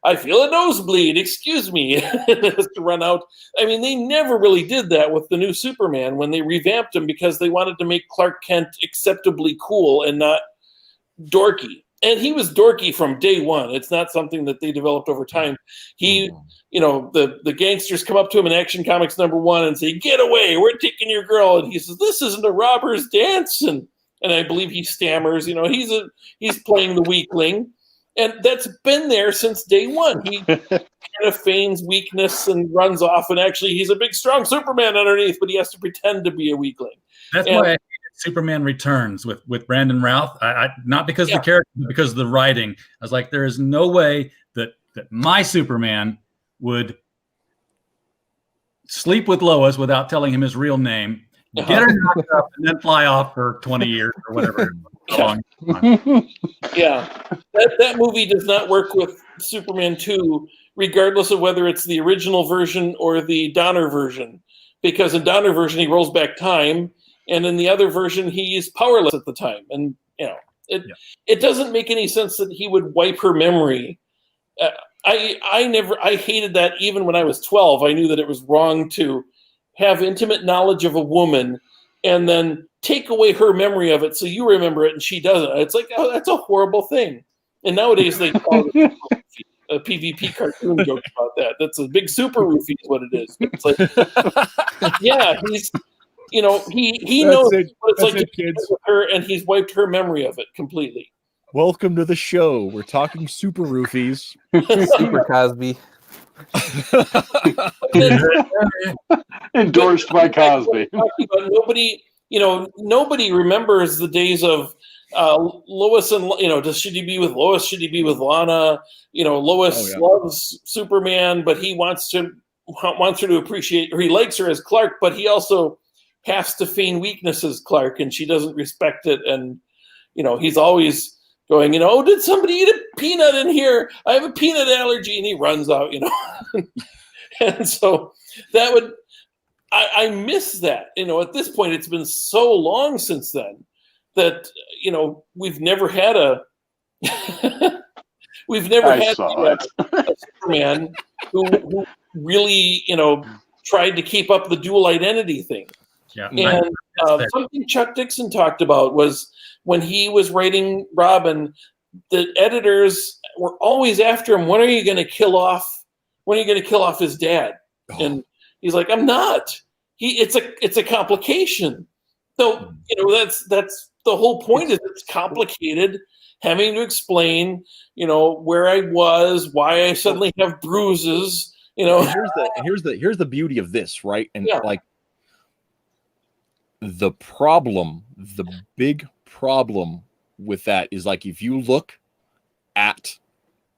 I feel a nosebleed, excuse me, has to run out. I mean, they never really did that with the new Superman when they revamped him, because they wanted to make Clark Kent acceptably cool and not dorky. And he was dorky from day one. It's not something that they developed over time. He, the gangsters come up to him in Action Comics #1 and say, "Get away, we're taking your girl." And he says, "This isn't a robber's dance." And I believe he stammers. He's playing the weakling. And that's been there since day one. He kind of feigns weakness and runs off. And actually, he's a big, strong Superman underneath, but he has to pretend to be a weakling. That's why I hated Superman Returns with Brandon Routh. Not because of the character, but because of the writing. I was like, there is no way that my Superman would sleep with Lois without telling him his real name, get her knocked up, and then fly off for 20 years or whatever. That movie does not work with Superman 2, regardless of whether it's the original version or the Donner version. Because in Donner version, he rolls back time, and in the other version, he's powerless at the time. And it doesn't make any sense that he would wipe her memory. I hated that even when I was 12. I knew that it was wrong to have intimate knowledge of a woman and then take away her memory of it so you remember it and she doesn't. It's like, oh, that's a horrible thing. And nowadays they call it a PvP cartoon joke about that. That's a big super roofie is what it is. It's like, he's, he knows what it's like to be with her, and he's wiped her memory of it completely. Welcome to the show. We're talking super roofies. Super Cosby. Endorsed by Cosby. Nobody remembers the days of Lois and should he be with Lois? Should he be with Lana? Lois loves Superman, but he wants her to appreciate, or he likes her as Clark, but he also has to feign weakness as Clark, and she doesn't respect it. And he's always going, did somebody eat a peanut in here? I have a peanut allergy, and he runs out, And so that would, I miss that. At this point, it's been so long since then that, we've never had a Superman who really, tried to keep up the dual identity thing. Yeah. And something Chuck Dixon talked about was when he was writing Robin, the editors were always after him. When are you going to kill off? When are you going to kill off his dad? And he's like, I'm not. It's a complication. So that's the whole point. Is it's complicated, having to explain, where I was, why I suddenly have bruises. Here's the beauty of this, right? And the big problem with that is, like, if you look at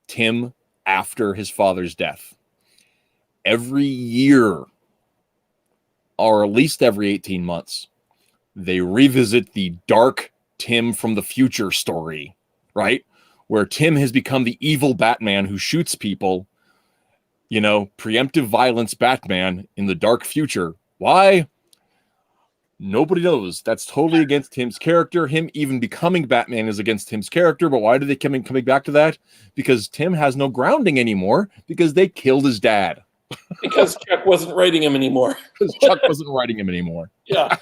Tim after his father's death, every year, or at least every 18 months, they revisit the dark Tim from the future story, right? Where Tim has become the evil Batman who shoots people, preemptive violence Batman in the dark future. Why? Nobody knows. That's totally against Tim's character. Him even becoming Batman is against Tim's character. But why do they coming back to that? Because Tim has no grounding anymore, because they killed his dad. Because Chuck wasn't writing him anymore. Yeah.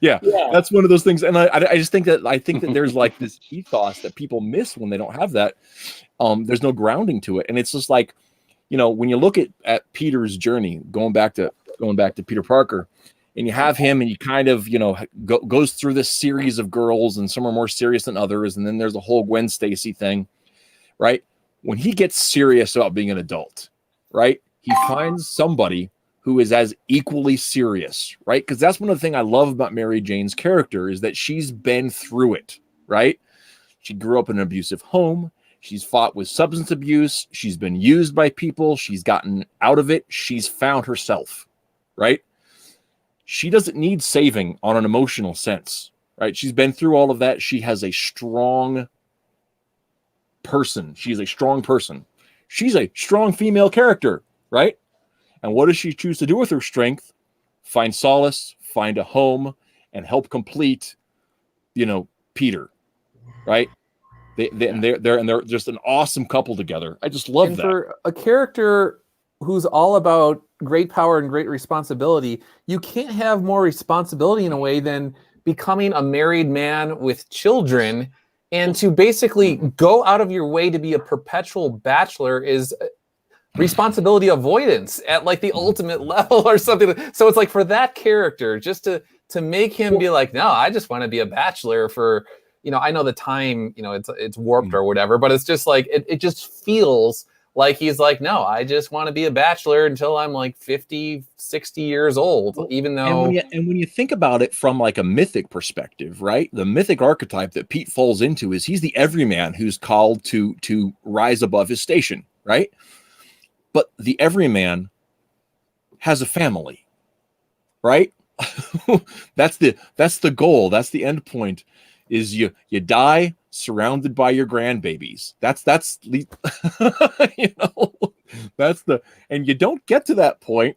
Yeah, that's one of those things. And I just think that there's like this ethos that people miss when they don't have that. There's no grounding to it. And it's just like, when you look at Peter's journey, going back to Peter Parker, and you have him, and you kind of, goes through this series of girls, and some are more serious than others. And then there's the whole Gwen Stacy thing, right? When he gets serious about being an adult, right? He finds somebody who is as equally serious, right? Because that's one of the things I love about Mary Jane's character, is that she's been through it, right? She grew up in an abusive home. She's fought with substance abuse. She's been used by people. She's gotten out of it. She's found herself, right? She doesn't need saving on an emotional sense, right? She's been through all of that. She has a strong person. She's a strong person. She's a strong female character, right? And what does she choose to do with her strength? Find solace, find a home, and help complete, Peter, right? They're just an awesome couple together. I just love that. For a character who's all about great power and great responsibility, you can't have more responsibility in a way than becoming a married man with children, and to basically go out of your way to be a perpetual bachelor is responsibility avoidance at like the ultimate level or something. So it's like for that character, just to make him be like, no, I just want to be a bachelor for, I know the time, it's warped or whatever, but it's just like, it just feels like he's like, no, I just want to be a bachelor until I'm like 50, 60 years old, even though... And when you think about it from like a mythic perspective, right? The mythic archetype that Pete falls into is he's the everyman who's called to rise above his station, right? But the everyman has a family, right? That's the goal. That's the end point. Is you die surrounded by your grandbabies. That's that's the and you don't get to that point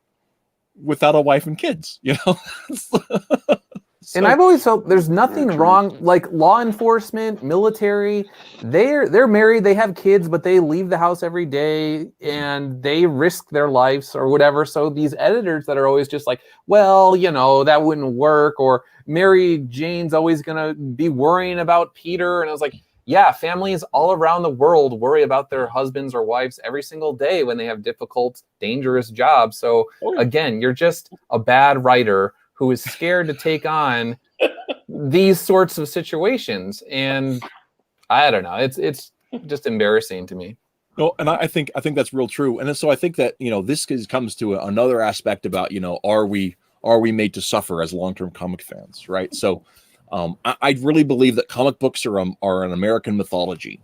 without a wife and kids. And I've always felt there's nothing wrong, like law enforcement, military, they're married, they have kids, but they leave the house every day and they risk their lives or whatever. So these editors that are always just like, well, that wouldn't work, or Mary Jane's always gonna be worrying about Peter. And I was like, yeah, families all around the world worry about their husbands or wives every single day when they have difficult, dangerous jobs. So again, you're just a bad writer who is scared to take on these sorts of situations. And I don't know, it's just embarrassing to me. No, and I think that's real true. And so I think that, this comes to another aspect about, are we made to suffer as long-term comic fans, right? So I really believe that comic books are an American mythology,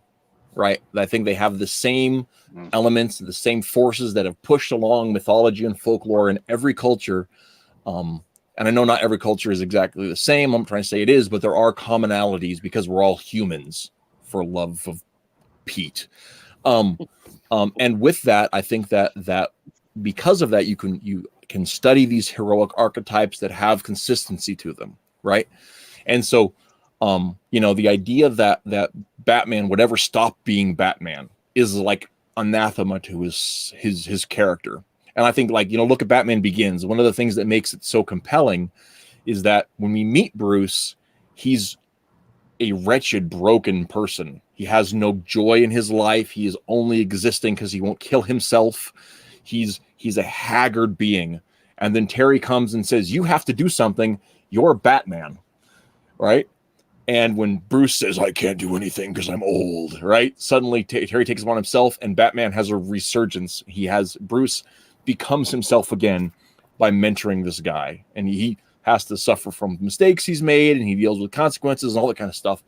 right? I think they have the same elements, the same forces that have pushed along mythology and folklore in every culture. And I know not every culture is exactly the same. I'm trying to say it is, but there are commonalities because we're all humans, for love of Pete. And with that, I think that because of that, you can study these heroic archetypes that have consistency to them, right? And so, the idea that Batman would ever stop being Batman is like anathema to his character. And I think, look at Batman Begins. One of the things that makes it so compelling is that when we meet Bruce, he's a wretched, broken person. He has no joy in his life. He is only existing because he won't kill himself. He's a haggard being. And then Terry comes and says, you have to do something. You're Batman, right? And when Bruce says, I can't do anything because I'm old, right? Suddenly Terry takes it upon himself and Batman has a resurgence. Bruce becomes himself again by mentoring this guy, and he has to suffer from mistakes he's made, and he deals with consequences and all that kind of stuff.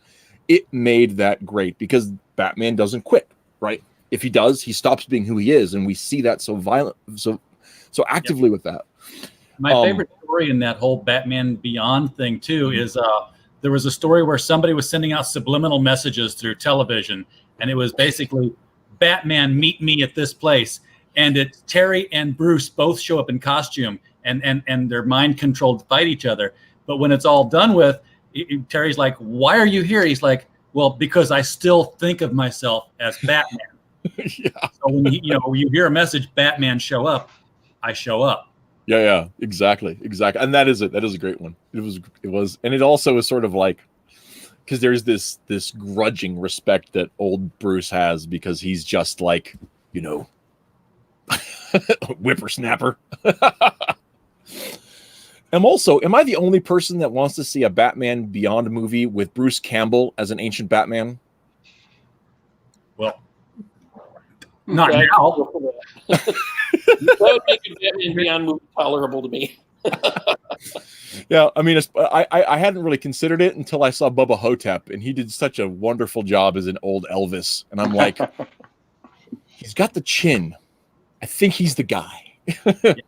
It made that great because Batman doesn't quit, right? If he does, he stops being who he is, and we see that so violent, so actively with that. My favorite story in that whole Batman Beyond thing too is there was a story where somebody was sending out subliminal messages through television, and it was basically, Batman, meet me at this place. And it's Terry and Bruce both show up in costume and they're mind controlled to fight each other. But when it's all done with, Terry's like, why are you here? He's like, well, because I still think of myself as Batman. Yeah. So when you hear a message, Batman show up, I show up. Yeah, exactly. And that is it. That is a great one. It was, and it also is sort of like, because there's this grudging respect that old Bruce has because he's just like, whippersnapper. Am I the only person that wants to see a Batman Beyond movie with Bruce Campbell as an ancient Batman? Well, not now. That would make a Batman Beyond movie tolerable to me. Yeah, I mean, I hadn't really considered it until I saw Bubba Hotep, and he did such a wonderful job as an old Elvis. And I'm like, he's got the chin. I think he's the guy.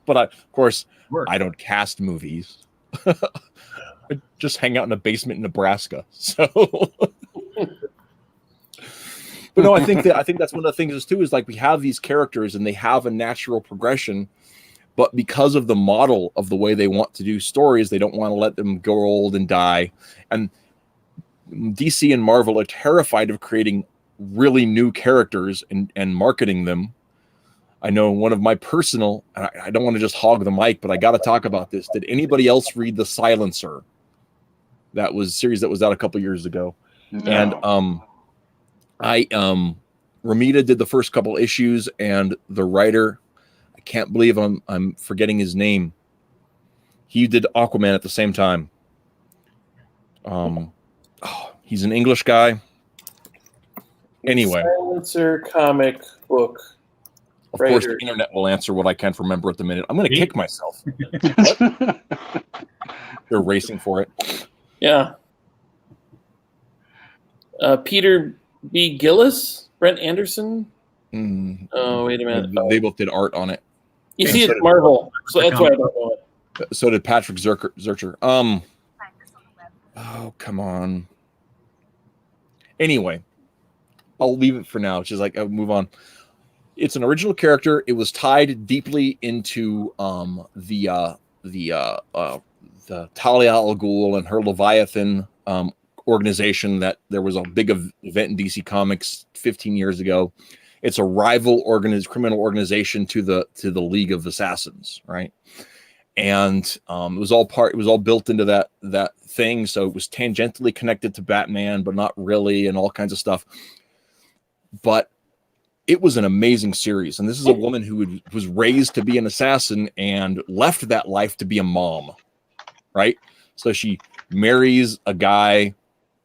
But of course, I don't cast movies. I just hang out in a basement in Nebraska. So, but no, I think that's one of the things too, is like we have these characters and they have a natural progression, but because of the model of the way they want to do stories, they don't want to let them go old and die. And DC and Marvel are terrified of creating really new characters and marketing them. I know one of my personal, I don't want to just hog the mic, but I got to talk about this. Did anybody else read The Silencer? That was a series that was out a couple years ago. No. And Romita did the first couple issues, and the writer, I can't believe I'm forgetting his name. He did Aquaman at the same time. He's an English guy. Anyway, Silencer comic book. of writer. course, the internet will answer what I can't remember at the minute. I'm going to kick myself. They're racing for it. Yeah. Peter B. Gillis, Brent Anderson. Oh, wait a minute. They both did art on it. You and see, so it's Marvel, so that's why I don't know it. So did Patrick Zurcher. Oh, come on. Anyway, I'll leave it for now. It's just like I'll move on. It's an original character. It was tied deeply into the Talia al Ghul and her Leviathan organization. That there was a big event in DC Comics 15 years ago. It's a rival criminal organization to the League of Assassins, right? And it was all built into that thing. So it was tangentially connected to Batman, but not really, and all kinds of stuff. But it was an amazing series. And this is a woman who was raised to be an assassin and left that life to be a mom, right? So she marries a guy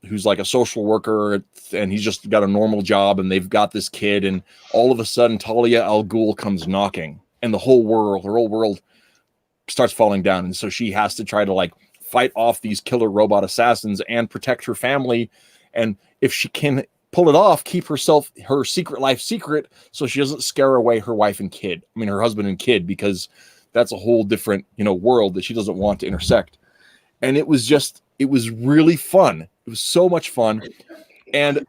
who's like a social worker, and he's just got a normal job, and they've got this kid, and all of a sudden Talia al Ghul comes knocking, and her whole world starts falling down. And so she has to try to like fight off these killer robot assassins and protect her family. And if she can pull it off, keep her secret life secret, so she doesn't scare away her wife and kid. I mean, her husband and kid, because that's a whole different, world that she doesn't want to intersect. And it was really fun. It was so much fun. And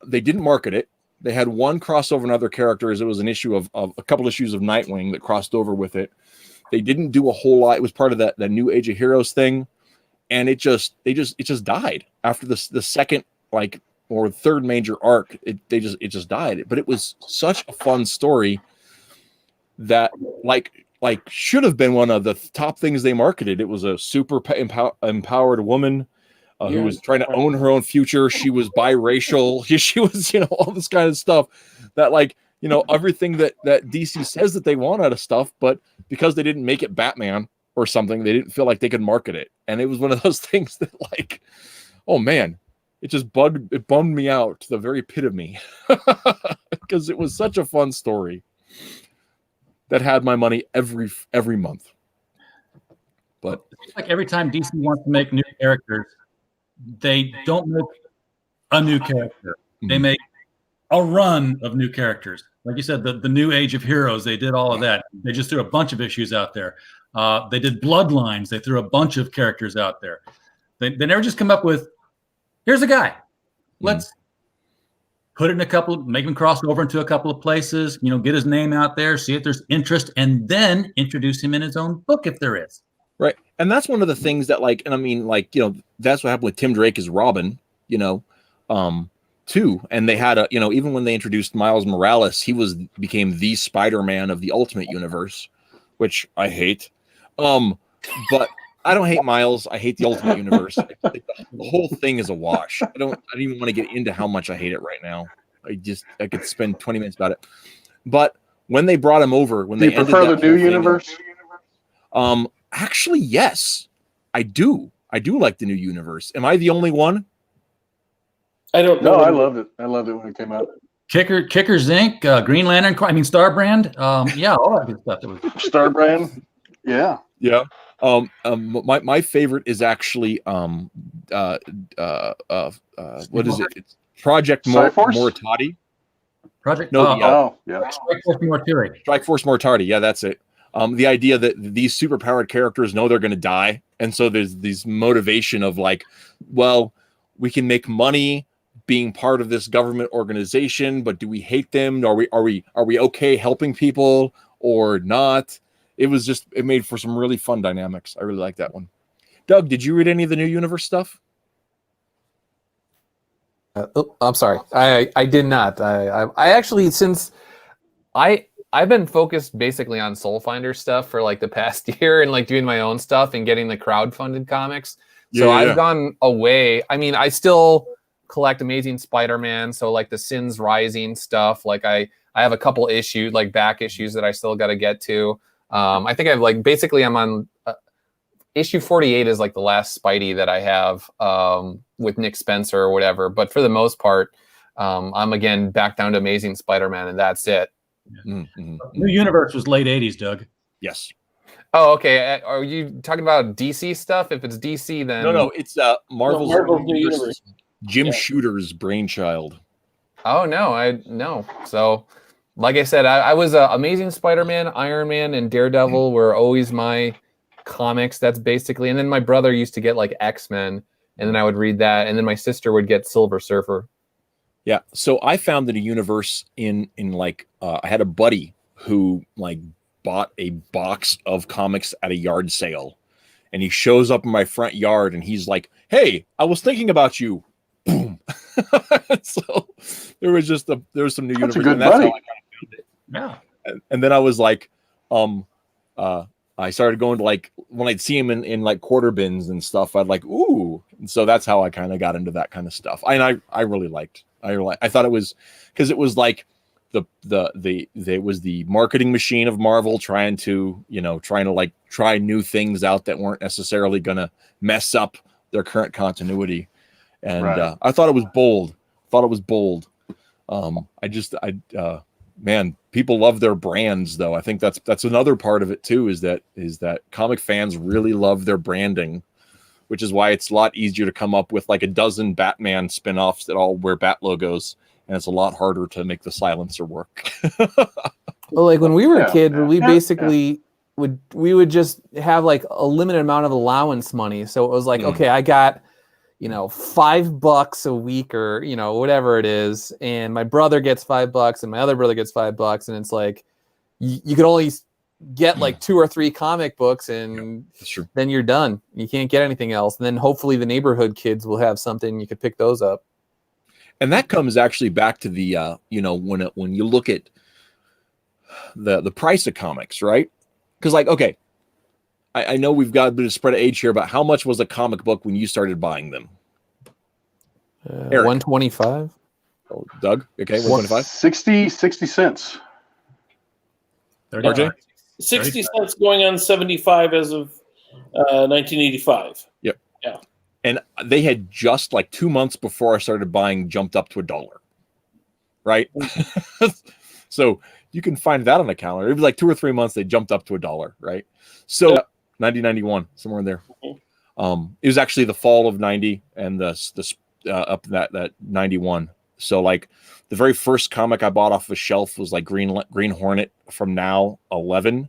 they didn't market it. They had one crossover in other characters. It was an issue of a couple issues of Nightwing that crossed over with it. They didn't do a whole lot. It was part of that new Age of Heroes thing. And it just died after the second, or third major arc. It just died. But it was such a fun story that should have been one of the top things they marketed. It was a super empowered woman who was trying to own her own future. She was biracial. She was, all this kind of stuff that everything that DC says that they want out of stuff, but because they didn't make it Batman or something, they didn't feel like they could market it. And it was one of those things that oh man, it bummed me out to the very pit of me because it was such a fun story that had my money every month. But it's like every time DC wants to make new characters, they don't make a new character. They make a run of new characters. Like you said, the new Age of Heroes, they did all of that. They just threw a bunch of issues out there. They did Bloodlines. They threw a bunch of characters out there. They never just come up with, here's a guy. Let's put it in make him cross over into a couple of places, get his name out there, see if there's interest, and then introduce him in his own book if there is. Right. And that's one of the things that that's what happened with Tim Drake as Robin, too. And they had even when they introduced Miles Morales, he became the Spider-Man of the Ultimate Universe, which I hate. But I don't hate Miles. I hate the Ultimate Universe. The whole thing is a wash. I don't even want to get into how much I hate it right now. I could spend 20 minutes about it. But when they brought him over, do you prefer the new universe? Actually, yes, I do. I do like the new universe. Am I the only one? I don't know. No, I loved it. I loved it when it came out. Kicker Zinc, Green Lantern, Starbrand. Yeah, all that good stuff. That was Starbrand. Yeah. Yeah. My favorite is actually what is it? It's Project Moritati. Project. Yeah. Strike Force Mortuary. Strike Force Mortardi. Yeah, that's it. The idea that these superpowered characters know they're going to die, and so there's this motivation of we can make money being part of this government organization, but do we hate them? Are we okay helping people or not? It made for some really fun dynamics. I really like that one. Doug, did you read any of the New Universe stuff? I'm sorry. I did not. I actually, since I've been focused basically on Soul Finder stuff for the past year and doing my own stuff and getting the crowdfunded comics. So I've gone away. I mean, I still collect Amazing Spider-Man. So like the Sins Rising stuff, like I have a couple issues, like back issues that I still got to get to. I think I've like, basically I'm on issue 48 is like the last Spidey that I have with Nick Spencer or whatever. But for the most part, I'm again back down to Amazing Spider-Man, and that's it. New Universe was late 80s, Doug. Yes. Oh, okay. Are you talking about DC stuff? If it's DC, then No, it's Marvel's New Universe. Jim Shooter's brainchild. Oh no. So, like I said, I was Amazing Spider-Man, Iron Man, and Daredevil were always my comics. That's basically, and then my brother used to get like X-Men, and then I would read that, and then my sister would get Silver Surfer. Yeah. So I found that a universe in like I had a buddy who like bought a box of comics at a yard sale, and he shows up in my front yard and he's like, "Hey, I was thinking about you." Boom. So there was some new universe. That's a good and that's buddy. how I kind of found it. Yeah. And then I was like, I started going to like when I'd see him in like quarter bins and stuff, I'd like, ooh. And so that's how I kind of got into that kind of stuff. I really liked. I thought it was because it was like it was the marketing machine of Marvel trying to like try new things out that weren't necessarily going to mess up their current continuity. And I thought it was bold. Man, people love their brands though. I think that's another part of it too, is that comic fans really love their branding, which is why it's a lot easier to come up with like a dozen Batman spin-offs that all wear bat logos. And it's a lot harder to make the silencer work. Well, like when we were a kid, we basically would just have like a limited amount of allowance money. So it was like, okay, I got, $5 a week or, whatever it is. And my brother gets $5 and my other brother gets $5. And it's like, you could only get like 2 or 3 comic books and then you're done. You can't get anything else. And then hopefully the neighborhood kids will have something. You could pick those up. And that comes actually back to the, when you look at the price of comics, right? Because like, okay, I know we've got a bit of spread of age here, but how much was a comic book when you started buying them? $125. Oh, Doug, okay, $125. 60 cents. RJ? 60 cents going on 75 as of 1985. Yep. Yeah. And they had just like 2 months before I started buying jumped up to $1, right? So you can find that on the calendar. It was like 2 or 3 months they jumped up to $1, right? So 1991, somewhere in there. It was actually the fall of 90 and the up that 91. So like the very first comic I bought off a shelf was like Green Hornet from Now 11.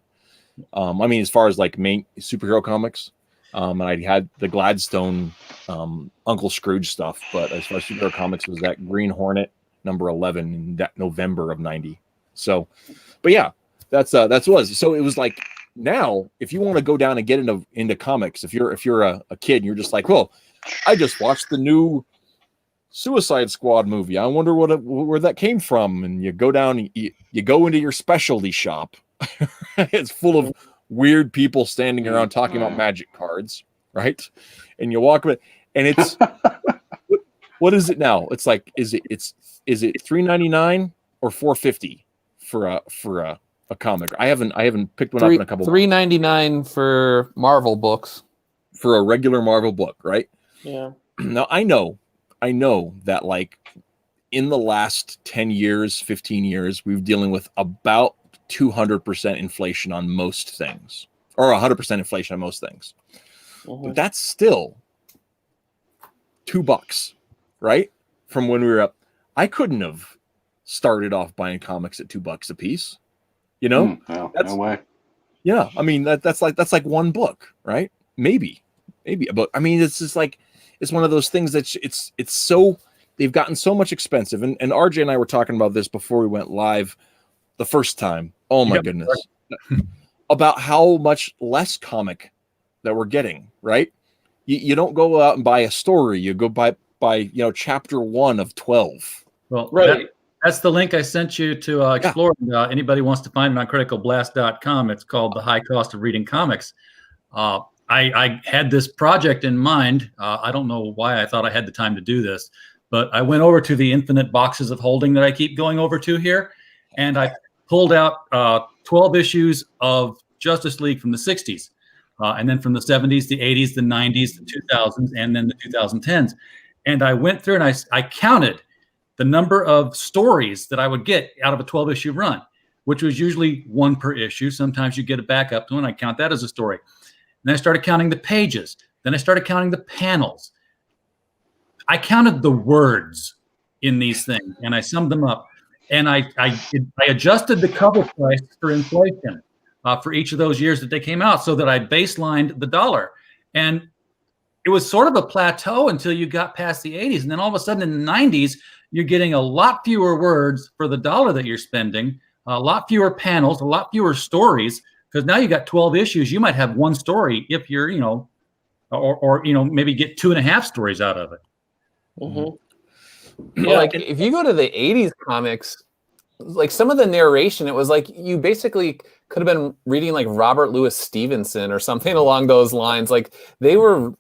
I mean, as far as like main superhero comics. And I had the Gladstone Uncle Scrooge stuff, but as far as superhero comics was that Green Hornet number 11 in that November of 90. So, but yeah, that's was. So it was like now, if you want to go down and get into comics, if you're a kid and you're just like, well, I just watched the new Suicide Squad movie. I wonder where that came from. And you go down, you go into your specialty shop. It's full of weird people standing around talking about magic cards, right? And you walk with, and it's what is it now? It's like is it $3.99 or $4.50 for a comic? I haven't picked one up in a couple. $3.99 for Marvel books. For a regular Marvel book, right? Yeah. Now I know that like in the last 10 years, 15 years, we've dealing with about 200% inflation on most things, or 100% inflation on most things. But that's still $2, right? From when we were up. I couldn't have started off buying comics at $2 a piece. No way. Yeah, I mean that's like one book, right? Maybe a book. I mean, it's just like it's one of those things that it's so they've gotten so much expensive. And RJ and I were talking about this before we went live the first time. Oh my goodness. About how much less comic that we're getting, right? You don't go out and buy a story. You go by chapter 1 of 12. Well, right. That's the link I sent you to explore. Anybody wants to find it on criticalblast.com. It's called The High Cost of Reading Comics. I I had this project in mind. I don't know why I thought I had the time to do this, but I went over to the infinite boxes of holding that I keep going over to here, and I pulled out 12 issues of Justice League from the 60s, and then from the 70s, the 80s, the 90s, the 2000s, and then the 2010s. And I went through and I counted the number of stories that I would get out of a 12-issue run, which was usually one per issue. Sometimes you get it back up to one. I count that as a story. Then I started counting the pages. Then I started counting the panels. I counted the words in these things, and I summed them up. And I adjusted the cover price for inflation for each of those years that they came out, so that I baselined the dollar. And it was sort of a plateau until you got past the 80s. And then all of a sudden in the 90s, you're getting a lot fewer words for the dollar that you're spending, a lot fewer panels, a lot fewer stories, because now you got 12 issues. You might have one story if you're, or maybe get 2.5 stories out of it. Mm-hmm. Well, like if you go to the 80s comics, like some of the narration, it was like you basically could have been reading like Robert Louis Stevenson or something along those lines. Like they were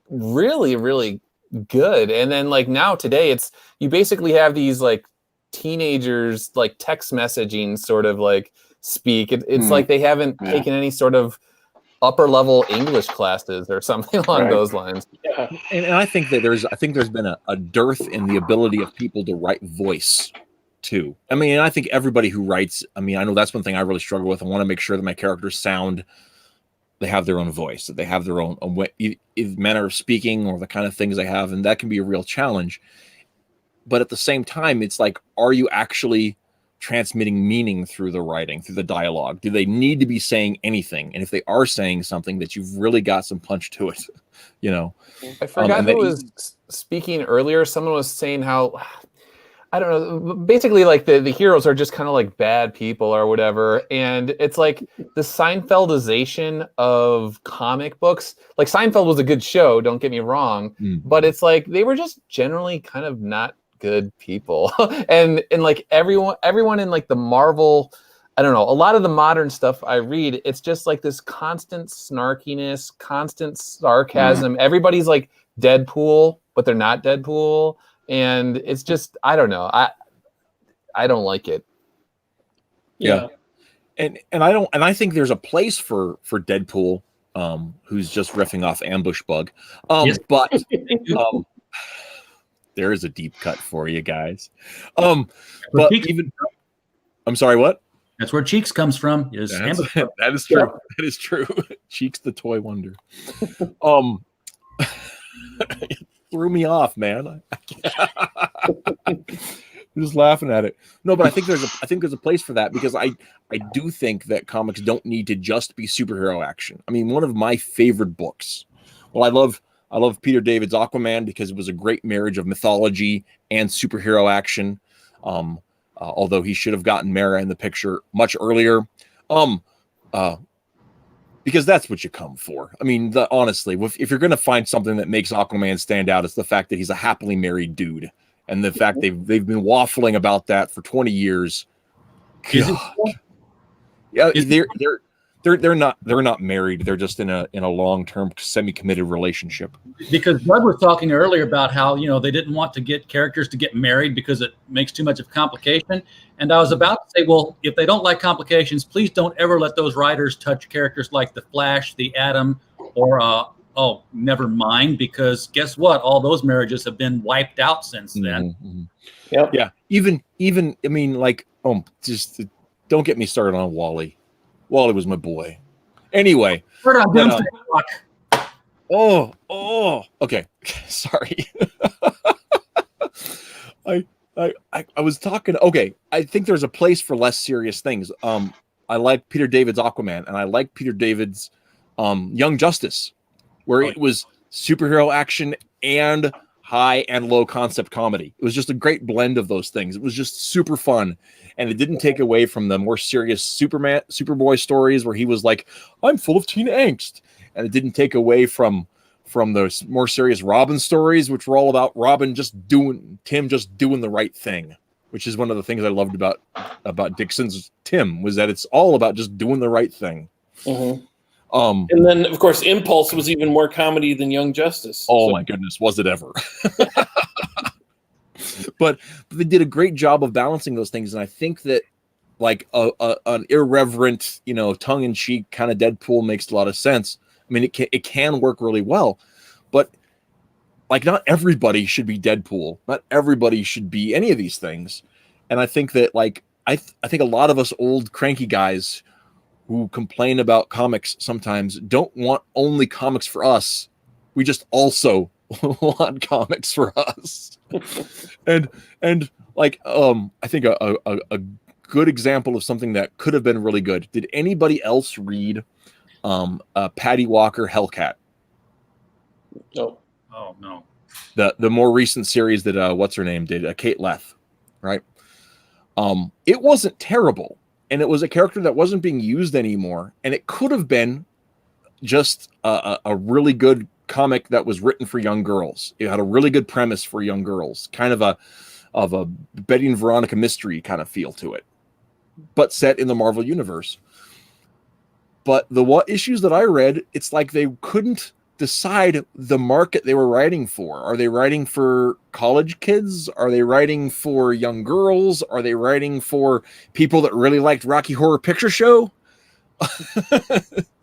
really, really good. And then like now today, it's you basically have these like teenagers like text messaging sort of like speak. It's like they haven't taken any sort of upper level English classes or something along those lines. Yeah. And I think that there's been a dearth in the ability of people to write voice too. I mean, I think everybody who writes, I mean, I know that's one thing I really struggle with. I want to make sure that my characters sound, they have their own voice, that they have their own manner of speaking or the kind of things they have. And that can be a real challenge. But at the same time, it's like, are you actually transmitting meaning through the writing, through the dialogue? Do they need to be saying anything? And if they are saying something, that you've really got some punch to it, I forgot who was speaking earlier. Someone was saying how, I don't know, basically like the heroes are just kind of like bad people or whatever. And it's like the Seinfeldization of comic books. Like Seinfeld was a good show, don't get me wrong, but it's like they were just generally kind of not good people. and like everyone in like the Marvel, I don't know, a lot of the modern stuff I read, it's just like this constant snarkiness, constant sarcasm. Everybody's like Deadpool, but they're not Deadpool. And it's just, I don't know. I don't like it. Yeah. And I think there's a place for Deadpool, who's just riffing off Ambush Bug. But there is a deep cut for you guys. But even, I'm sorry, what? That's where Cheeks comes from. That is true. That is true. Cheeks the toy wonder. Threw me off, man. I'm just laughing at it. No, but I think there's a place for that, because I do think that comics don't need to just be superhero action. I mean, one of my favorite books. Well, I love Peter David's Aquaman because it was a great marriage of mythology and superhero action. Although he should have gotten Mara in the picture much earlier. Because that's what you come for. I mean, honestly, if you're going to find something that makes Aquaman stand out, it's the fact that he's a happily married dude, and the fact they've been waffling about that for 20 years. Yeah, they're not married. They're just in a long-term semi-committed relationship. Because Bud was talking earlier about how they didn't want to get characters to get married because it makes too much of complication. And I was about to say, well, if they don't like complications, please don't ever let those writers touch characters like the Flash, the Atom, or never mind, because guess what? All those marriages have been wiped out since then. Mm-hmm. Yep. Yeah. Even I mean, like, just don't get me started on Wally. Wally was my boy. Anyway. Okay. Sorry. I was talking. Okay, I think there's a place for less serious things. I like Peter David's Aquaman, and I like Peter David's Young Justice, where it was superhero action and high and low concept comedy. It was just a great blend of those things. It was just super fun, and it didn't take away from the more serious Superboy stories where he was like, "I'm full of teen angst," and it didn't take away from those more serious Robin stories, which were all about Tim just doing the right thing, which is one of the things I loved about Dixon's Tim, was that it's all about just doing the right thing. Mm-hmm. And then, of course, Impulse was even more comedy than Young Justice. Oh my goodness, was it ever? But they did a great job of balancing those things, and I think that like an irreverent, tongue-in-cheek kind of Deadpool makes a lot of sense. I mean, it can work really well, but like not everybody should be Deadpool. Not everybody should be any of these things. And I think that like I think a lot of us old cranky guys who complain about comics sometimes don't want only comics for us. We just also want comics for us. and like I think a good example of something that could have been really good. Did anybody else read Patty Walker Hellcat? No. Oh no. The more recent series that what's her name did, Kate Leth, right? It wasn't terrible, and it was a character that wasn't being used anymore, and it could have been just a really good comic that was written for young girls. It had a really good premise for young girls, kind of a Betty and Veronica mystery kind of feel to it, but set in the Marvel universe. But the issues that I read, it's like they couldn't decide the market they were writing for. Are they writing for college kids? Are they writing for young girls? Are they writing for people that really liked Rocky Horror Picture Show?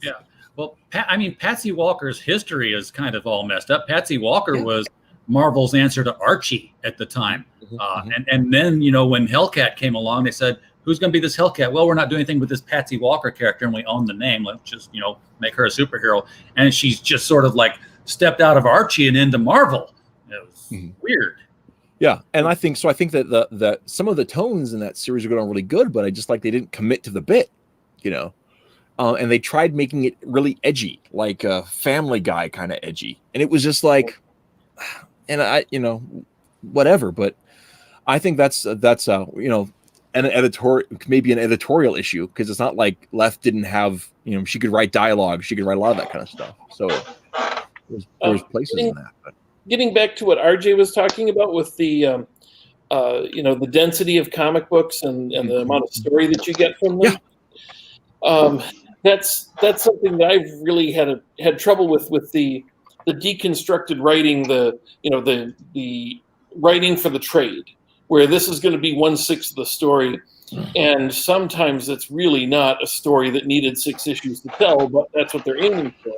Yeah. Well, Patsy Walker's history is kind of all messed up. Patsy Walker was Marvel's answer to Archie at the time. And then, when Hellcat came along, they said, who's going to be this Hellcat? Well, we're not doing anything with this Patsy Walker character, and we own the name. Let's just, make her a superhero. And she's just sort of like stepped out of Archie and into Marvel. It was weird. Yeah, and I think that the some of the tones in that series are going really good, but I just like they didn't commit to the bit, and they tried making it really edgy, like a Family Guy kind of edgy, and it was just like, and I, whatever. But I think that's an editorial issue, because it's not like Left didn't have, she could write dialogue, she could write a lot of that kind of stuff. So there's places in that. But. Getting back to what RJ was talking about with the, the density of comic books and the amount of story that you get from them. Yeah. That's something that I've really had trouble with the deconstructed writing, the writing for the trade, where this is going to be 1/6 of the story. And sometimes it's really not a story that needed 6 issues to tell, but that's what they're aiming for.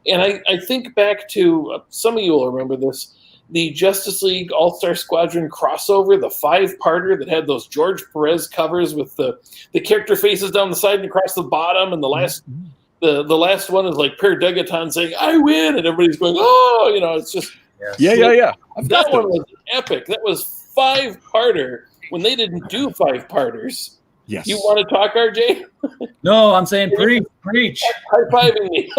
And I think back to, some of you will remember this, the Justice League All-Star Squadron crossover, the 5-parter that had those George Perez covers with the character faces down the side and across the bottom, and the last one is like Per Degaton saying, "I win," and everybody's going, "Oh," it's just... Yeah. That one was epic. That was 5-parter when they didn't do 5-parters. Yes. You want to talk, RJ? No, I'm saying preach. High-fiving me.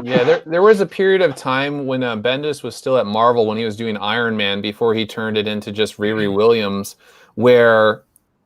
Yeah, there was a period of time when Bendis was still at Marvel when he was doing Iron Man before he turned it into just Riri Williams, where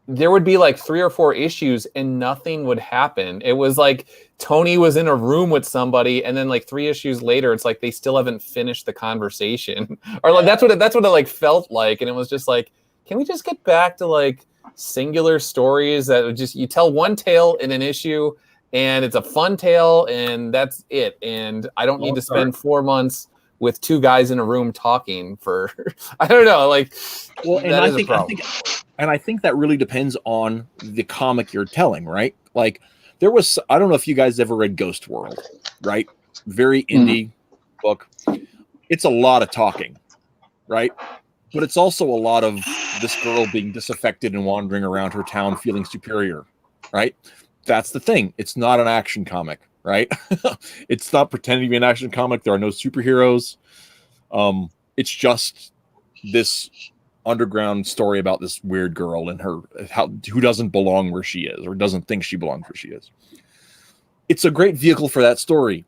there would be like 3 or 4 issues and nothing would happen. It was like Tony was in a room with somebody, and then like 3 issues later, it's like they still haven't finished the conversation, or like that's what it like felt like, and it was just like, can we just get back to like singular stories that would just, you tell one tale in an issue and it's a fun tale and that's it, and I don't need to spend 4 months with 2 guys in a room talking for I don't know, like, well, and I think that really depends on the comic you're telling, right? Like there was, I don't know if you guys ever read Ghost World, right? Very indie book. It's a lot of talking, right? But it's also a lot of this girl being disaffected and wandering around her town feeling superior, right? That's the thing. It's not an action comic, right? It's not pretending to be an action comic. There are no superheroes. It's just this underground story about this weird girl and who doesn't belong where she is, or doesn't think she belongs where she is. It's a great vehicle for that story,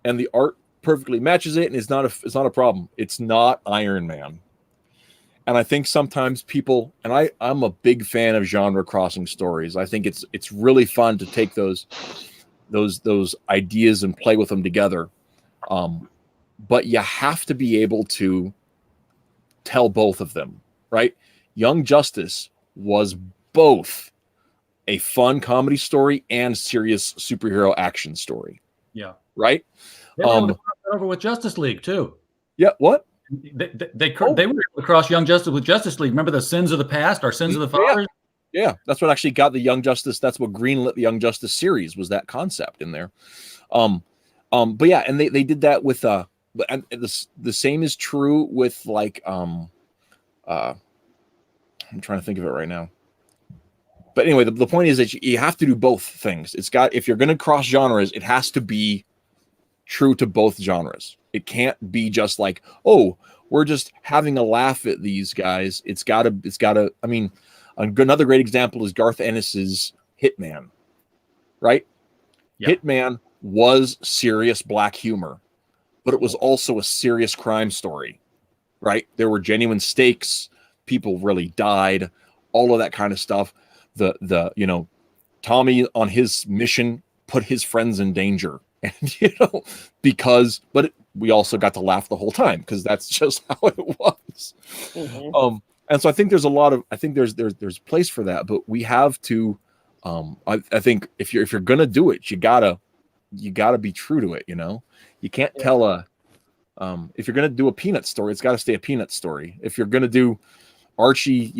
and the art perfectly matches it, and it's not a problem. It's not Iron Man. And I think sometimes people, and I'm a big fan of genre crossing stories. I think it's really fun to take those ideas and play with them together. But you have to be able to tell both of them, right? Young Justice was both a fun comedy story and serious superhero action story. Yeah. Right. They were able to cross that over with Justice League too. Yeah. What? They were able to cross Young Justice with Justice League. Remember the sins of the past, our sins of the fathers? Yeah. That's what actually got the Young Justice. That's what greenlit the Young Justice series, was that concept in there. But yeah, and they did that with and the same is true with like I'm trying to think of it right now. But anyway, the point is that you have to do both things. If you're going to cross genres, it has to be true to both genres. It can't be just like, oh, we're just having a laugh at these guys. It's gotta. I mean, another great example is Garth Ennis's Hitman, right? Yeah. Hitman was serious black humor, but it was also a serious crime story, right? There were genuine stakes. People really died, all of that kind of stuff. The Tommy on his mission put his friends in danger, and but we also got to laugh the whole time because that's just how it was. Mm-hmm. And so I think there's there's place for that, but we have to. I think if you're gonna do it, you gotta be true to it. You can't tell if you're gonna do a Peanut story, it's got to stay a Peanut story. If you're gonna do Archie,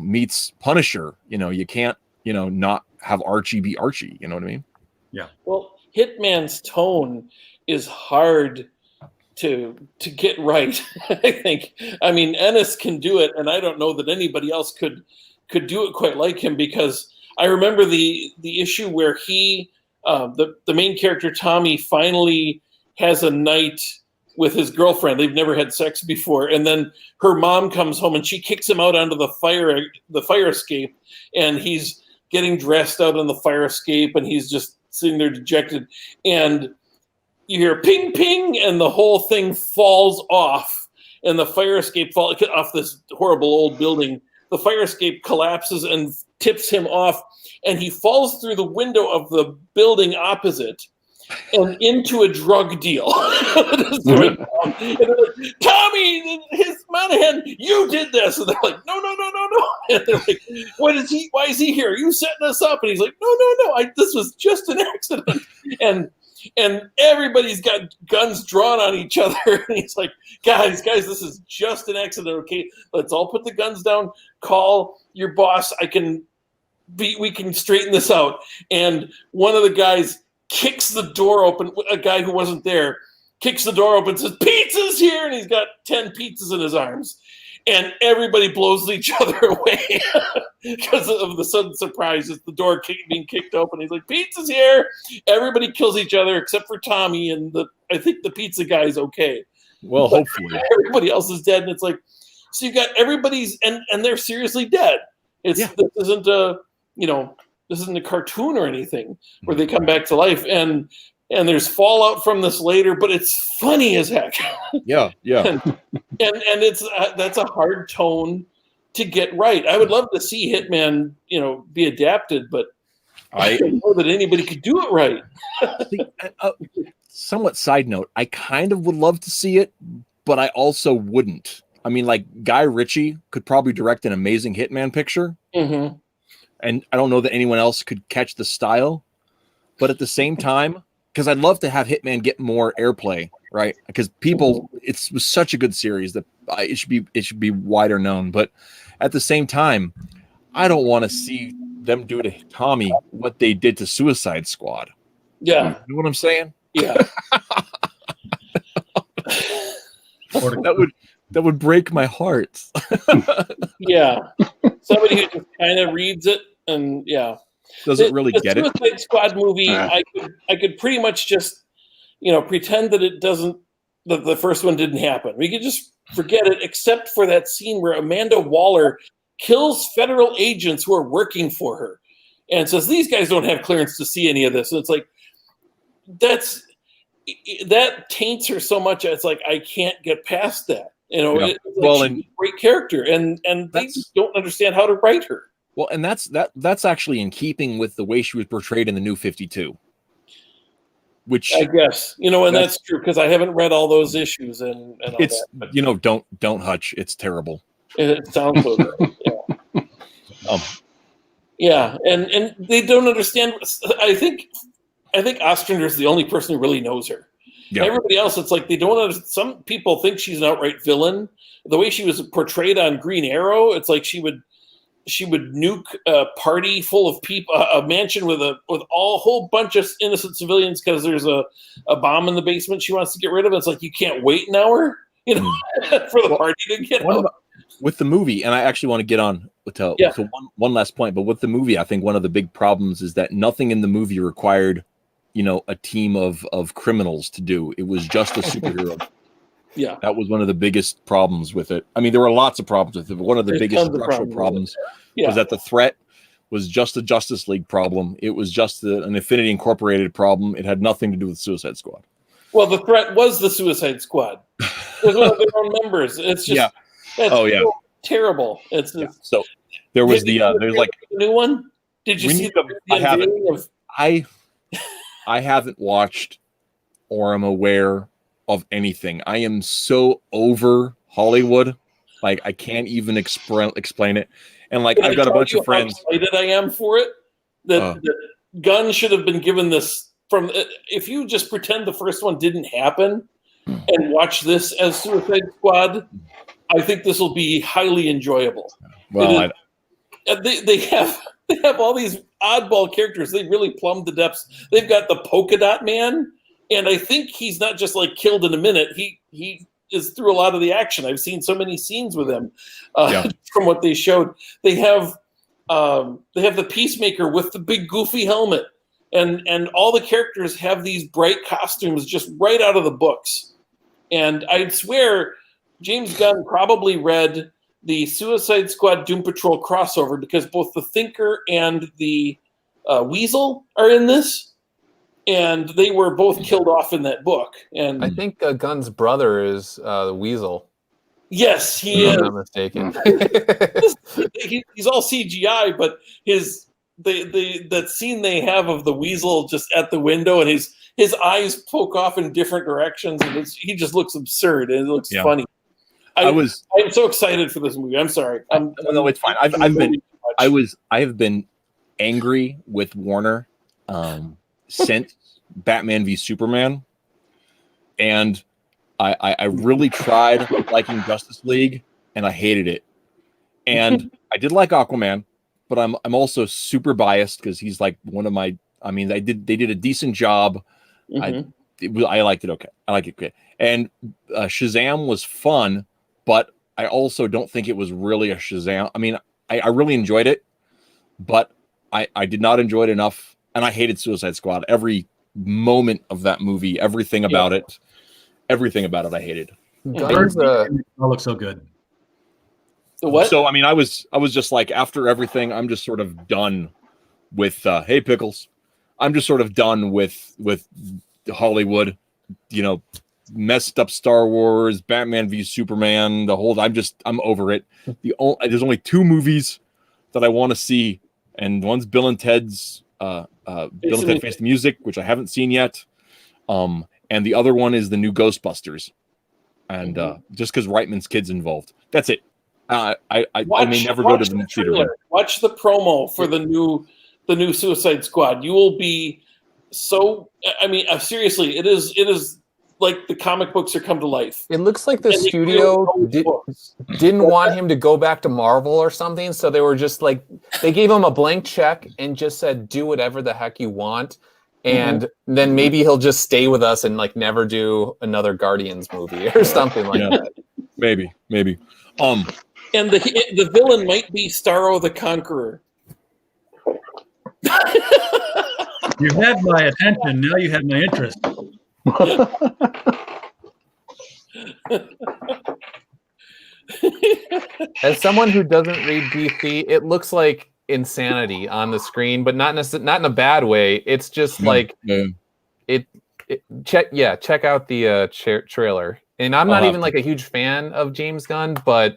meets Punisher, you can't, not have Archie be Archie. You know what I mean? Yeah. Well, Hitman's tone is hard to get right. I think. I mean, Ennis can do it, and I don't know that anybody else could do it quite like him, because I remember the issue where he, the main character Tommy, finally has a night with his girlfriend. They've never had sex before, and then her mom comes home and she kicks him out onto the fire escape, and he's getting dressed out on the fire escape, and he's just sitting there dejected, and you hear ping ping, and the whole thing falls off, and the fire escape falls off this horrible old building. The fire escape collapses and tips him off, and he falls through the window of the building opposite and into a drug deal. And they're like, Tommy, his Monahan, you did this. And they're like, no. And they're like, why is he here? Are you setting us up? And he's like, no. This was just an accident. And everybody's got guns drawn on each other. And he's like, guys, this is just an accident. Okay, let's all put the guns down. Call your boss. We can straighten this out. And one of the guys kicks the door open. A guy who wasn't there kicks the door open, says, "Pizza's here!" And he's got 10 pizzas in his arms. And everybody blows each other away because of the sudden surprise. It's the door being kicked open. He's like, "Pizza's here!" Everybody kills each other except for Tommy, and I think the pizza guy is okay. Well, but hopefully. Everybody else is dead, and it's like, so you got everybody's, and they're seriously dead. This isn't a cartoon or anything where they come back to life, and there's fallout from this later, but it's funny as heck. Yeah. and it's that's a hard tone to get right. I would love to see Hitman, be adapted, but I don't know that anybody could do it right. Somewhat side note, I kind of would love to see it, but I also wouldn't. I mean, like Guy Ritchie could probably direct an amazing Hitman picture. Mm-hmm. And I don't know that anyone else could catch the style, but at the same time, because I'd love to have Hitman get more airplay, right? Because it was such a good series that it should be wider known. But at the same time, I don't want to see them do to Tommy what they did to Suicide Squad. Yeah, you know what I'm saying? Yeah, that would break my heart. Yeah, somebody who just kind of reads it and doesn't really get it. The Suicide Squad movie, I could pretty much just, pretend that that the first one didn't happen. We could just forget it, except for that scene where Amanda Waller kills federal agents who are working for her and says, "These guys don't have clearance to see any of this." And it's like, that taints her so much. It's like, I can't get past that. She's a great character, and they just don't understand how to write her. Well, and that's actually in keeping with the way she was portrayed in the New 52. Which I guess, and that's true, because I haven't read all those issues and all it's that. Don't Hutch. It's terrible. It sounds so good. Yeah. And they don't understand. I think I think Ostrander's the only person who really knows her. Yeah. Everybody else, it's like they don't understand. Some people think she's an outright villain. The way she was portrayed on Green Arrow, it's like she would nuke a party full of people, a mansion with a whole bunch of innocent civilians because there's a bomb in the basement she wants to get rid of. It's like you can't wait an hour, for the party to get out. With the movie, and I actually want to get on to one last point, but with the movie, I think one of the big problems is that nothing in the movie required, a team of criminals to do. It was just a superhero. Yeah, that was one of the biggest problems with it. I mean, there were lots of problems with it, but one of the biggest structural problems was that the threat was just a Justice League problem. It was just an Infinity Incorporated problem. It had nothing to do with Suicide Squad. Well, the threat was the Suicide Squad. It was one of their own members. It's just terrible. It's just, so there was there's like the new one. Did you see the I haven't watched or am aware of anything. I am so over Hollywood, like I can't even explain it. And like I've got a bunch of friends. How excited I am for it. That Gunn should have been given this from. If you just pretend the first one didn't happen and watch this as Suicide Squad, I think this will be highly enjoyable. Well, they have all these oddball characters. They really plumbed the depths. They've got the polka dot man, and I think he's not just like killed in a minute. He is through a lot of the action. I've seen so many scenes with him from what they showed. They have the Peacemaker with the big goofy helmet, and all the characters have these bright costumes just right out of the books. And I'd swear James Gunn probably read the Suicide Squad Doom Patrol crossover because both the Thinker and the Weasel are in this, and they were both killed off in that book. And I think Gunn's brother is the Weasel. Yes, he is. If I'm not mistaken. He's all CGI, but that scene they have of the Weasel just at the window and his eyes poke off in different directions, and he just looks absurd and it looks funny. I'm so excited for this movie. I'm sorry. No, it's fine. I have been angry with Warner since Batman v Superman, and I really tried liking Justice League, and I hated it. And I did like Aquaman, but I'm also super biased because he's like one of my. I mean, they did a decent job. Mm-hmm. I liked it. Okay, I like it. Okay, and Shazam was fun. But I also don't think it was really a Shazam. I mean, I really enjoyed it, but I did not enjoy it enough. And I hated Suicide Squad. Every moment of that movie, everything about it, I hated. It looks so good. The what? So, I mean, I was just like, after everything, I'm just sort of done with, hey, Pickles. I'm just sort of done with Hollywood, messed up Star Wars, Batman v Superman, I'm over it. There's only two movies that I want to see, and one's Bill and Ted's Bill and Ted Face the Music, which I haven't seen yet, and the other one is the new Ghostbusters, and just because Reitman's kid's involved, that's it. I may never go to the theater. Watch the promo for the new Suicide Squad. You will be so. I mean, seriously, it is. Like the comic books are come to life. It looks like the studio didn't want him to go back to Marvel or something, so they were just like, they gave him a blank check and just said, do whatever the heck you want, and then maybe he'll just stay with us and like never do another Guardians movie or something like that. Maybe. And the villain might be Starro the Conqueror. You had my attention, now you have my interest. As someone who doesn't read DC, it looks like insanity on the screen, but not in a bad way. It's just check out the trailer. And I'm not even like a huge fan of James Gunn, but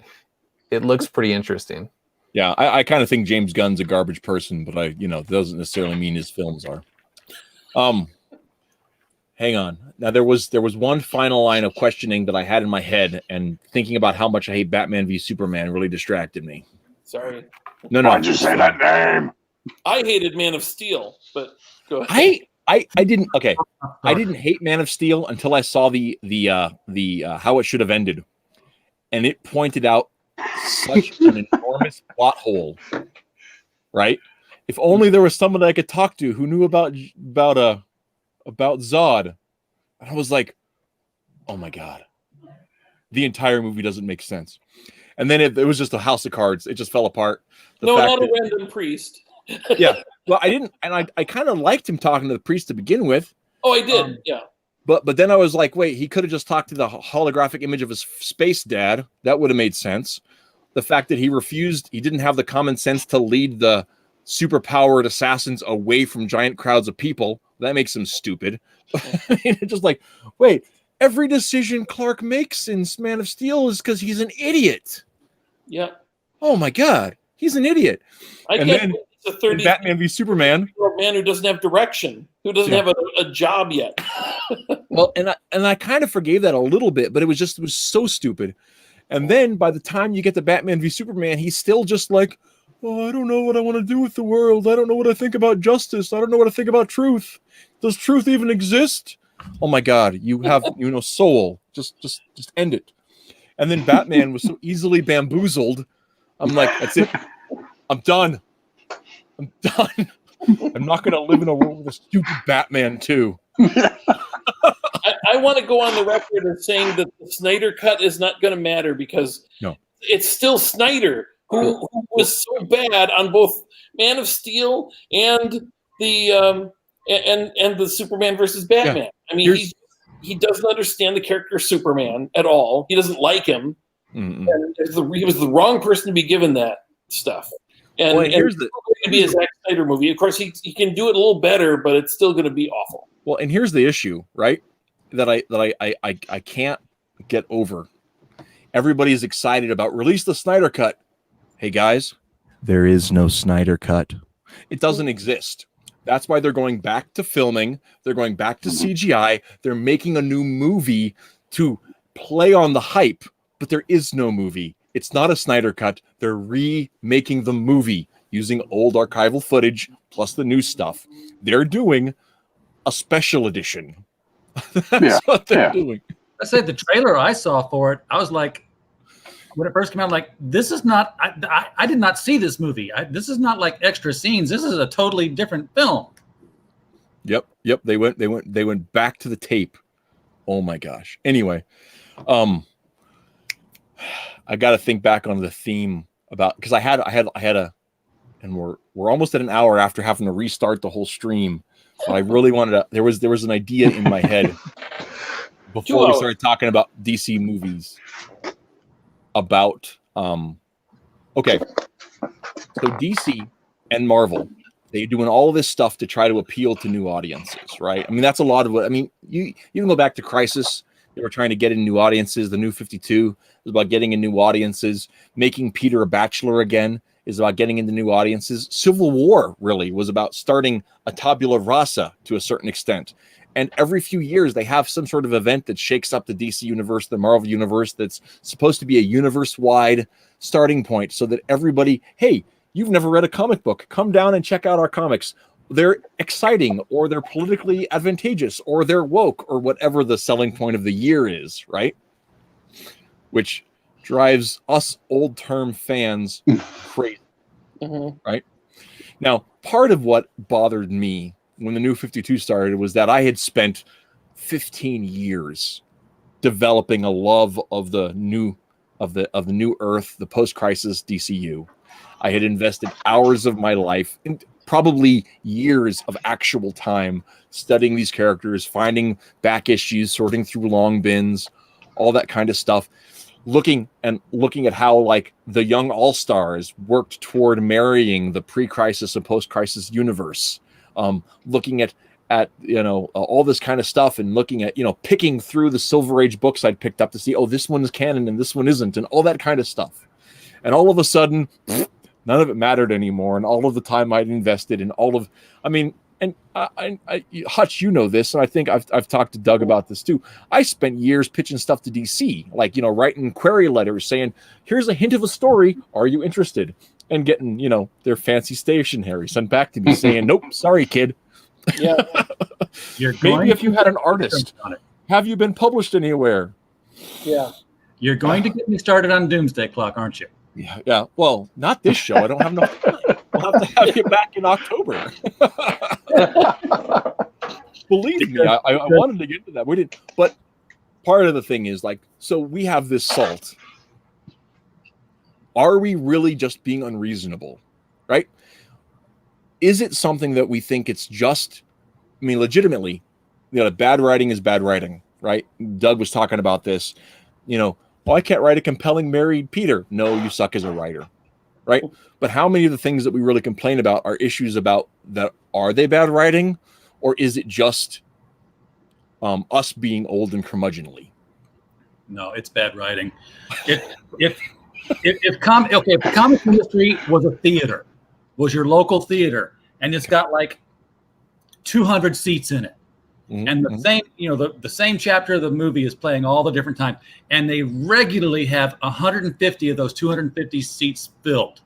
it looks pretty interesting. Yeah, I kind of think James Gunn's a garbage person, but doesn't necessarily mean his films are. Hang on. Now there was one final line of questioning that I had in my head, and thinking about how much I hate Batman v Superman really distracted me. Sorry. No. Why'd you say that name? I hated Man of Steel, but go ahead. I didn't I didn't hate Man of Steel until I saw the how it should have ended, and it pointed out such an enormous plot hole. Right? If only there was someone I could talk to who knew about Zod. And I was like, oh my god, the entire movie doesn't make sense. And then it was just a house of cards. It just fell apart. Not a random priest. Yeah. Well, I didn't, and I kind of liked him talking to the priest to begin with. Oh, I did. Yeah. But then I was like, wait, he could have just talked to the holographic image of his space dad. That would have made sense. The fact that he refused, he didn't have the common sense to lead the superpowered assassins away from giant crowds of people. That makes him stupid. I mean, it's just like, wait, every decision Clark makes in Man of Steel is because he's an idiot. Yeah. Oh my God, he's an idiot. And then it's a 30 Batman v Superman, man who doesn't have direction, who doesn't have a job yet. Well, and I kind of forgave that a little bit, but it was so stupid. And then by the time you get to Batman v Superman, he's still just like, oh, I don't know what I want to do with the world. I don't know what I think about justice. I don't know what I think about truth. Does truth even exist? Oh my God, you have soul. Just end it. And then Batman was so easily bamboozled. I'm like, that's it. I'm done. I'm not going to live in a world with a stupid Batman too. I want to go on the record as saying that the Snyder cut is not going to matter because it's still Snyder who was so bad on both Man of Steel and the Superman versus Batman. Yeah. I mean, he doesn't understand the character Superman at all. He doesn't like him. Mm-hmm. And he was the wrong person to be given that stuff. And here's going to be a Zack Snyder movie. Of course, he can do it a little better, but it's still going to be awful. Well, and here's the issue, right? That I can't get over. Everybody's excited about release the Snyder cut. Hey guys, there is no Snyder cut. It doesn't exist. That's why they're going back to filming. They're going back to CGI. They're making a new movie to play on the hype, but there is no movie. It's not a Snyder cut. They're remaking the movie using old archival footage plus the new stuff. They're doing a special edition. That's what they're doing. I said the trailer I saw for it, I was like, when it first came out, like, this is not, I did not see this movie. This is not like extra scenes. This is a totally different film. Yep. They went back to the tape. Oh my gosh. Anyway, I got to think back on the theme about, because I had a, and we're almost at an hour after having to restart the whole stream. But I really wanted to, there was an idea in my head before we started talking about DC movies about, okay. So DC and Marvel, they're doing all this stuff to try to appeal to new audiences, right? I mean, that's a lot of what, I mean, you can go back to Crisis. They were trying to get in new audiences. The New 52 was about getting in new audiences. Making Peter a bachelor again is about getting into new audiences. Civil War really was about starting a tabula rasa to a certain extent. And every few years, they have some sort of event that shakes up the DC universe, the Marvel universe, that's supposed to be a universe-wide starting point so that everybody, hey, you've never read a comic book, come down and check out our comics. They're exciting, or they're politically advantageous, or they're woke, or whatever the selling point of the year is, right? Which drives us old-term fans crazy, right? Now, part of what bothered me when the New 52 started was that I had spent 15 years developing a love of the new Earth, the post-crisis DCU. I had invested hours of my life, and probably years of actual time, studying these characters, finding back issues, sorting through long bins, all that kind of stuff. Looking at how like the young all-stars worked toward marrying the pre-crisis and post-crisis universe. Looking at all this kind of stuff, and looking at, picking through the Silver Age books I'd picked up to see, oh, this one is canon and this one isn't, and all that kind of stuff. And all of a sudden, none of it mattered anymore, and all of the time I'd invested in Hutch, you know this, and I think I've talked to Doug about this too. I spent years pitching stuff to DC, like, writing query letters saying, here's a hint of a story, are you interested? And getting, their fancy stationery sent back to me saying, nope, sorry, kid, Yeah. Maybe if you had an artist. Have you been published anywhere? Yeah. You're going to get me started on Doomsday Clock, aren't you? Yeah. Well, not this show. I don't have enough time. We'll have to have you back in October. Believe me, I wanted to get to that. We didn't. But part of the thing is, like, so we have this salt. Are we really just being unreasonable? Right? Is it something that we think it's just, I mean, legitimately, bad writing is bad writing, right? Doug was talking about this, I can't write a compelling married Peter. No, you suck as a writer, right? But how many of the things that we really complain about are issues about that? Are they bad writing, or is it just us being old and curmudgeonly? No, it's bad writing. If the comic industry was a theater, was your local theater, and it's got like 200 seats in it, and the same, the same chapter of the movie is playing all the different times, and they regularly have 150 of those 250 seats filled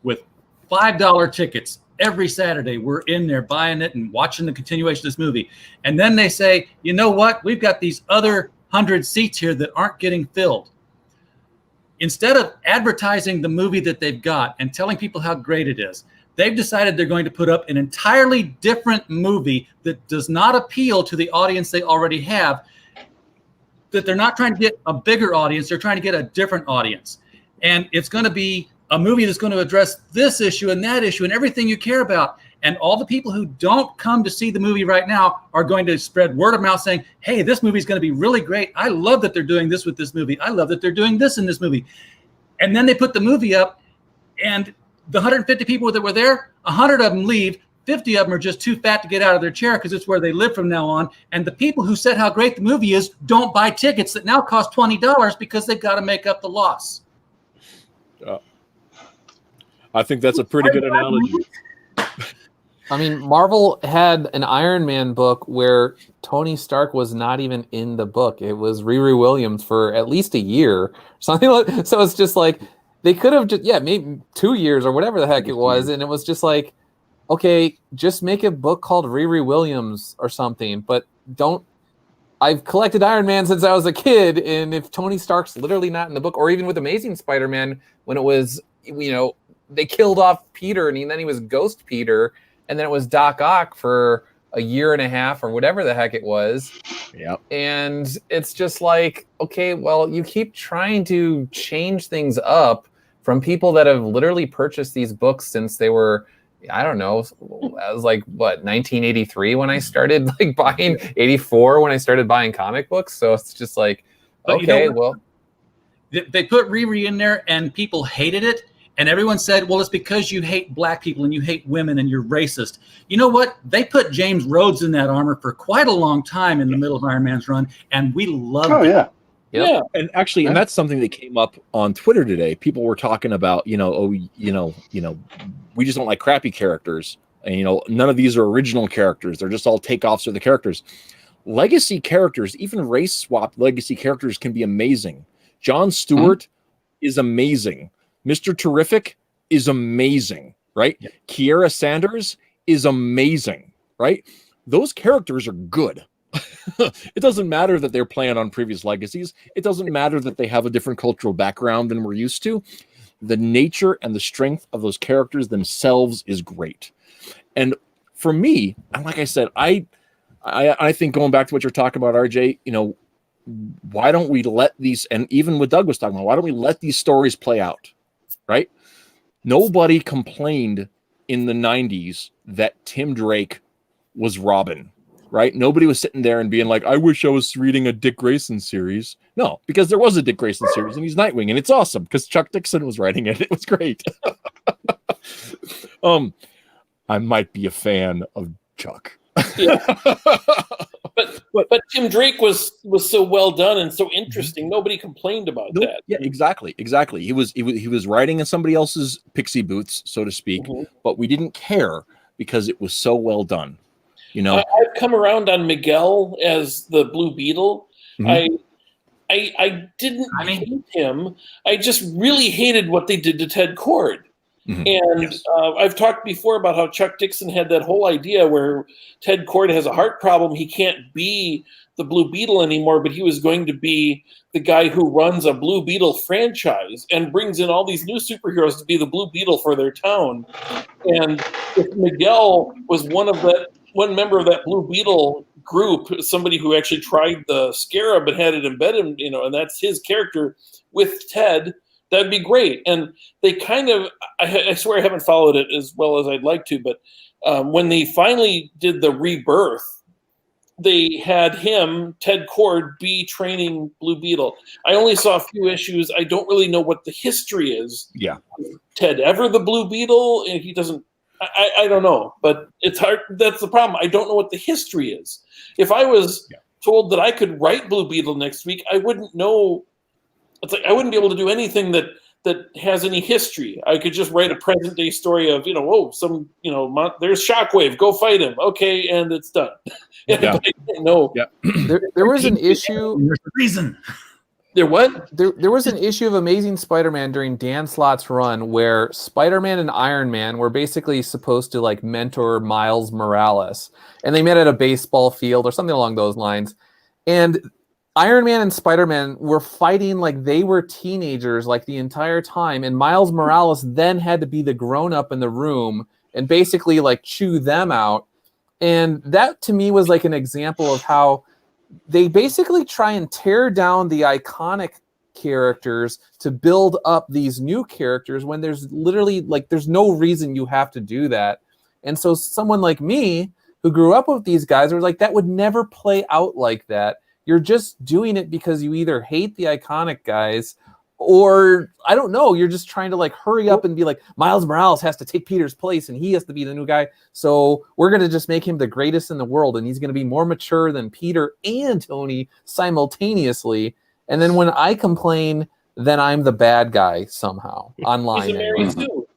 with $5 tickets every Saturday. We're in there buying it and watching the continuation of this movie. And then they say, you know what? We've got these other 100 seats here that aren't getting filled. Instead of advertising the movie that they've got and telling people how great it is, they've decided they're going to put up an entirely different movie that does not appeal to the audience they already have, that they're not trying to get a bigger audience, they're trying to get a different audience. And it's going to be a movie that's going to address this issue and that issue and everything you care about. And all the people who don't come to see the movie right now are going to spread word of mouth saying, hey, this movie is going to be really great. I love that they're doing this with this movie. I love that they're doing this in this movie. And then they put the movie up, and the 150 people that were there, 100 of them leave. 50 of them are just too fat to get out of their chair because it's where they live from now on. And the people who said how great the movie is don't buy tickets that now cost $20 because they've got to make up the loss. I think that's a pretty good analogy. I mean, Marvel had an Iron Man book where Tony Stark was not even in the book. It was Riri Williams for at least a year, something like. So it's just like they could have just maybe 2 years or whatever the heck it was, and it was just like, okay, just make a book called Riri Williams or something, but don't. I've collected Iron Man since I was a kid, and if Tony Stark's literally not in the book, or even with Amazing Spider-Man, when it was, they killed off Peter, and then he was Ghost Peter. And then it was Doc Ock for a year and a half or whatever the heck it was. Yep. And it's just like, okay, well, you keep trying to change things up from people that have literally purchased these books since they were, I don't know, I was like, 1983 when I started buying, 84 when I started buying comic books. So it's just like, okay, well. They put Riri in there and people hated it. And everyone said, well, it's because you hate black people and you hate women and you're racist. You know what? They put James Rhodes in that armor for quite a long time in the middle of Iron Man's run, and we loved it. Yeah. Yeah. And actually, and that's something that came up on Twitter today. People were talking about, we just don't like crappy characters. And, none of these are original characters. They're just all takeoffs of the characters. Legacy characters, even race swap legacy characters can be amazing. Jon Stewart is amazing. Mr. Terrific is amazing, right? Yeah. Kiera Sanders is amazing, right? Those characters are good. It doesn't matter that they're playing on previous legacies. It doesn't matter that they have a different cultural background than we're used to. The nature and the strength of those characters themselves is great. And for me, and like I said, I think going back to what you're talking about, RJ, why don't we let these, and even what Doug was talking about, why don't we let these stories play out? Right? Nobody complained in the 90s that Tim Drake was Robin, right? Nobody was sitting there and being like, I wish I was reading a Dick Grayson series. No, because there was a Dick Grayson series and he's Nightwing, and it's awesome because Chuck Dixon was writing it. It was great. I might be a fan of Chuck. Yeah. But Tim Drake was so well done and so interesting. Nobody complained about that. Yeah, exactly. He was writing in somebody else's pixie boots, so to speak, but we didn't care because it was so well done. I've come around on Miguel as the Blue Beetle. I didn't hate him. I just really hated what they did to Ted Kord. And I've talked before about how Chuck Dixon had that whole idea where Ted Kord has a heart problem. He can't be the Blue Beetle anymore, but he was going to be the guy who runs a Blue Beetle franchise and brings in all these new superheroes to be the Blue Beetle for their town. And if Miguel was one member of that Blue Beetle group, somebody who actually tried the Scarab and had it embedded, and that's his character with Ted, that'd be great. And they kind of, I swear I haven't followed it as well as I'd like to, but when they finally did the rebirth, they had him, Ted Kord, be training Blue Beetle. I only saw a few issues. I don't really know what the history is. Yeah. Ted ever the Blue Beetle? And he doesn't, I don't know, but it's hard. That's the problem. I don't know what the history is. If I was told that I could write Blue Beetle next week, I wouldn't know. It's like I wouldn't be able to do anything that has any history. I could just write a present day story of, there's Shockwave, go fight him. Okay, and it's done. No. Yeah. There was an issue. There's a reason. There what? There was an issue of Amazing Spider-Man during Dan Slott's run where Spider-Man and Iron Man were basically supposed to like mentor Miles Morales, and they met at a baseball field or something along those lines. And Iron Man and Spider-Man were fighting like they were teenagers like the entire time, and Miles Morales then had to be the grown-up in the room and basically like chew them out. And that to me was like an example of how they basically try and tear down the iconic characters to build up these new characters when there's literally like there's no reason you have to do that. And so someone like me who grew up with these guys was like, that would never play out like that. You're just doing it because you either hate the iconic guys or I don't know, you're just trying to like hurry up and be like, Miles Morales has to take Peter's place and he has to be the new guy. So we're going to just make him the greatest in the world. And he's going to be more mature than Peter and Tony simultaneously. And then when I complain, then I'm the bad guy somehow online. He's a Mary too.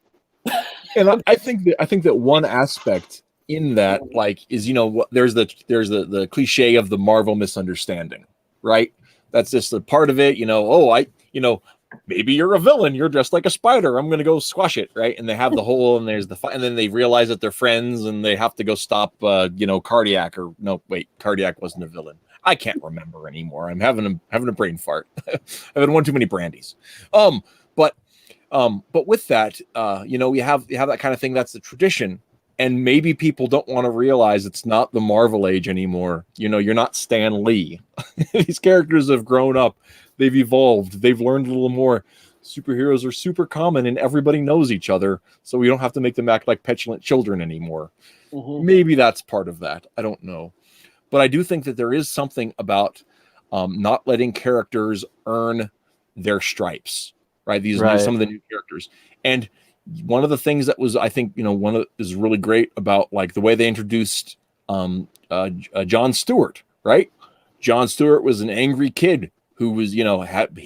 And I think that one aspect in that like is, there's the cliche of the Marvel misunderstanding, right? That's just a part of it, maybe you're a villain, you're dressed like a spider, I'm gonna go squash it, right? And they have the whole, and there's the fight, and then they realize that they're friends and they have to go stop Cardiac, or no, wait, Cardiac wasn't a villain. I can't remember anymore. I'm having a brain fart. I've had one too many brandies. But with that, you have that kind of thing. That's the tradition. And maybe people don't want to realize it's not the Marvel age anymore. You're not Stan Lee. These characters have grown up. They've evolved. They've learned a little more. Superheroes are super common and everybody knows each other. So we don't have to make them act like petulant children anymore. Mm-hmm. Maybe that's part of that. I don't know. But I do think that there is something about not letting characters earn their stripes, right? Some of the new characters. And one of the things that was, I think, is really great about like the way they introduced John Stewart, right? John Stewart was an angry kid who was, he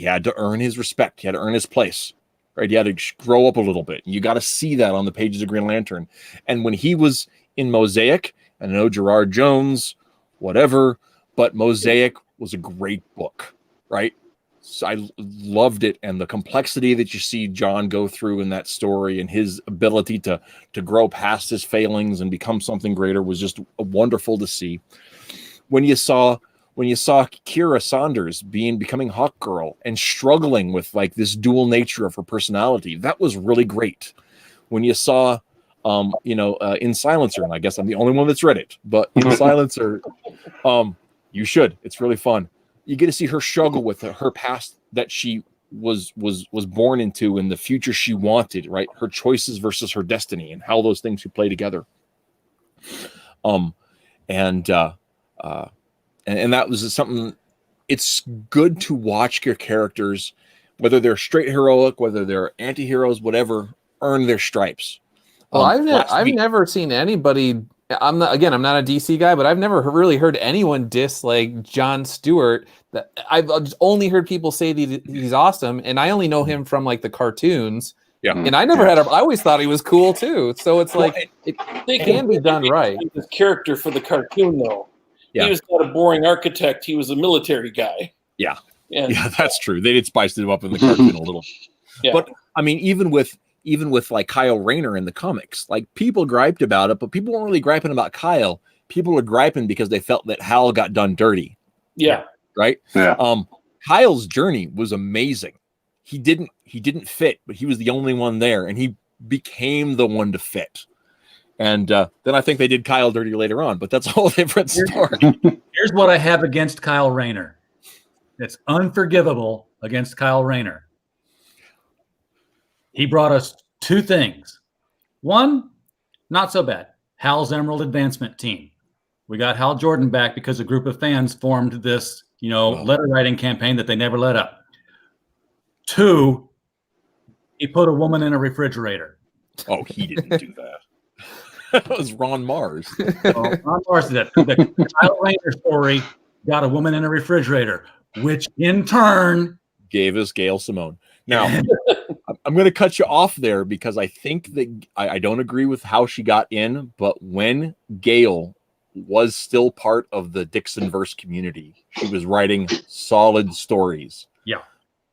had to earn his respect. He had to earn his place, right? He had to grow up a little bit. You got to see that on the pages of Green Lantern. And when he was in Mosaic, I know Gerard Jones, whatever, but Mosaic was a great book, right? So I loved it, and the complexity that you see John go through in that story and his ability to grow past his failings and become something greater was just wonderful to see. When you saw Kira Saunders becoming Hawk Girl and struggling with like this dual nature of her personality, that was really great. When you saw in Silencer, and I guess I'm the only one that's read it, but in Silencer, you should. It's really fun. You get to see her struggle with her past that she was born into and the future she wanted, right? Her choices versus her destiny and how those things should play together. And that was something. It's good to watch your characters, whether they're straight heroic, whether they're anti-heroes, whatever, earn their stripes. Well, I've never seen anybody. I'm not a DC guy, but I've never really heard anyone diss like John Stewart. I've only heard people say that he's awesome, and I only know him from like the cartoons. Yeah, and I never I always thought he was cool too. So it's like it can be done right. His character for the cartoon, though, he was not a boring architect. He was a military guy. Yeah, that's true. They did spice him up in the cartoon a little. Yeah. But I mean, even with even with like Kyle Rayner in the comics, like people griped about it, but people weren't really griping about Kyle. People were griping because they felt that Hal got done dirty. Yeah. Right. Yeah. Kyle's journey was amazing. He didn't fit, but he was the only one there, and he became the one to fit. And then I think they did Kyle dirty later on, but that's a whole different story. Here's what I have against Kyle Rayner. It's unforgivable against Kyle Rayner. He brought us two things. One, not so bad. Hal's Emerald Advancement Team. We got Hal Jordan back because a group of fans formed this, letter writing campaign that they never let up. Two, he put a woman in a refrigerator. Oh, he didn't do that. That was Ron Mars. Ron Mars did that. The Kyle Rayner story got a woman in a refrigerator, which in turn gave us Gail Simone. Now, I'm going to cut you off there because I think that I don't agree with how she got in, but when Gail was still part of the Dixonverse community, she was writing solid stories. Yeah.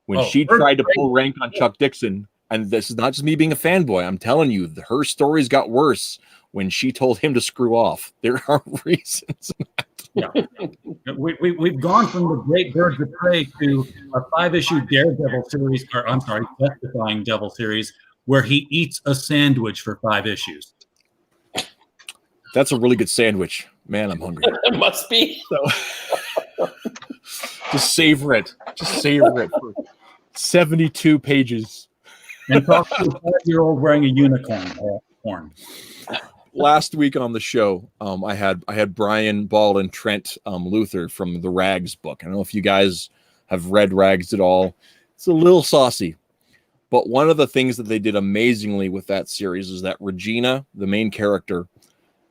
When she tried to pull rank on Chuck Dixon, and this is not just me being a fanboy, I'm telling you, her stories got worse when she told him to screw off. There are reasons. Yeah. We've gone from the Great Birds of Prey to a 5-issue Daredevil series, Testifying Devil series, where he eats a sandwich for 5 issues. That's a really good sandwich. Man, I'm hungry. It must be. So, just savor it. Just savor it for 72 pages. And talk to a 5-year-old wearing a unicorn horn. Last week on the show, I had Brian Ball and Trent Luther from the Rags book. I don't know if you guys have read Rags at all. It's a little saucy. But one of the things that they did amazingly with that series is that Regina, the main character,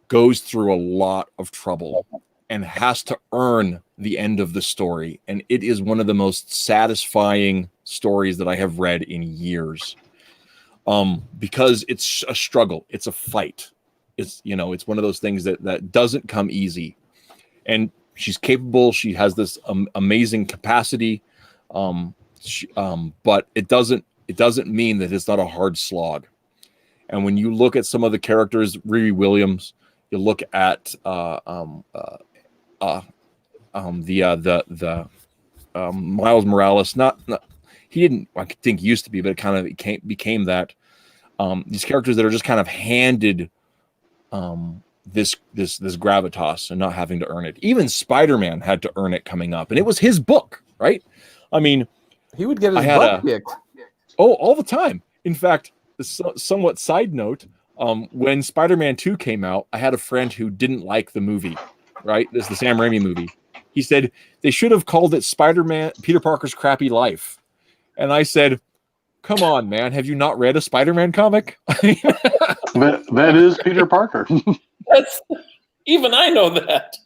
goes through a lot of trouble and has to earn the end of the story. And it is one of the most satisfying stories that I have read in years. Because it's a struggle. It's a fight. It's one of those things that doesn't come easy. And she's capable. She has this amazing capacity. But it doesn't mean that it's not a hard slog. And when you look at some of the characters, Riri Williams, you look at Miles Morales. Not he didn't. I think used to be, but it kind of became that. These characters that are just kind of handed this gravitas and not having to earn it. Even Spider-Man had to earn it coming up, and it was his book, right? I mean, he would get his butt kicked. Oh, all the time. In fact, somewhat side note. When Spider-Man 2 came out, I had a friend who didn't like the movie, right? This is the Sam Raimi movie. He said they should have called it Spider-Man, Peter Parker's Crappy Life. And I said, come on, man. Have you not read a Spider-Man comic? That is Peter Parker. Even I know that.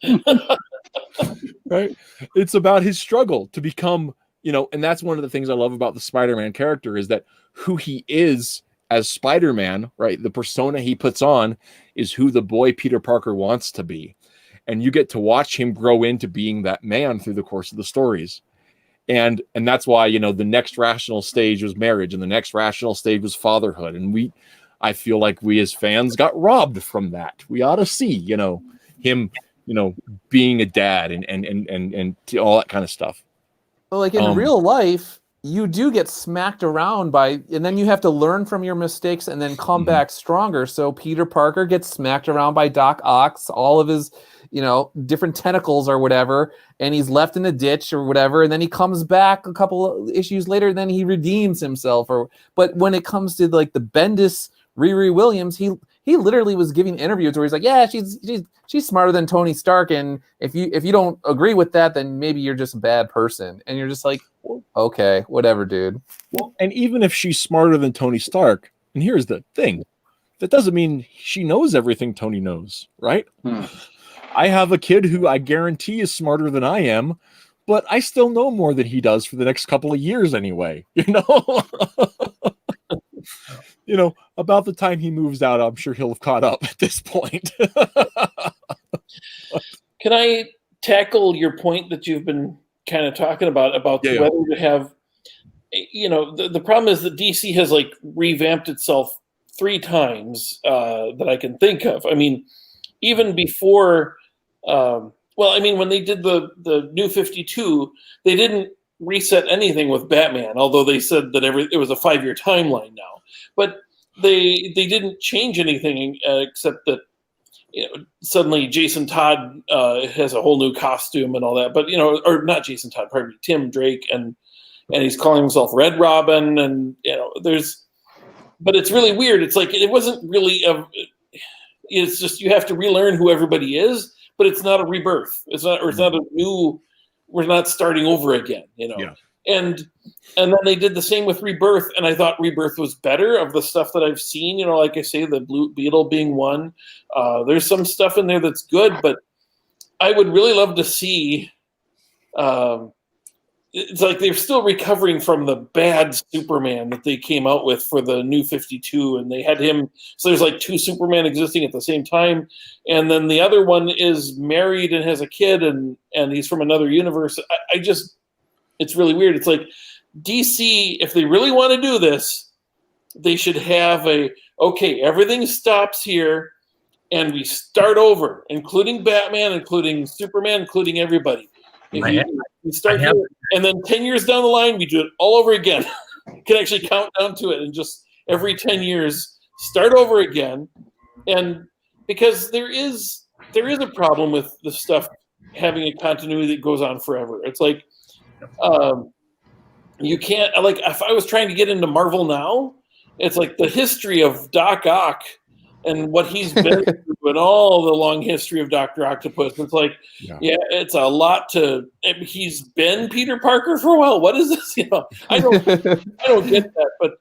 Right? It's about his struggle to become, and that's one of the things I love about the Spider-Man character is that who he is as Spider-Man, right? The persona he puts on is who the boy Peter Parker wants to be. And you get to watch him grow into being that man through the course of the stories. And that's why, the next rational stage was marriage and the next rational stage was fatherhood. And I feel like we as fans got robbed from that. We ought to see, him, being a dad and all that kind of stuff. Well, like in real life, you do get smacked around and then you have to learn from your mistakes and then come back stronger. So Peter Parker gets smacked around by Doc Ock, all of his, different tentacles or whatever, and he's left in a ditch or whatever. And then he comes back a couple of issues later, and then he redeems himself. But when it comes to like the Bendis Riri Williams, he literally was giving interviews where he's like, yeah, she's smarter than Tony Stark. And if you don't agree with that, then maybe you're just a bad person. And you're just like, okay, whatever, dude. Well, and even if she's smarter than Tony Stark, and here's the thing, that doesn't mean she knows everything Tony knows, right? I have a kid who I guarantee is smarter than I am, but I still know more than he does for the next couple of years anyway, about the time he moves out, I'm sure he'll have caught up at this point. Can I tackle your point that you've been kind of talking about whether to have the problem is that DC has like revamped itself 3 times that I can think of. I mean, even before, when they did the New 52, they didn't reset anything with Batman, although they said that it was a 5-year timeline now. But they didn't change anything except that suddenly Jason Todd has a whole new costume and all that. But or not Jason Todd, pardon me, Tim Drake, and he's calling himself Red Robin, and but it's really weird. It's like it wasn't really it's just you have to relearn who everybody is, but it's not a rebirth. It's not a new. We're not starting over again, Yeah. And then they did the same with Rebirth, and I thought Rebirth was better of the stuff that I've seen. Like I say, the Blue Beetle being one. There's some stuff in there that's good, but I would really love to see. It's like they're still recovering from the bad Superman that they came out with for the New 52, and they had him. So there's like 2 Superman existing at the same time, and then the other one is married and has a kid, and he's from another universe. It's really weird. It's like DC, if they really want to do this, they should have everything stops here, and we start over, including Batman, including Superman, including everybody. We start here, and then 10 years down the line, we do it all over again. You can actually count down to it, and just every 10 years, start over again. And because there is a problem with the stuff having a continuity that goes on forever. It's like you can't, like, if I was trying to get into Marvel now, it's like the history of Doc Ock and what he's been through and all the long history of Dr. Octopus. It's like, it's a lot to. He's been Peter Parker for a while. What is this? I don't get that. But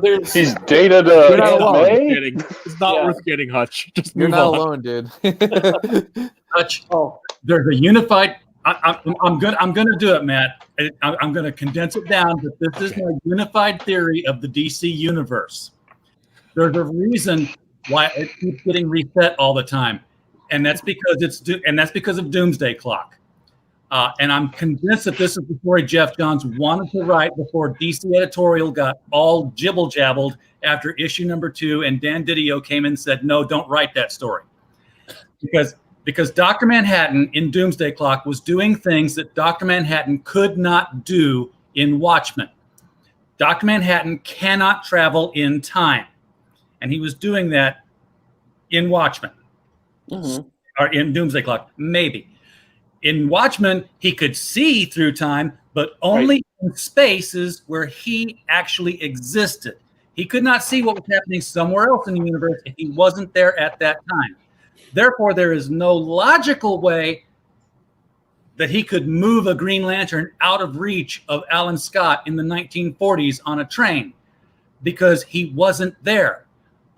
there's. He's dated. You're not alone. It's not worth getting, Hutch. Just You're move not on. alone, dude. Hutch. There's a unified. I'm going to do it, Matt. I'm going to condense it down. But this is my unified theory of the DC universe. There's a reason why it keeps getting reset all the time, and that's because of Doomsday Clock. And I'm convinced that this is the story Jeff Johns wanted to write before DC editorial got all jibble jabbled after issue number 2, and Dan Didio came in and said, "No, don't write that story," because Dr. Manhattan in Doomsday Clock was doing things that Dr. Manhattan could not do in Watchmen. Dr. Manhattan cannot travel in time. And he was doing that in Watchmen, or in Doomsday Clock, maybe. In Watchmen, he could see through time, but only in spaces where he actually existed. He could not see what was happening somewhere else in the universe if he wasn't there at that time. Therefore, there is no logical way that he could move a Green Lantern out of reach of Alan Scott in the 1940s on a train, because he wasn't there.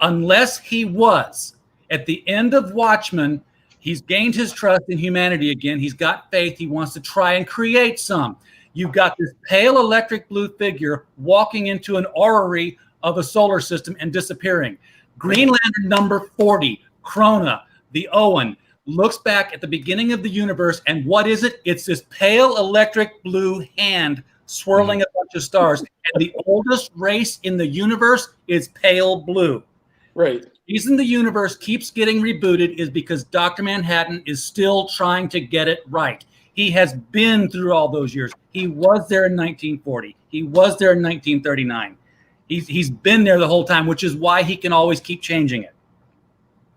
Unless he was. At the end of Watchmen, he's gained his trust in humanity again. He's got faith. He wants to try and create some. You've got this pale electric blue figure walking into an orrery of a solar system and disappearing. Green Lantern number 40, Krona, the Owen, looks back at the beginning of the universe, and what is it? It's this pale electric blue hand swirling a bunch of stars. And the oldest race in the universe is pale blue. Right. The reason the universe keeps getting rebooted is because Dr. Manhattan is still trying to get it right. He has been through all those years. He was there in 1940. He was there in 1939. He's been there the whole time, which is why he can always keep changing it.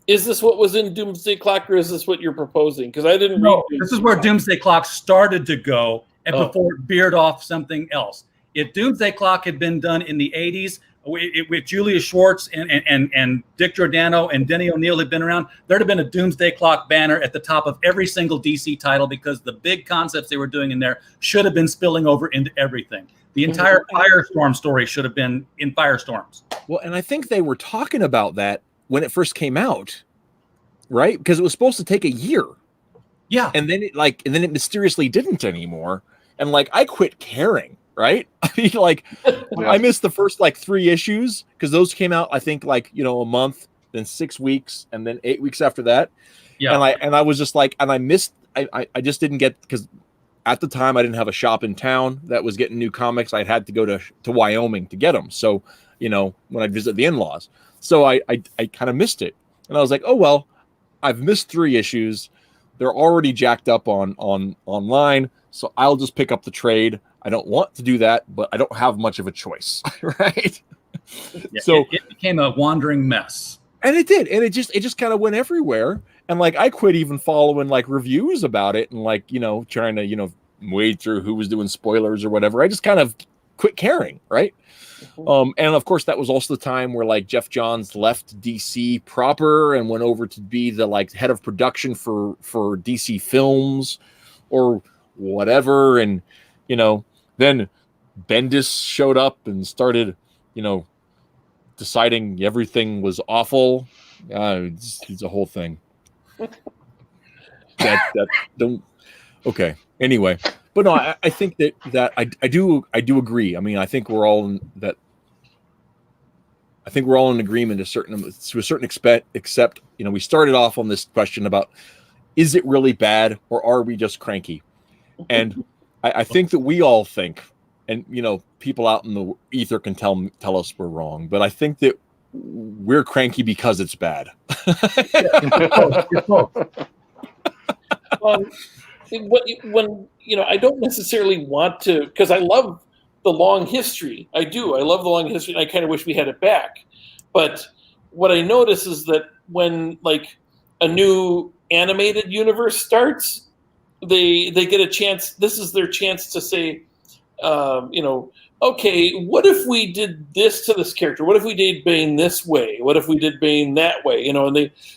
Is this what was in Doomsday Clock, or is this what you're proposing? Because I didn't read. This is where Doomsday Clock started to go, and before it veered off something else. If Doomsday Clock had been done in the 80s, with Julius Schwartz and Dick Giordano and Denny O'Neil had been around, there'd have been a Doomsday Clock banner at the top of every single DC title, because the big concepts they were doing in there should have been spilling over into everything. The entire Firestorm story should have been in Firestorms. Well, and I think they were talking about that when it first came out, right? Because it was supposed to take a year. Yeah. And then it mysteriously didn't anymore. And I quit caring. Right? I mean, I missed the first 3 issues because those came out, I think, a month, then 6 weeks, and then 8 weeks after that. Yeah. And I was just and I missed. I just didn't get, because at the time, I didn't have a shop in town that was getting new comics. I had to go to Wyoming to get them. So, when I'd visit the in-laws. So I kind of missed it. And I was like, oh, well, I've missed 3 issues. They're already jacked up on online. So I'll just pick up the trade. I don't want to do that, but I don't have much of a choice, right? Yeah, so it became a wandering mess. And it did. And it just kind of went everywhere. And like, I quit even following like reviews about it and like, trying to, wade through who was doing spoilers or whatever. I just kind of quit caring. Right. And of course that was also the time where like Jeff Johns left DC proper and went over to be the like head of production for DC films or whatever. And, then Bendis showed up and started, deciding everything was awful. It's a whole thing. Okay. Anyway, but no, I think that I do agree. I mean, I think we're all in agreement to a certain except we started off on this question about, is it really bad or are we just cranky? And I think that we all think, and people out in the ether can tell us we're wrong, but I think that we're cranky because it's bad. When I don't necessarily want to, because I love the long history. I do. I love the long history. And I kind of wish we had it back. But what I notice is that when like a new animated universe starts, they get a chance. This is their chance to say, okay, what if we did this to this character? What if we did Bane this way? What if we did Bane that way? And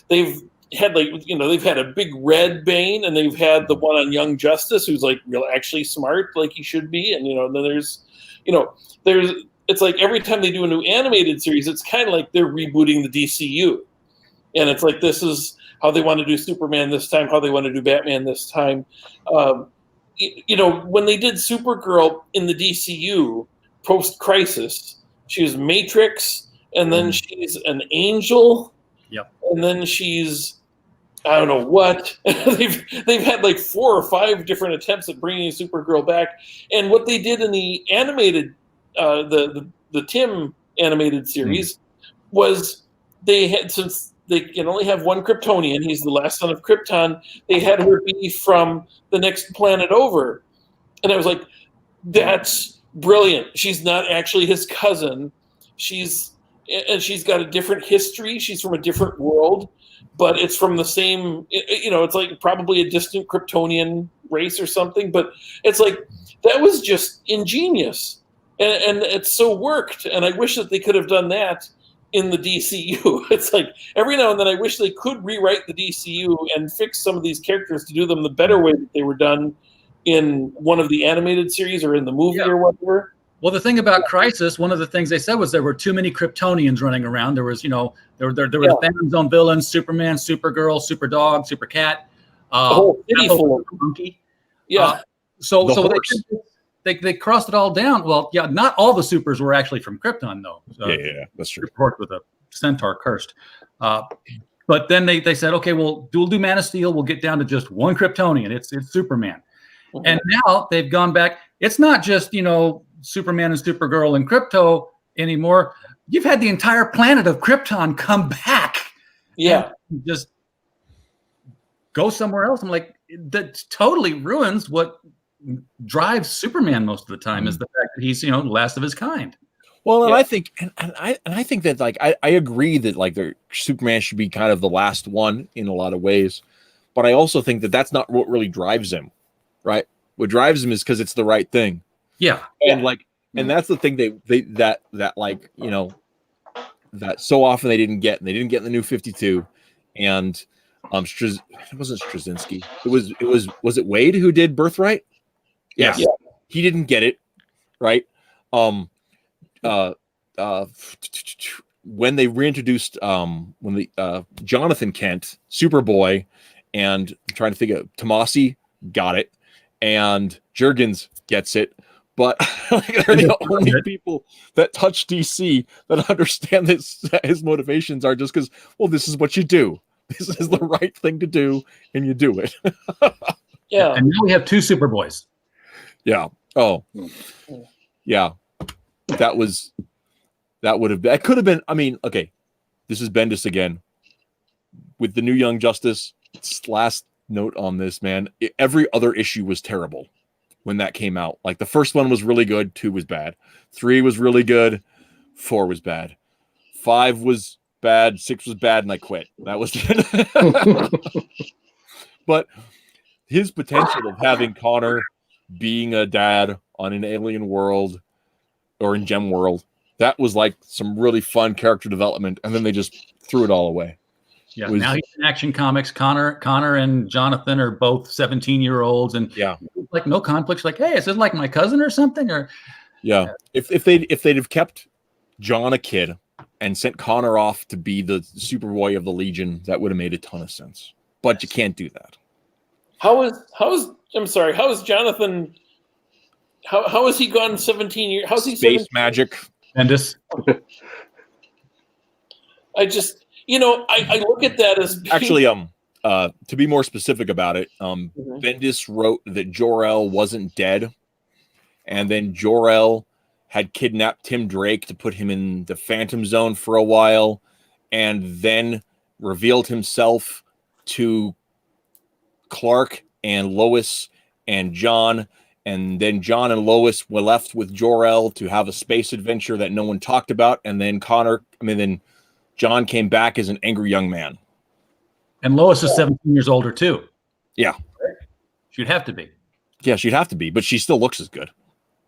they've had they've had a big red Bane, and they've had the one on Young Justice who's like actually smart, like he should be. And then there's it's like every time they do a new animated series, it's kind of like they're rebooting the DCU, and it's like this is how they want to do Superman this time, how they want to do Batman this time. When they did Supergirl in the DCU post-Crisis, she was Matrix, and then she's an angel, and then she's I don't know what. they've had like 4 or 5 different attempts at bringing Supergirl back, and what they did in the animated, the Tim animated series, was they had, since they can only have one Kryptonian, he's the last son of Krypton, they had her be from the next planet over, and I was like, that's brilliant. She's not actually his cousin. She's got a different history. She's from a different world, but it's from the same, it's like probably a distant Kryptonian race or something, but it's like, that was just ingenious. And it so worked. And I wish that they could have done that in the DCU. It's like every now and then I wish they could rewrite the DCU and fix some of these characters to do them the better way that they were done in one of the animated series or in the movie or whatever. Well, the thing about Crisis, one of the things they said was there were too many Kryptonians running around. There was, there were Phantom Zone villains, Superman, Supergirl, Superdog, Supercat, city full of monkey. So they crossed it all down. Well, not all the supers were actually from Krypton, though. That's true. Worked with a centaur cursed. But then they said, okay, we'll do Man of Steel. We'll get down to just one Kryptonian. It's Superman. Mm-hmm. And now they've gone back. It's not just, Superman and Supergirl and Krypto anymore. You've had the entire planet of Krypton come back. Yeah. Just go somewhere else. I'm like, that totally ruins what drives Superman most of the time, is the fact that he's, the last of his kind. Well, and I think, and I think that like I agree that like Superman should be kind of the last one in a lot of ways, but I also think that that's not what really drives him, right? What drives him is because it's the right thing. Yeah, and that's the thing that so often they didn't get, and they didn't get in the New 52, and it wasn't Straczynski. Was it Wade who did Birthright? Yes. Yeah. He didn't get it, right? When they reintroduced Jonathan Kent, Superboy, and I'm trying to think of Tomasi got it, and Jurgens gets it, but they're the only people that touch DC that understand his motivations are just because, well, this is what you do. This is the right thing to do, and you do it. Yeah. And now we have 2 Superboys. Yeah. Oh, yeah. That could have been. I mean, okay. This is Bendis again with the new Young Justice. Last note on this, man. Every other issue was terrible when that came out. Like the first one was really good. 2 was bad. 3 was really good. 4 was bad. 5 was bad. 6 was bad, and I quit. That was it. But his potential of having Connor being a dad on an alien world or in Gem World, that was like some really fun character development, and then they just threw it all away. Yeah, now he's in Action Comics. Connor and Jonathan are both 17-year-olds, and like no conflicts. Like, hey, is this like my cousin or something? Or if they'd have kept John a kid and sent Connor off to be the Superboy of the Legion, that would have made a ton of sense. But you can't do that. How is Jonathan? How has he gone 17 years? How's he space magic? Bendis. I just, I look at that as being... Actually, to be more specific about it, Bendis wrote that Jor-El wasn't dead, and then Jor-El had kidnapped Tim Drake to put him in the Phantom Zone for a while, and then revealed himself to Clark and Lois and John, and then John and Lois were left with Jor-El to have a space adventure that no one talked about, and then then John came back as an angry young man. And Lois is 17 years older too. Yeah. She'd have to be. Yeah, she'd have to be, but she still looks as good.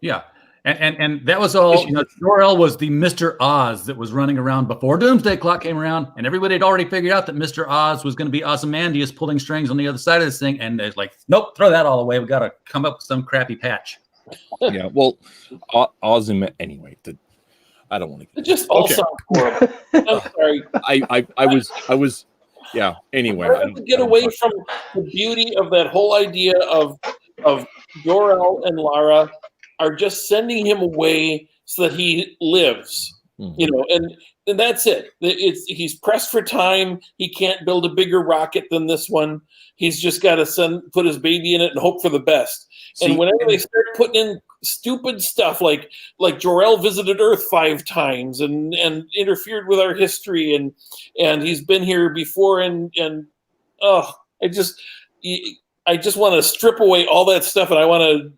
Yeah. And that was all, Jor-El was the Mr. Oz that was running around before Doomsday Clock came around, and everybody had already figured out that Mr. Oz was going to be Ozymandias pulling strings on the other side of this thing, and they're like, nope, throw that all away. We got to come up with some crappy patch. Yeah, well, Ozymandias, anyway, I don't want to. It just all sounds horrible. I'm sorry. I was, yeah. Anyway, I have to get away from the beauty of that whole idea of Jor-El and Lara are just sending him away so that he lives, and that's it. He's pressed for time. He can't build a bigger rocket than this one. He's just got to put his baby in it and hope for the best. And whenever they start putting in stupid stuff like Jor-El visited Earth 5 times and interfered with our history and he's been here before and I just want to strip away all that stuff, and I want to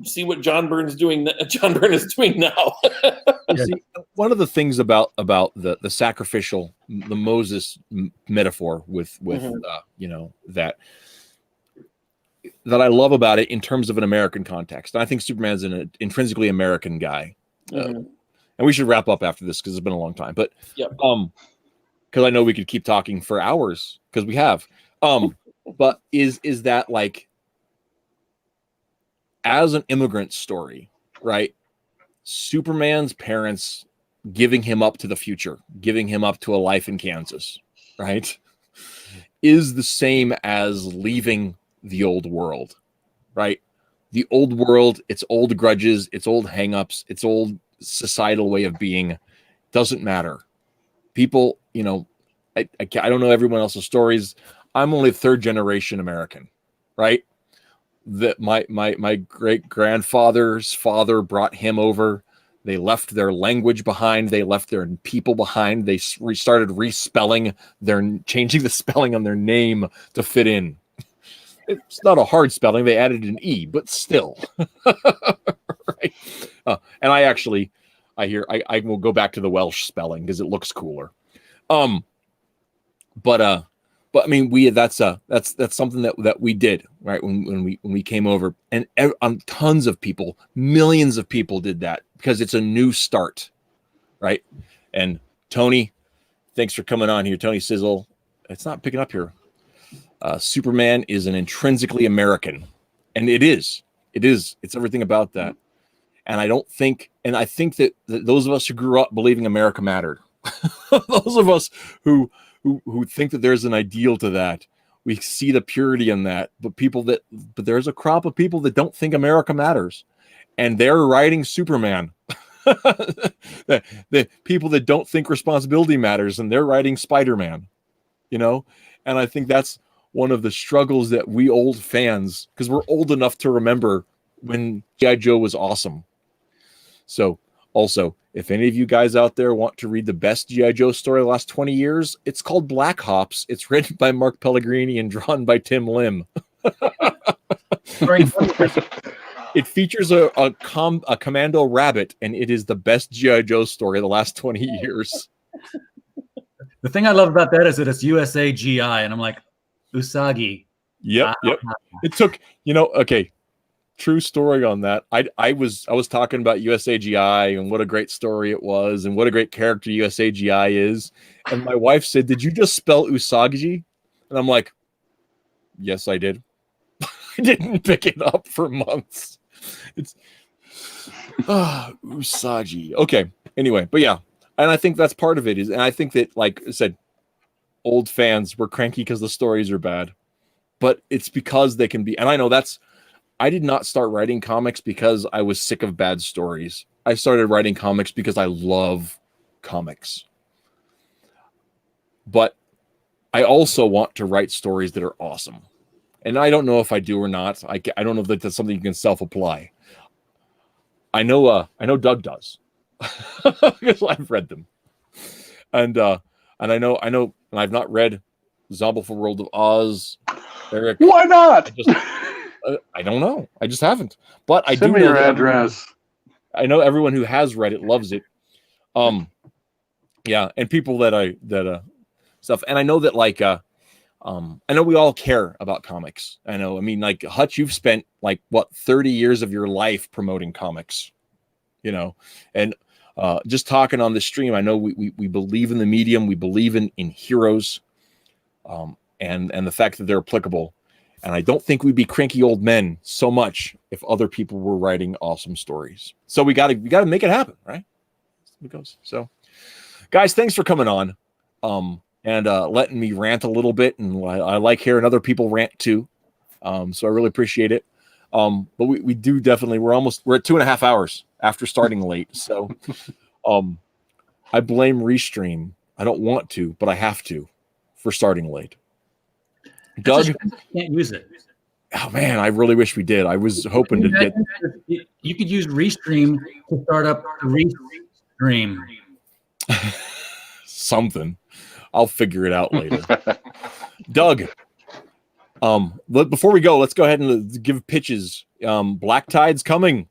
see what John Byrne is doing now. See, one of the things about the sacrificial, the Moses metaphor with that I love about it in terms of an American context. And I think Superman's an intrinsically American guy. And we should wrap up after this because it's been a long time. But because I know we could keep talking for hours because we have. But is that like, as an immigrant story, right? Superman's parents giving him up to the future, giving him up to a life in Kansas, right? Is the same as leaving the old world, right? The old world, its old grudges, its old hangups, its old societal way of being doesn't matter. People, I don't know everyone else's stories. I'm only 3rd generation American, right? That my great grandfather's father brought him over. They left their language behind. They left their people behind. They started changing the spelling on their name to fit in. It's not a hard spelling. They added an E, but still. Right? And I will go back to the Welsh spelling because it looks cooler. But I mean, that's something that we did, right? When we came over, and tons of people, millions of people did that because it's a new start, right? And Tony, thanks for coming on here, Tony Sizzle. It's not picking up here. Superman is an intrinsically American, and it is. It's everything about that. And I think that those of us who grew up believing America mattered, those of us who think that there's an ideal to that, we see the purity in that. But there's a crop of people that don't think America matters, and they're writing Superman. the people that don't think responsibility matters, and they're writing Spider-Man. And I think that's one of the struggles that we old fans, because we're old enough to remember when G.I. Joe was awesome. So also, if any of you guys out there want to read the best G.I. Joe story of the last 20 years, it's called Black Hops. It's written by Mark Pellegrini and drawn by Tim Lim. It features a commando rabbit, and it is the best G.I. Joe story of the last 20 years. The thing I love about that is that it's USA GI, and I'm like, Usagi. Yep. It took, okay, true story on that. I was talking about USA GI and what a great story it was and what a great character USA GI is. And my wife said, "Did you just spell Usagi?" And I'm like, "Yes, I did." I didn't pick it up for months. It's Usagi. Okay. Anyway, but yeah. And I think that's part of it and I think that, like I said, old fans were cranky because the stories are bad, but it's because they can be. And I know I did not start writing comics because I was sick of bad stories. I started writing comics because I love comics. But I also want to write stories that are awesome. And I don't know if I do or not. I don't know if that's something you can self-apply. I know Doug does. Because I've read them. And I know, and I've not read Zombieful World of Oz. Eric, why not? I don't know. I just haven't. But I Send do me know your address. I know everyone who has read it loves it. Yeah, and people that stuff. And I know that I know we all care about comics. I mean, like Hutch, you've spent 30 years of your life promoting comics, and just talking on the stream. I know we believe in the medium. We believe in heroes, and the fact that they're applicable. And I don't think we'd be cranky old men so much if other people were writing awesome stories. So we gotta make it happen, right? It goes. So, guys, thanks for coming on, and letting me rant a little bit. And I like hearing other people rant too. So I really appreciate it. But we do definitely. We're at 2.5 hours after starting late. So, I blame Restream. I don't want to, but I have to for starting late. Doug, can't use it. Oh man, I really wish we did. I was hoping to get. You could use Restream to start up the Restream. Something. I'll figure it out later. Doug, before we go, let's go ahead and give pitches. Black Tide's coming.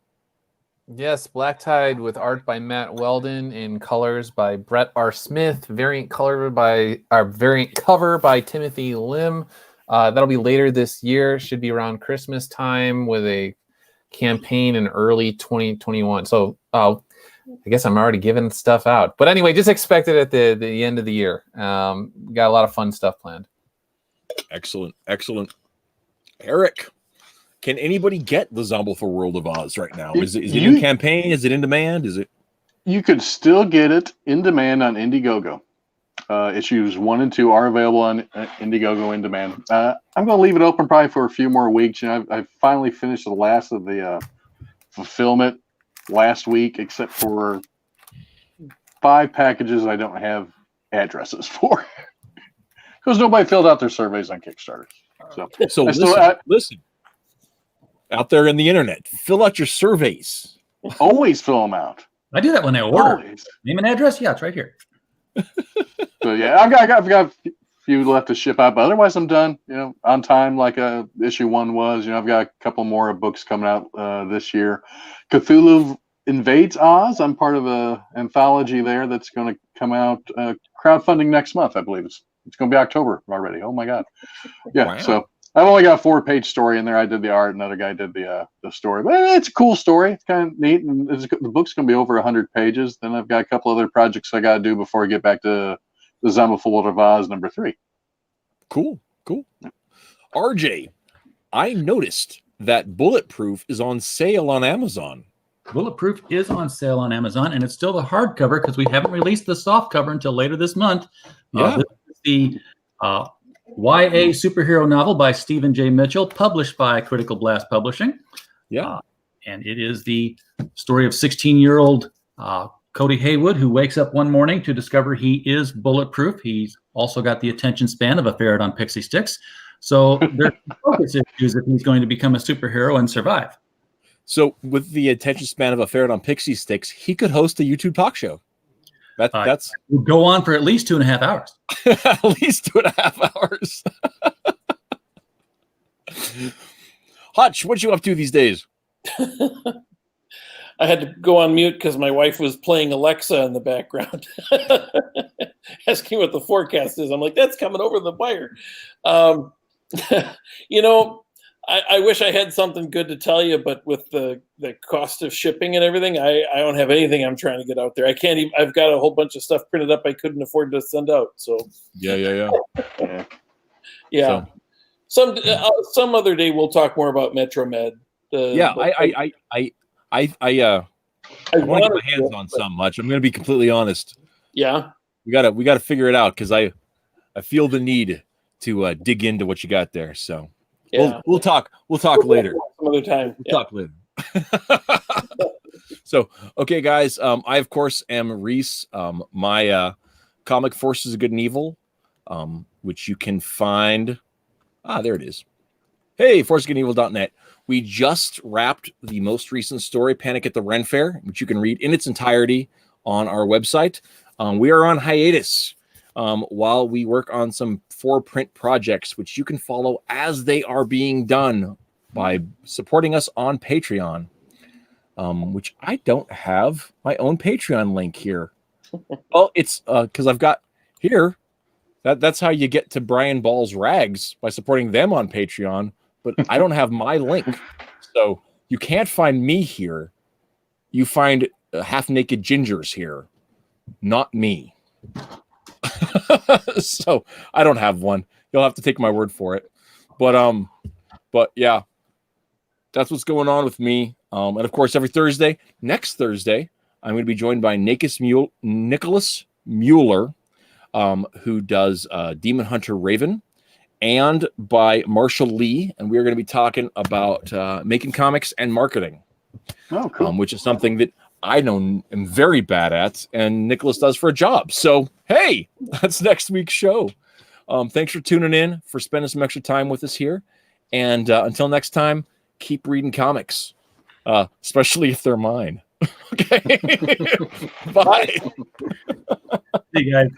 Yes, Black Tide with art by Matt Weldon and colors by Brett R. Smith. Variant cover by Timothy Lim. That'll be later this year. Should be around Christmas time with a campaign in early 2021. So I guess I'm already giving stuff out. But anyway, just expect it at the end of the year. Got a lot of fun stuff planned. Excellent. Eric, can anybody get the Zombieful World of Oz right now? Is it in campaign? Is it in demand? Is it? You could still get it in demand on Indiegogo. Issues 1 and 2 are available on Indiegogo in demand. I'm going to leave it open probably for a few more weeks. I've finally finished the last of the fulfillment last week, except for 5 packages I don't have addresses for because nobody filled out their surveys on Kickstarter. So listen, out there in the internet, fill out your surveys. Always fill them out. I do that when I order. Always. Name and address? Yeah, it's right here. So yeah, I've got a few left to ship out, but otherwise I'm done. On time, like issue 1 was. I've got a couple more books coming out this year. Cthulhu Invades Oz. I'm part of a anthology there that's going to come out crowdfunding next month. I believe it's going to be October already. Oh my god! Yeah. Wow. So I've only got a 4-page story in there. I did the art, another guy did the story, but it's a cool story. It's kind of neat, and the book's going to be over 100 pages. Then I've got a couple other projects I got to do before I get back to the Zombieful World of Oz number 3. Cool. RJ, I noticed that Bulletproof is on sale on Amazon. Bulletproof is on sale on Amazon, and it's still the hardcover because we haven't released the soft cover until later this month. Yeah. This is the YA superhero novel by Stephen J. Mitchell, published by Critical Blast Publishing. Yeah. And it is the story of 16-year-old Cody Haywood, who wakes up one morning to discover he is bulletproof. He's also got the attention span of a ferret on pixie sticks. So there's focus issues if he's going to become a superhero and survive. So with the attention span of a ferret on pixie sticks, he could host a YouTube talk show. That's We'll go on for at least 2.5 hours. at least 2.5 hours. Hutch, what you up to these days? I had to go on mute because my wife was playing Alexa in the background, asking what the forecast is. I'm like, that's coming over the wire. You know, I wish I had something good to tell you, but with the cost of shipping and everything, I don't have anything I'm trying to get out there. I can't even. I've got a whole bunch of stuff printed up I couldn't afford to send out. So Yeah. yeah. So, Some other day we'll talk more about MetroMed. I want to get my hands on some much. I'm going to be completely honest. Yeah, we gotta figure it out because I feel the need to dig into what you got there. So yeah. we'll talk later. Some other time. We'll talk later. So okay, guys. I of course am Rhys. My comic Forces of Good and Evil, which you can find. There it is. Hey, forcesofgoodandevil.net. We just wrapped the most recent story, Panic at the Ren Fair, which you can read in its entirety on our website. We are on hiatus while we work on some 4-print projects, which you can follow as they are being done by supporting us on Patreon, which I don't have my own Patreon link here. Well, it's because I've got here. That's how you get to Brian Ball's Rags, by supporting them on Patreon. But I don't have my link. So you can't find me here. You find half-naked gingers here, not me. So I don't have one. You'll have to take my word for it. But yeah, that's what's going on with me. And of course, next Thursday, I'm going to be joined by Nicholas Mueller, who does Demon Hunter Raven, and by Marshall Lee, and we're going to be talking about making comics and marketing. Oh, cool. Which is something that I am very bad at, and Nicholas does for a job. So, hey, that's next week's show. Thanks for tuning in, for spending some extra time with us here. And until next time, keep reading comics, especially if they're mine. Okay. Bye. See you guys.